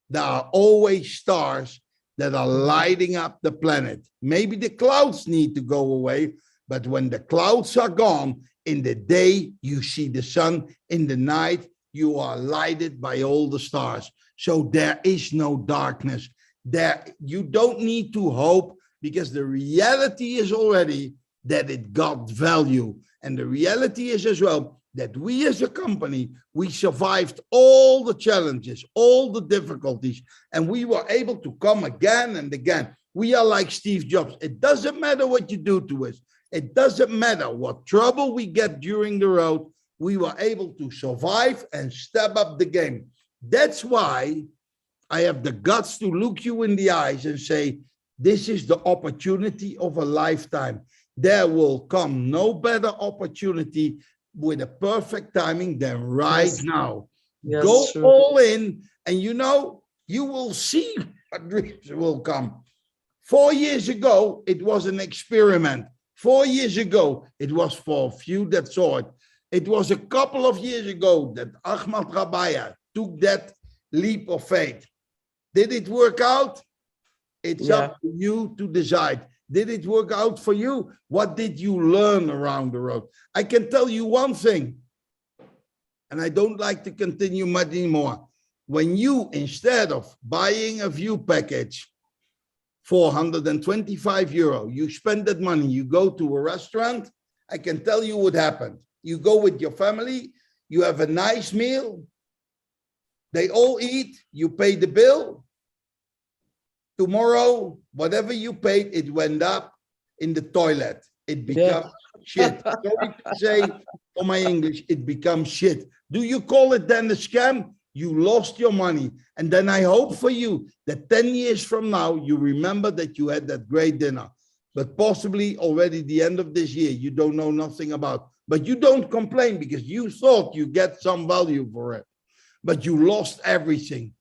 there are always stars that are lighting up the planet. Maybe the clouds need to go away, but when the clouds are gone, in the day you see the sun, in the night you are lighted by all the stars. So there is no darkness. There, you don't need to hope because the reality is already that it got value. And the reality is as well that we as a company, we survived all the challenges, all the difficulties, and we were able to come again and again. We are like Steve Jobs. It doesn't matter what you do to us. It doesn't matter what trouble we get during the road. We were able to survive and step up the game. That's why I have the guts to look you in the eyes and say, this is the opportunity of a lifetime. There will come no better opportunity with a perfect timing than right now. Yes, Go sure. all in, and you know, you will see what dreams will come. 4 years ago, it was an experiment. 4 years ago, it was for a few that saw it. It was a couple of years ago that Ahmad Rabaya took that leap of faith. Did it work out? It's up to you to decide. Did it work out for you? What did you learn around the road? I can tell you one thing, and I don't like to continue much anymore. When you, instead of buying a view package for 125 euro, you spend that money, you go to a restaurant, I can tell you what happened. You go with your family, you have a nice meal, they all eat, you pay the bill. Tomorrow, whatever you paid, it went up in the toilet. It becomes shit. Sorry to say for my English, it becomes shit. Do you call it then a scam? You lost your money. And then I hope for you that 10 years from now, you remember that you had that great dinner. But possibly already the end of this year, you don't know nothing about. But you don't complain because you thought you get some value for it. But you lost everything.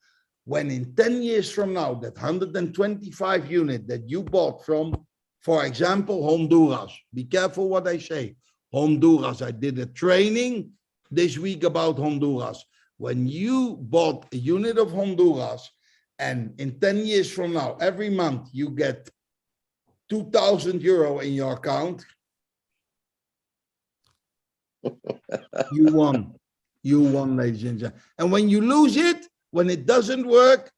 When in 10 years from now, that 125 unit that you bought from, for example, Honduras, be careful what I say, Honduras, I did a training this week about Honduras. When you bought a unit of Honduras, and in 10 years from now, every month you get 2,000 euro in your account, you won. You won, ladies and gentlemen. And when you lose it, when it doesn't work,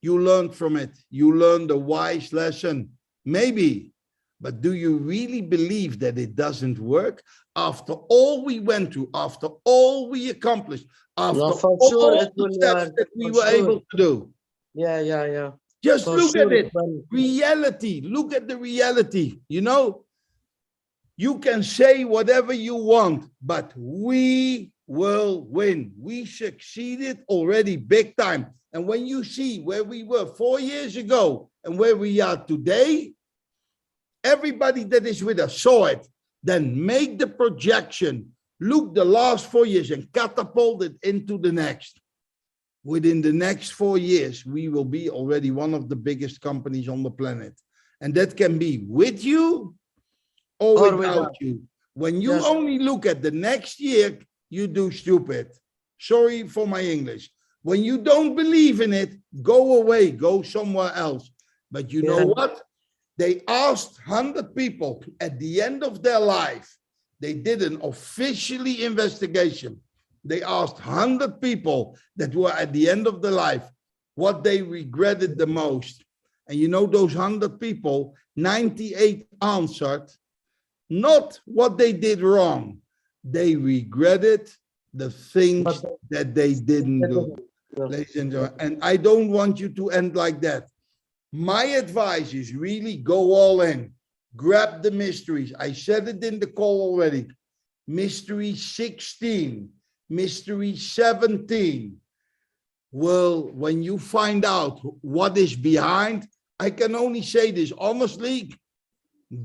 you learn from it. You learn the wise lesson. Maybe, but do you really believe that it doesn't work? After all we went through, after all we accomplished, after all the steps that we were able to do. Yeah. Just look at it. Reality. Look at the reality. You know, you can say whatever you want, but we will win. We succeeded already big time. And when you see where we were 4 years ago and where we are today, everybody that is with us saw it. Then make the projection. Look the last 4 years and catapult it into the next. Within the next 4 years, we will be already one of the biggest companies on the planet. And that can be with you or without you. When you only look at the next year, you do stupid. Sorry for my English. When you don't believe in it, go away, go somewhere else. But you know what? They asked 100 people at the end of their life. They did an officially investigation. They asked 100 people that were at the end of their life what they regretted the most. And you know those 100 people, 98 answered not what they did wrong. They regretted the things that they didn't do, ladies and gentlemen. And I don't want you to end like that. My advice is really go all in. Grab the mysteries. I said it in the call already. Mystery 16, mystery 17. Well, when you find out what is behind, I can only say this honestly,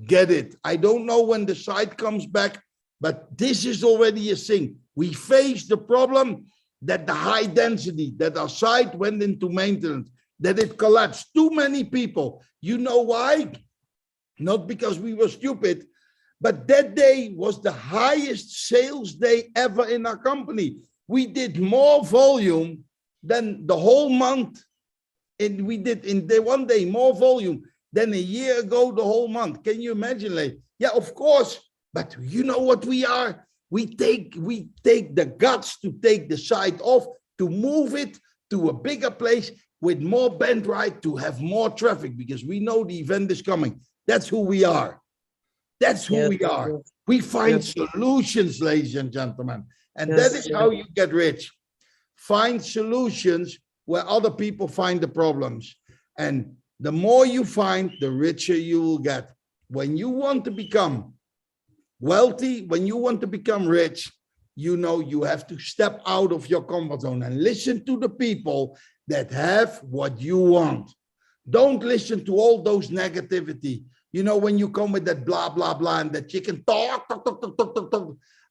get it. I don't know when the site comes back, but this is already a thing. We face the problem that the high density, that our site went into maintenance, that it collapsed. Too many people. You know why? Not because we were stupid, but that day was the highest sales day ever in our company. We did more volume than the whole month. And we did in the one day more volume than a year ago, the whole month. Can you imagine, like? Yeah, of course. But you know what we are? We take the guts to take the site off, to move it to a bigger place with more bandwidth to have more traffic because we know the event is coming. That's who we are. That's who we are. We find solutions, ladies and gentlemen. And that is how you get rich. Find solutions where other people find the problems. And the more you find, the richer you will get. When you want to become wealthy, when you want to become rich, you know you have to step out of your comfort zone and listen to the people that have what you want. Don't listen to all those negativity. You know, when you come with that blah, blah, blah, and the chicken talk.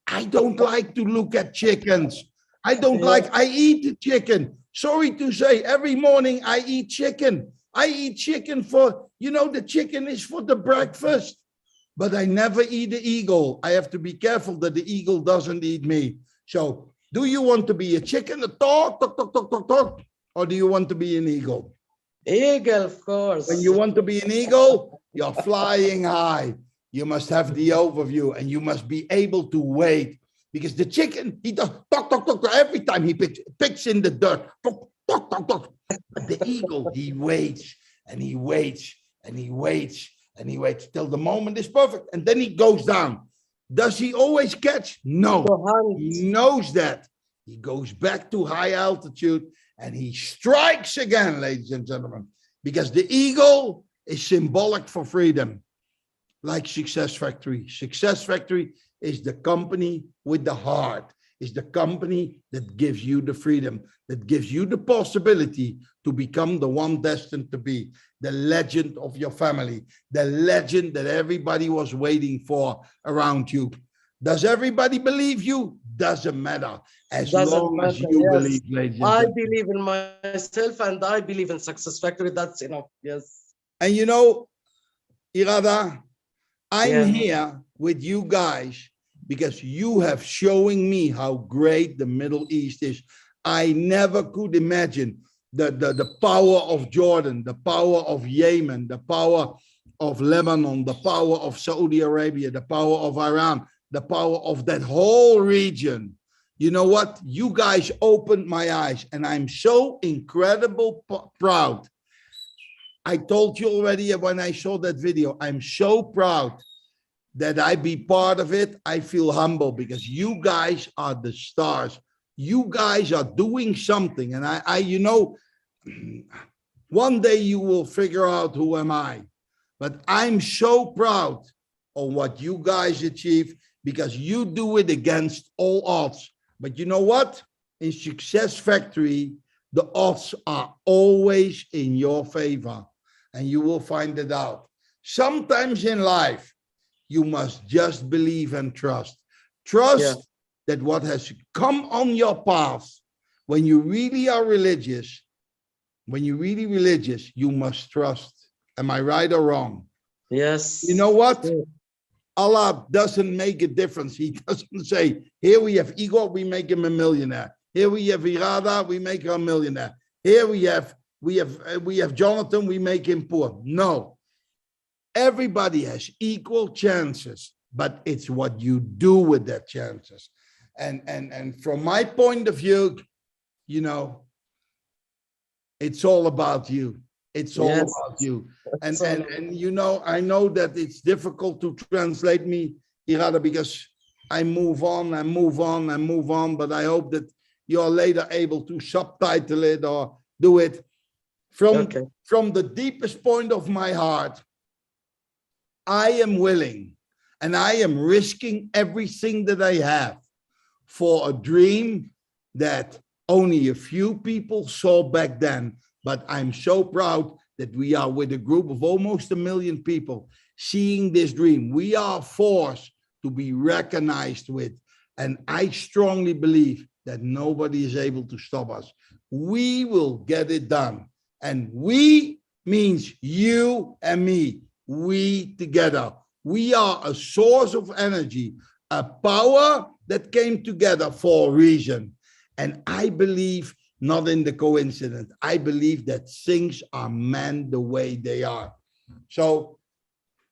I don't like to look at chickens. I don't like, I eat the chicken. Sorry to say, every morning I eat chicken. I eat chicken for, you know, the chicken is for the breakfast. But I never eat the eagle. I have to be careful that the eagle doesn't eat me. So, do you want to be a chicken, a talk, or do you want to be an eagle? Eagle, of course. When you want to be an eagle, you're flying high. You must have the overview and you must be able to wait. Because the chicken, he does talk every time he picks in the dirt. Talk. But the eagle, he waits and he waits and he waits. And he waits till the moment is perfect. And then he goes down. Does he always catch? No. He knows that. He goes back to high altitude and he strikes again, ladies and gentlemen. Because the eagle is symbolic for freedom. Like Success Factory. Success Factory is the company with the heart. Is the company that gives you the freedom, that gives you the possibility to become the one destined to be, the legend of your family, the legend that everybody was waiting for around you. Does everybody believe you? Doesn't matter. As long as you believe, ladies and gentlemen. I believe in myself and I believe in Success Factory. That's enough. Yes. And you know, Irada, I'm here with you guys because you have showing me how great the Middle East is. I never could imagine the power of Jordan, the power of Yemen, the power of Lebanon, the power of Saudi Arabia, the power of Iran, the power of that whole region. You know what? You guys opened my eyes and I'm so incredible proud. I told you already when I saw that video, I'm so proud that I be part of it. I feel humble because you guys are the stars. You guys are doing something. And I you know, one day you will figure out who am I. But I'm so proud of what you guys achieve because you do it against all odds. But you know what? In Success Factory, the odds are always in your favor. And you will find it out. Sometimes in life, you must just believe and trust. Trust that what has come on your path, when you really are religious, you must trust. Am I right or wrong? Yes. You know what? Allah doesn't make a difference. He doesn't say, here we have Igor, we make him a millionaire. Here we have Irada, we make her a millionaire. Here we have Jonathan, we make him poor. No. Everybody has equal chances, but it's what you do with that chances. And from my point of view, you know, it's all about you. It's all about you. And you know, I know that it's difficult to translate me, Irada, because I move on, but I hope that you're later able to subtitle it or do it from the deepest point of my heart. I am willing and I am risking everything that I have for a dream that only a few people saw back then. But I'm so proud that we are with a group of almost 1 million people seeing this dream. We are a force to be recognized with. And I strongly believe that nobody is able to stop us. We will get it done. And we means you and me. We together. We are a source of energy, a power that came together for a reason. And I believe not in the coincidence. I believe that things are meant the way they are. So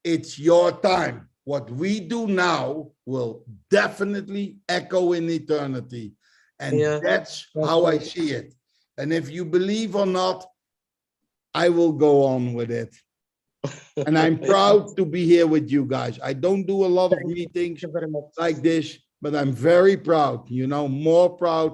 it's your time. What we do now will definitely echo in eternity. And that's how I see it. And if you believe or not, I will go on with it. And I'm proud to be here with you guys. I don't do a lot of meetings like this, but I'm very proud, you know, more proud.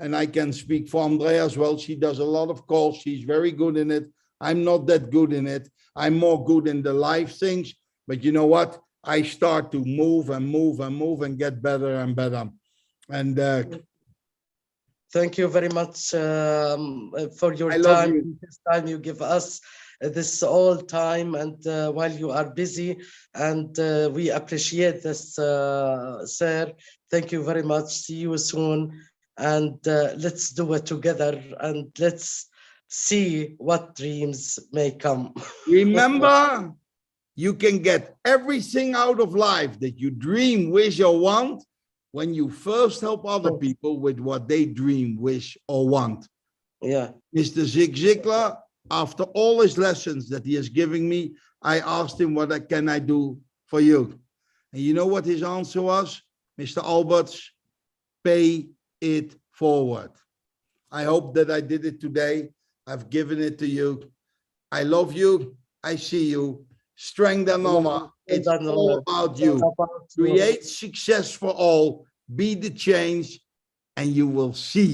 And I can speak for Andrea as well. She does a lot of calls. She's very good in it. I'm not that good in it. I'm more good in the live things. But you know what? I start to move and move and move and get better and better. And thank you very much for your I love time. you. This time you give us this all time, and while you are busy, and we appreciate this, sir. Thank you very much. See you soon, and let's do it together, and let's see what dreams may come. Remember, you can get everything out of life that you dream, wish, or want when you first help other people with what they dream, wish, or want. Yeah. Mr. Zig Ziglar, after all his lessons that he is giving me, I asked him, what can I do for you? And you know what his answer was? Mr. Alberts, pay it forward. I hope that I did it today. I've given it to you. I love you. I see you. Strength and honor. It's all about you. Create success for all. Be the change, and you will see.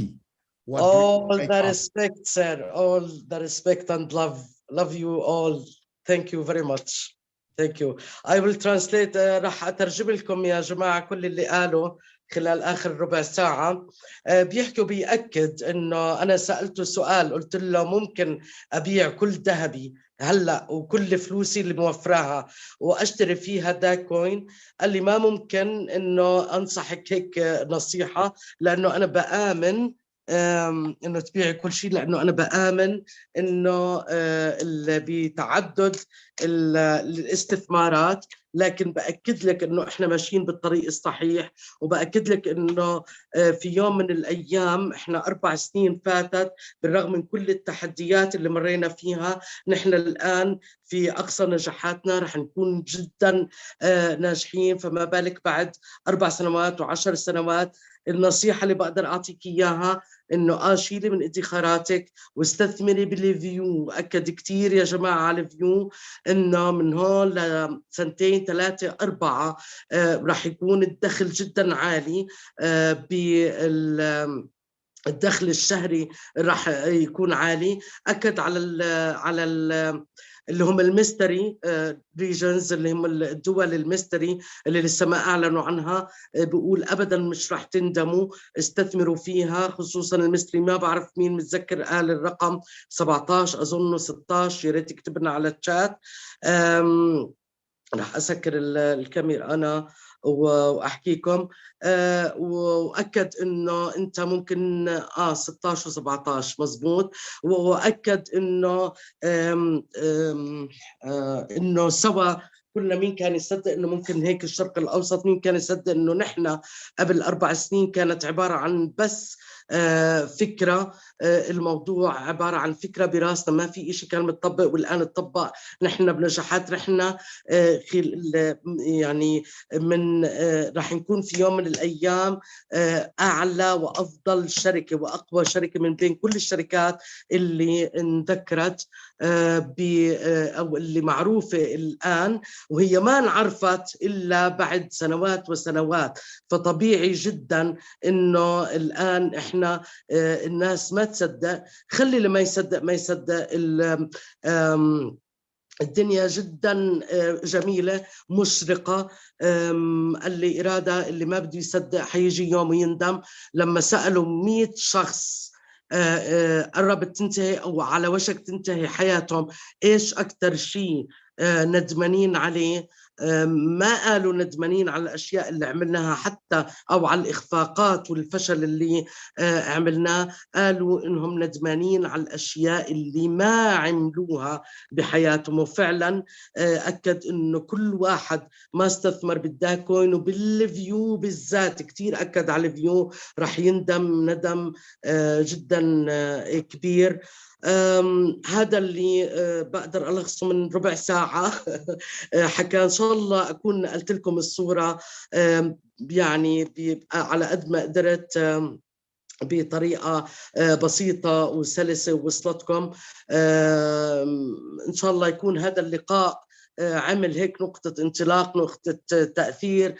All the respect, sir. All the respect and love. Love you all. Thank you very much. Thank you. I will translate. راح أترجم لكم يا جماعة كل اللي قاله خلال آخر ربع ساعة. بيحكي وبيأكد إنه أنا سألته سؤال، قلت له ممكن أبيع كل ذهبي هلأ وكل فلوسي اللي موفراها وأشتري فيها دا كوين؟ قال لي ما ممكن إنه أنصحك هيك نصيحة، لأنه أنا بآمن انه تبيعي كل شيء، لانه انا بآمن انه بتعدد الاستثمارات، لكن بأكد لك انه احنا ماشيين بالطريق الصحيح، وبأكد لك انه في يوم من الايام، احنا 4 سنين فاتت بالرغم من كل التحديات اللي مرينا فيها، نحن الان في اقصى نجاحاتنا، رح نكون جدا ناجحين، فما بالك بعد 4 سنوات و10 سنوات. النصيحة اللي بقدر أعطيك إياها إنه شيلي من ادخاراتك واستثمري بالفيو. أكد كتير يا جماعة على الفيو إنه من هون لسنتين 3 4 راح يكون الدخل جدا عالي. الدخل الشهري راح يكون عالي. أكد على اللي هم الميستري ريجنز، اللي هم الدول الميستري اللي لسه ما أعلنوا عنها. بيقول أبدا مش راح تندموا، استثمروا فيها، خصوصا الميستري. ما بعرف مين متذكر قال الرقم 17 أظنه 16، يا ريت يكتبنا على الشات. راح أسكر الكاميرا أنا واحكيكم. واكد انه انت ممكن 16 و17 مزبوط. واكد انه انه سوا كلنا، مين كان يصدق انه ممكن هيك الشرق الاوسط، مين كان يصدق انه نحن قبل 4 سنين كانت عباره عن بس فكره، الموضوع عباره عن فكره براسنا، ما في شيء كان متطبق، والان اتطبق. نحن بنجاحات رحنا يعني من راح نكون في يوم من الايام اعلى وافضل شركه واقوى شركه من بين كل الشركات اللي انذكرت او اللي معروفه الان، وهي ما انعرفت الا بعد سنوات وسنوات. فطبيعي جدا انه الان احنا الناس ما تصدق. خلي اللي ما يصدق ما يصدق. الدنيا جدا جميلة مشرقة. اللي إرادة، اللي ما بده يصدق حيجي يوم ويندم. لما سألوا 100 شخص قربت تنتهي أو على وشك تنتهي حياتهم، إيش أكتر شيء ندمانين عليه؟ ما قالوا ندمانين على الأشياء اللي عملناها حتى أو على الإخفاقات والفشل اللي عملناه، قالوا إنهم ندمانين على الأشياء اللي ما عملوها بحياتهم. وفعلا أكد إنه كل واحد ما استثمر بالداكوين وبالفيو بالذات، كتير أكد على الفيو، رح يندم ندم جدا كبير. هذا اللي بقدر ألخصه من ربع ساعة. حكى إن شاء الله أكون نقلت لكم الصورة يعني على قد ما قدرت بطريقة بسيطة وسلسة ووصلتكم. إن شاء الله يكون هذا اللقاء عمل هيك نقطة انطلاق، نقطة تأثير،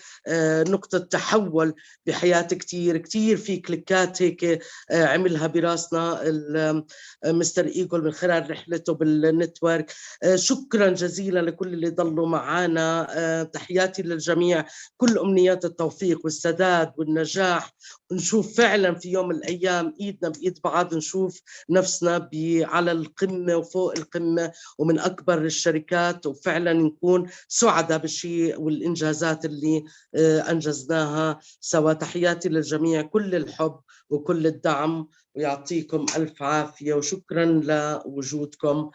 نقطة تحول بحياة كتير في كليكات هيك عملها براسنا مستر إيغول من خلال رحلته بالنتورك. شكرا جزيلا لكل اللي ضلوا معنا. تحياتي للجميع، كل أمنيات التوفيق والسداد والنجاح، نشوف فعلا في يوم من الأيام إيدنا بإيد بعض، نشوف نفسنا على القمة وفوق القمة ومن أكبر الشركات، وفعلا نكون سعداء بالشيء والإنجازات اللي أنجزناها سوا. تحياتي للجميع، كل الحب وكل الدعم، ويعطيكم ألف عافية وشكرا لوجودكم،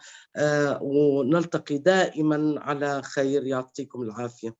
ونلتقي دائما على خير. يعطيكم العافية.